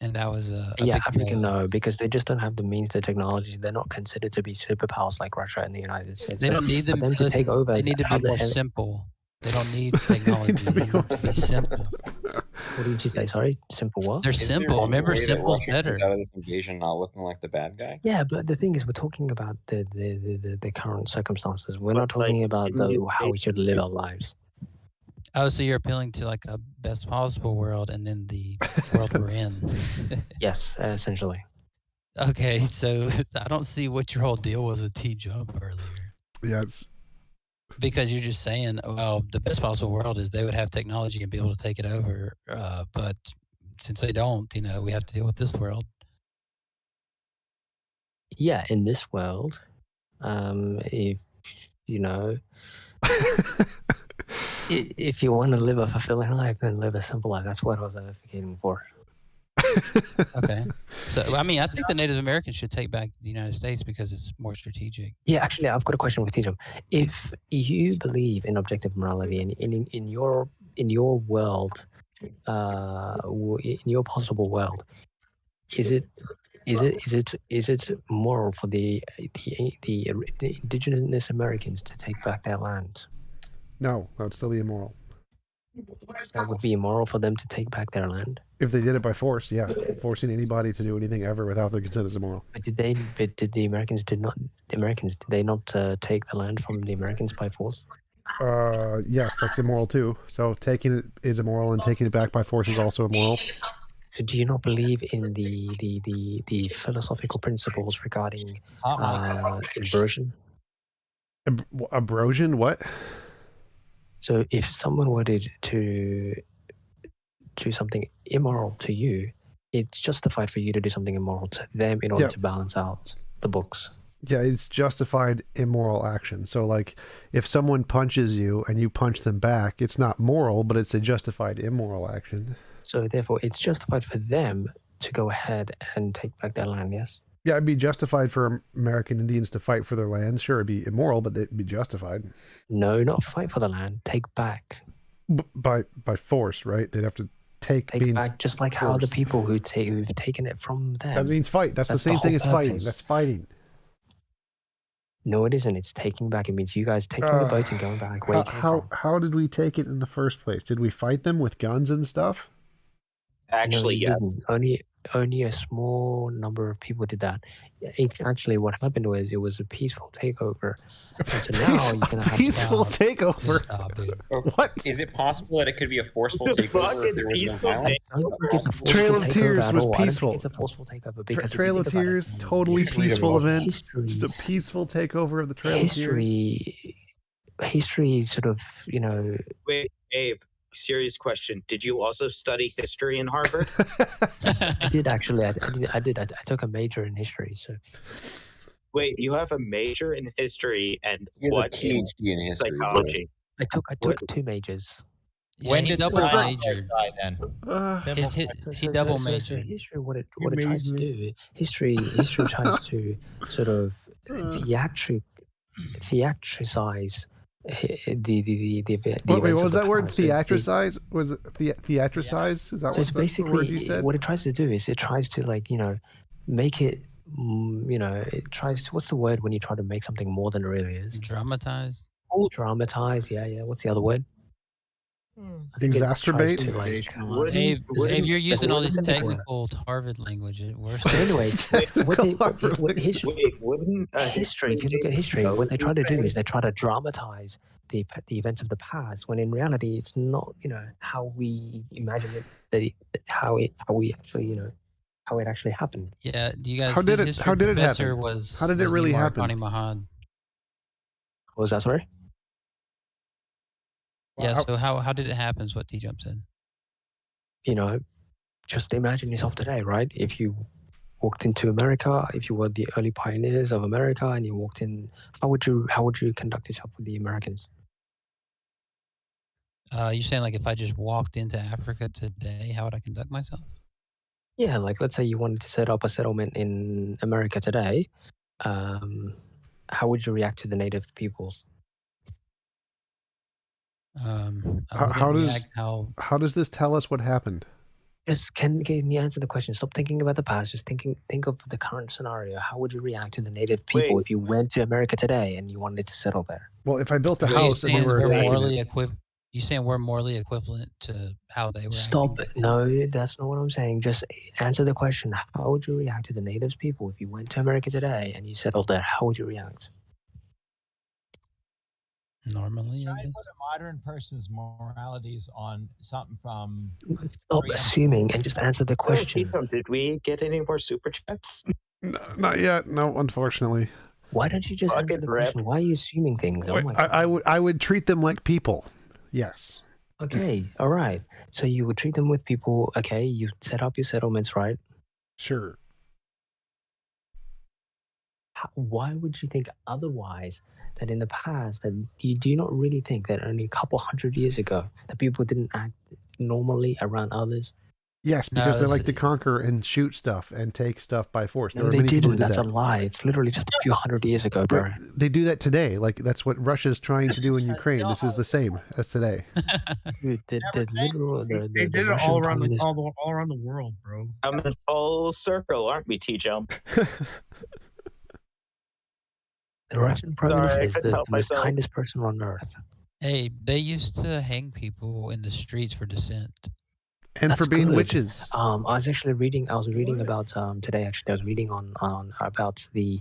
And that was African, no, because they just don't have the means, the technology. They're not considered to be superpowers like Russia and the United States. They don't need them to take over. They need to be more simple. They don't need technology. They need to be simple. What did you say? Sorry, simple what? They're simple. Remember, simple's better. Out of this invasion, not looking like the bad guy. Yeah, but the thing is, we're talking about the current circumstances. We're not talking about how we should live our lives. Oh, so you're appealing to like a best possible world and then the world we're in. Yes, essentially. Okay, so I don't see what your whole deal was with TJump earlier. Yeah, it's because you're just saying, well, the best possible world is they would have technology and be able to take it over. But since they don't, we have to deal with this world. Yeah, in this world, if if you want to live a fulfilling life, then live a simple life. That's what I was advocating for. Okay. So, I mean, I think the Native Americans should take back the United States because it's more strategic. Yeah, actually, I've got a question with Tijum. If you believe in objective morality and in your world, in your possible world, is it moral for the indigenous Americans to take back their land? No, that would still be immoral. That would be immoral for them to take back their land? If they did it by force, yeah. Forcing anybody to do anything ever without their consent is immoral. But did the Americans did they not take the land from the Americans by force? Yes, that's immoral too. So taking it is immoral, and taking it back by force is also immoral. So do you not believe in the philosophical principles regarding inversion? Abrosion? What? So if someone were to do something immoral to you, it's justified for you to do something immoral to them in order to balance out the books. Yeah, it's justified immoral action. So like if someone punches you and you punch them back, it's not moral, but it's a justified immoral action. So therefore it's justified for them to go ahead and take back their land, yes? Yeah, it'd be justified for American Indians to fight for their land. Sure, it'd be immoral, but it'd be justified. No, not fight for the land. Take back. By force, right? They'd have to take back, just like how the people who've taken it from them. That means fight. That's the same thing as fighting. That's fighting. No, it isn't. It's taking back. It means you guys taking the boat and going back where you came from. How did we take it in the first place? Did we fight them with guns and stuff? Actually, no, yes. Only a small number of people did that. Actually, what happened was it was a peaceful takeover. And so now you're gonna have peaceful takeover. What? Is it possible that it could be a forceful takeover if there was no violence? Trail of Tears was peaceful. It's a forceful takeover because Trail of Tears, totally peaceful event. Just a peaceful takeover of the Trail of Tears. History, sort of, you know. Wait, Abe. Serious question. Did you also study history in Harvard? I did actually. I did. I took a major in history. So. Wait, you have a major in history and what? PhD in history. Psychology. I took 2 majors. When he double majored. He double majored. So majored. History, what it tries to do, history tries to sort of theatricize the wait, what was that word? Theatricize? Was it theatricize? Is that so what the word you said? What it tries to do is it tries to, like, you know, make it, you know, it tries to, what's the word when you try to make something more than it really is? Dramatize. Dramatize, yeah. What's the other word? Exacerbate. Abe, you're using all this technical Harvard language. So anyway, history. If you look at history, what they try to do is they try to dramatize the events of the past, when in reality it's not, you know, how we imagine it, how we actually, you know, how it actually happened. Yeah, you guys. How did it happen? How did it really happen? What was that, sorry? Yeah, so how did it happen is what TJump said. You know, just imagine yourself today, right? If you walked into America, if you were the early pioneers of America and you walked in, how would you conduct yourself with the Americans? You're saying, like, if I just walked into Africa today, how would I conduct myself? Yeah, like, let's say you wanted to set up a settlement in America today. How would you react to the native peoples? How does this tell us what happened? Just can you answer the question? Stop thinking about the past. Just think of the current scenario. How would you react to the native people if you went to America today and you wanted to settle there? Well, if I built a house and we were morally you saying we're morally equivalent to how they were? Stop it! No, that's not what I'm saying. Just answer the question. How would you react to the native people if you went to America today and you settled there? How would you react? Normally, I guess. Put a modern person's moralities on something from. Stop assuming and just answer the question. Did we get any more super chats? No, not yet. No, unfortunately. Why don't you just answer the question? Why are you assuming things? Wait, I would treat them like people. Yes. Okay. All right. So you would treat them with people. Okay. You set up your settlements, right? Sure. Why would you think otherwise? That in the past, that do you not really think that only a couple hundred years ago that people didn't act normally around others? Yes, because they like to conquer and shoot stuff and take stuff by force. No, they didn't. That's a lie. It's literally just a few hundred years ago, bro. They do that today. Like, that's what Russia's trying to do in Ukraine. This is the same as today. Dude, they did it all around the world, bro. I'm in full circle, aren't we, T-Jump? The Russian Prime Minister is the most kindest person on earth. Hey, they used to hang people in the streets for dissent. And That's for being good. witches. I was reading about today. Actually, I was reading on about the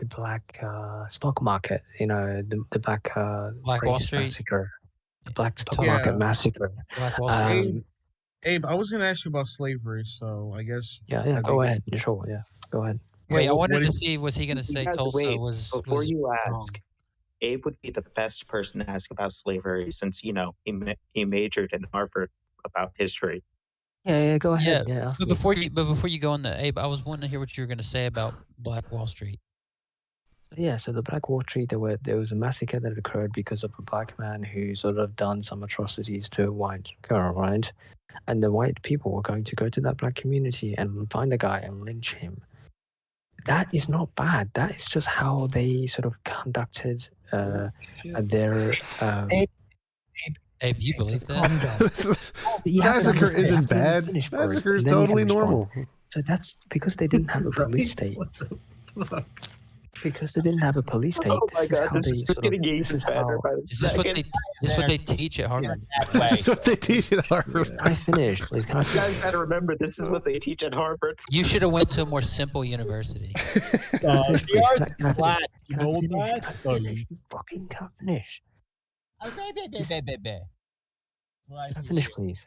black stock market. You know, the black Wall Street massacre, the black stock market massacre. Black Wall Street. Abe, I was going to ask you about slavery, so I guess. Yeah. Go ahead. Sure. Yeah. Go ahead. Wait, I wanted to see, was he going to say Tulsa was before you wrong? ask? Abe would be the best person to ask about slavery since, you know, he majored in Harvard about history. Yeah, go ahead. Yeah. But before you go on the Abe, I was wanting to hear what you were going to say about Black Wall Street. So the Black Wall Street, there was a massacre that occurred because of a black man who sort of done some atrocities to a white girl, right? And the white people were going to go to that black community and find the guy and lynch him. That is not bad. That is just how they sort of conducted their. Abe, you believe that? Massacre isn't bad. Massacre is totally normal. So that's because they didn't have a police state. Because they didn't have a police state. Oh my God, this is getting even better by the Is this what they teach at Harvard? This is what they teach at Harvard. Can I finish, please? Can I You finish? guys gotta remember, this is what they teach at Harvard. You should have went to a more simple university. Finish, please. Can I flat. finish? You Can I know finish? that? Can I finish? You fucking can't finish. Can I finish, please?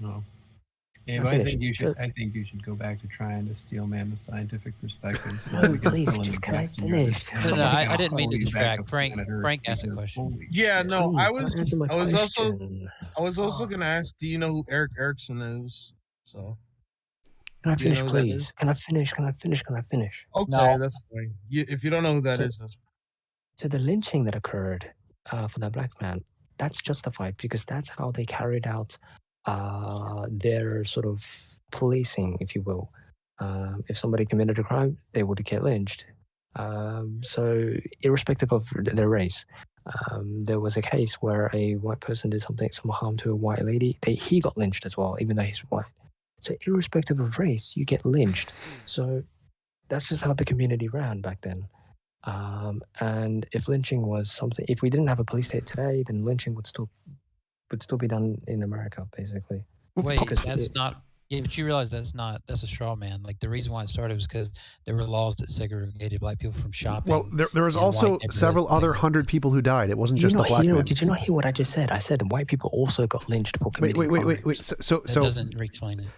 No. Can Abe, I I finish? think you should go back to trying to steel man the scientific perspective. So No, we can please, fill in just the can I gaps in your finish? understanding. No, I I'll didn't mean to pull you back distract. up to Frank planet Earth Frank asked a because question. holy Yeah, no, Please, I can was answer my I was also question? gonna ask, do you know who Eric Erickson is? So Can I do you know finish, who that is? please? Can I finish? Can I finish? Can I finish? Okay, that's fine. If you don't know who that So- is, that's So the lynching that occurred for that black man, that's justified because that's how they carried out their sort of policing, if you will. If somebody committed a crime, they would get lynched. So irrespective of their race, there was a case where a white person did some harm to a white lady. He got lynched as well, even though he's white. So irrespective of race, you get lynched. So that's just how the community ran back then. And if lynching was something, if we didn't have a police state today, then lynching would still be done in America, basically. Wait, Because that's not. Yeah, but you realize that's a straw man. Like the reason why it started was because there were laws that segregated black people from shopping. Well, there was in also white neighborhoods. several other 100 people who died. It wasn't just the black man. Did you not hear what I just said? I said white people also got lynched for committing Wait. So That doesn't explain it.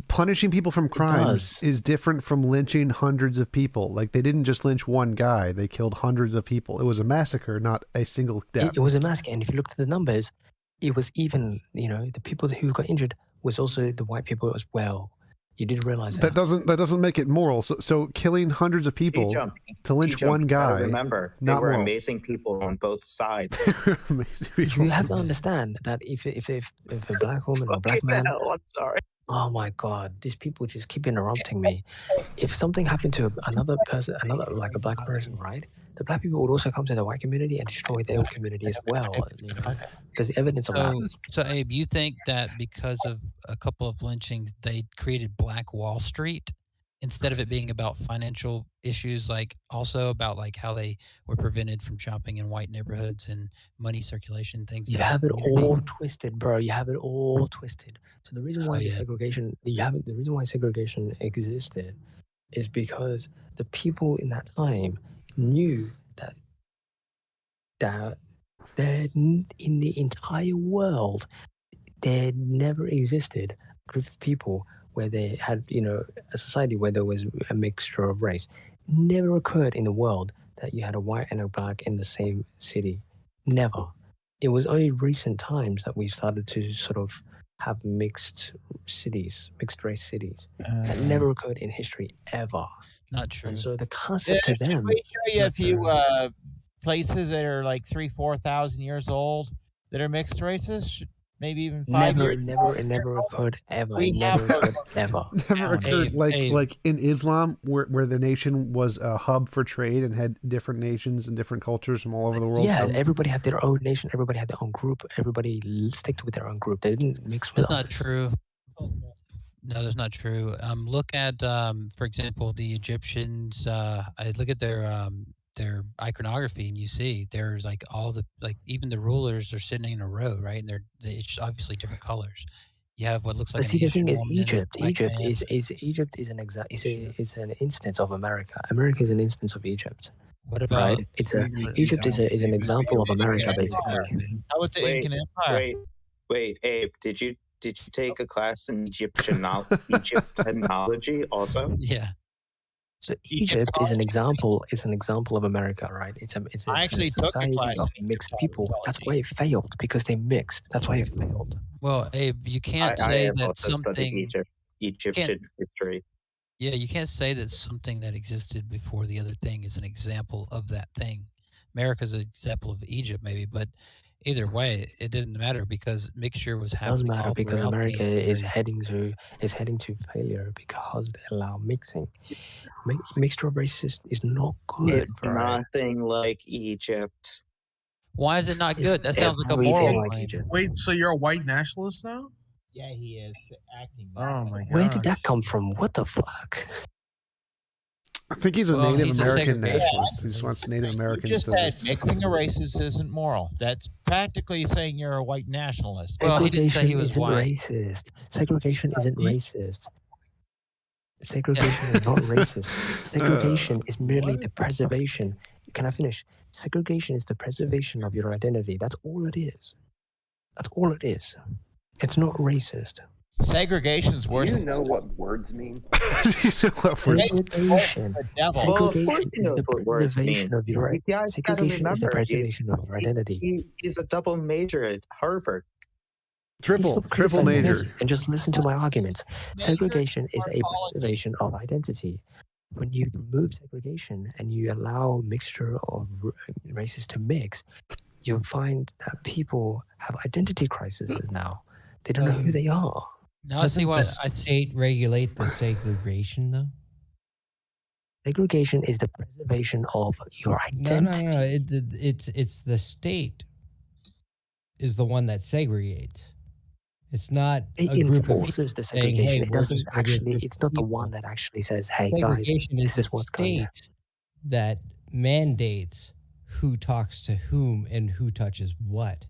punishing people from crimes is different from lynching hundreds of people. Like they didn't just lynch one guy; they killed hundreds of people. It was a massacre, not a single death. It was a massacre, and if you look at the numbers, it was even. The people who got injured was also the white people as well. You did realize that. That doesn't make it moral. So killing hundreds of people to lynch one guy. Remember, they not were moral. amazing people on both sides. You have to understand that if a black woman or a black man, I'm sorry. oh my God, these people just keep interrupting me. If something happened to another person, like a black person, right? The black people would also come to the white community and destroy their community as well. There's evidence of that. So Abe, you think that because of a couple of lynchings, they created Black Wall Street instead of it being about financial issues, like also about like how they were prevented from shopping in white neighborhoods and money circulation things? You have it all twisted, bro. You have it all twisted. So the reason why the reason why segregation existed is because the people in that time knew that in the entire world there never existed a group of people where they had a society where there was a mixture of race. Never occurred in the world that you had a white and a black in the same city. Never. It was only recent times that we started to sort of have mixed race cities. That never occurred in history ever. Not true. And so the concept to them. Should we show you a few places that are like 3,000-4,000 years old that are mixed races? Maybe even 5 years. It never occurred ever. It never occurred ever. Never occurred like in Islam, where the nation was a hub for trade and had different nations and different cultures from all over the world. Yeah, everybody had their own nation. Everybody had their own group. Everybody sticked with their own group. They didn't mix with That's others. not true. No, that's not true. Look at, for example, the Egyptians. I look at their iconography, and you see there's like even the rulers are sitting in a row, right? And it's obviously different colors. You have what looks like. But see, the thing is, Egypt is an instance of America. America is an instance of Egypt. What about Egypt is an example of America, basically. How about the Incan Empire? Wait, Abe, did you take a class in Egyptology also? Yeah. So Egypt is an example of America, right? It's a society of mixed people. That's why it failed, because they mixed. That's why it failed. Well, Abe, you can't say that something Egyptian history. Yeah, you can't say that something that existed before the other thing is an example of that thing. America's an example of Egypt, maybe, but either way, it didn't matter because mixture was happening. It does matter all because throughout the America entire- is heading to failure because they allow mixing. Mixture of races is not good. It's bro. nothing like Egypt. Why is it not It's good? That sounds like a everything moral like claim. Egypt. Wait, so you're a white nationalist now? Yeah, he is acting. Oh my god. Where did that come from? What the fuck? I think he's a Well, Native he's a American segregationist. nationalist. He just wants Native You Americans just to said just... mixing of races isn't moral. That's practically saying you're a white nationalist. Well, he didn't say he Segregation was isn't white. racist. Segregation isn't racist. Segregation is not racist. Segregation is merely the preservation. Can I finish? Segregation is the preservation of your identity. That's all it is. That's all it is. It's not racist. Segregation's worse. Do you know what words mean? Segregation. Well, of course Segregation he is knows the what words mean. preservation of your You guys gotta segregation is the remember, preservation of your identity. he's a double major at Harvard. Triple Stop criticizing major. me and just listen to my arguments. Segregation is a preservation of identity. When you remove segregation and you allow mixture of races to mix, you'll find that people have identity crises now. They don't know who they are. Now I see Doesn't why the state regulate the segregation, though? Segregation is the preservation of your identity. No. It's the state is the one that segregates. It's not It a group of enforces people the saying, segregation. "Hey, It we're doesn't just gonna actually. group It's of not the people." one that actually says, "Hey guys, Segregation this is the what's going on." state that mandates who talks to whom and who touches what.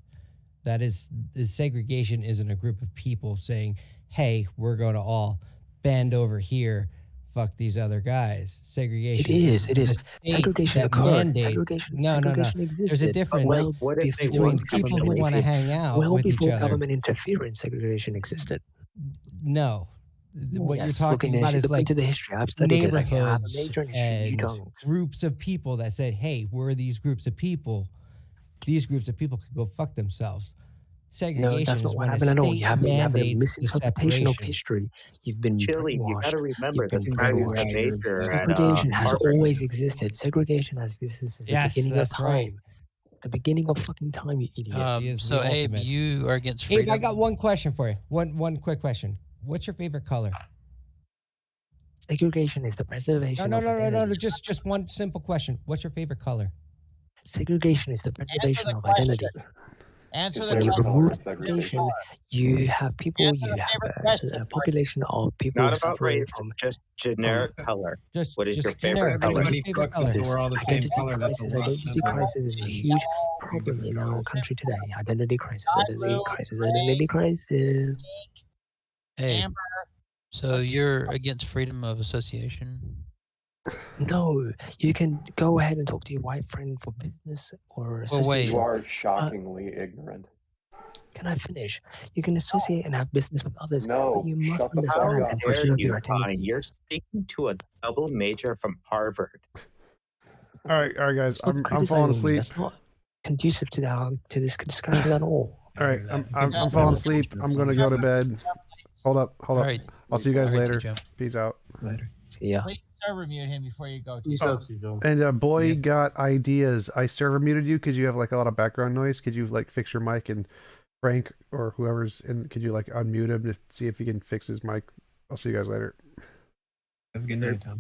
That is segregation isn't a group of people saying, "Hey, we're going to all band over here, fuck these other guys." Segregation. It is. It the is. state Segregation that occurred. mandates- Segregation. No. Segregation There's a existed. difference Well, what if they between want people who want to hang out well with each before other. government interference, segregation existed. No. What you're Yes, talking about is look like into the history. I've studied it. I have a neighborhoods major in history. You and don't. groups of people that said, "Hey, we're these groups of people. These groups of people could go fuck themselves." Segregation No, that's is not what when a happened at all. state You have a mandates the misinterpretation of separation. history. You've been Chili, you brainwashed. gotta remember You've been this guy was a brainwashed. major at Segregation has Harvard. always existed. Segregation has existed since the Yes, beginning of that's time. right. The beginning of fucking time, you idiot. He is So the Abe, ultimate. you are against Abe, freedom. I got one question for you. One quick question. What's your favorite color? Segregation is the preservation No. of identity. Just one simple question. What's your favorite color? Segregation is the preservation of question. identity. Answer the When you question. remove segregation, you have people, you have a population of people Not about suffering race, from just generic color. Just What is your generic. favorite color? What's your favorite color? So we're all the same color. That's a lot Identity simpler. crisis is a huge problem in our country today. Identity crisis, identity crisis, identity crisis. Hey, so you're against freedom of association? No, you can go ahead and talk to your white friend for business or Well, wait. association. You are shockingly ignorant. Can I finish? You can associate and have business with others, No, but you must shut the fuck understand up. and Dare preserve you, your Pine? identity. You're speaking to a double major from Harvard. All right, guys. Stop I'm criticizing falling me. asleep. That's not conducive to this discussion at all. All right, I'm falling asleep. I'm gonna go to bed. Hold up. All right. I'll see you guys All right, later. T-Jump. Peace out. Later. See ya. Please server mute him before you go. And boy got ideas. I server muted you because you have like a lot of background noise. Could you like fix your mic, and Frank or whoever's in? Could you like unmute him to see if he can fix his mic? I'll see you guys later. Have a good night, Tom.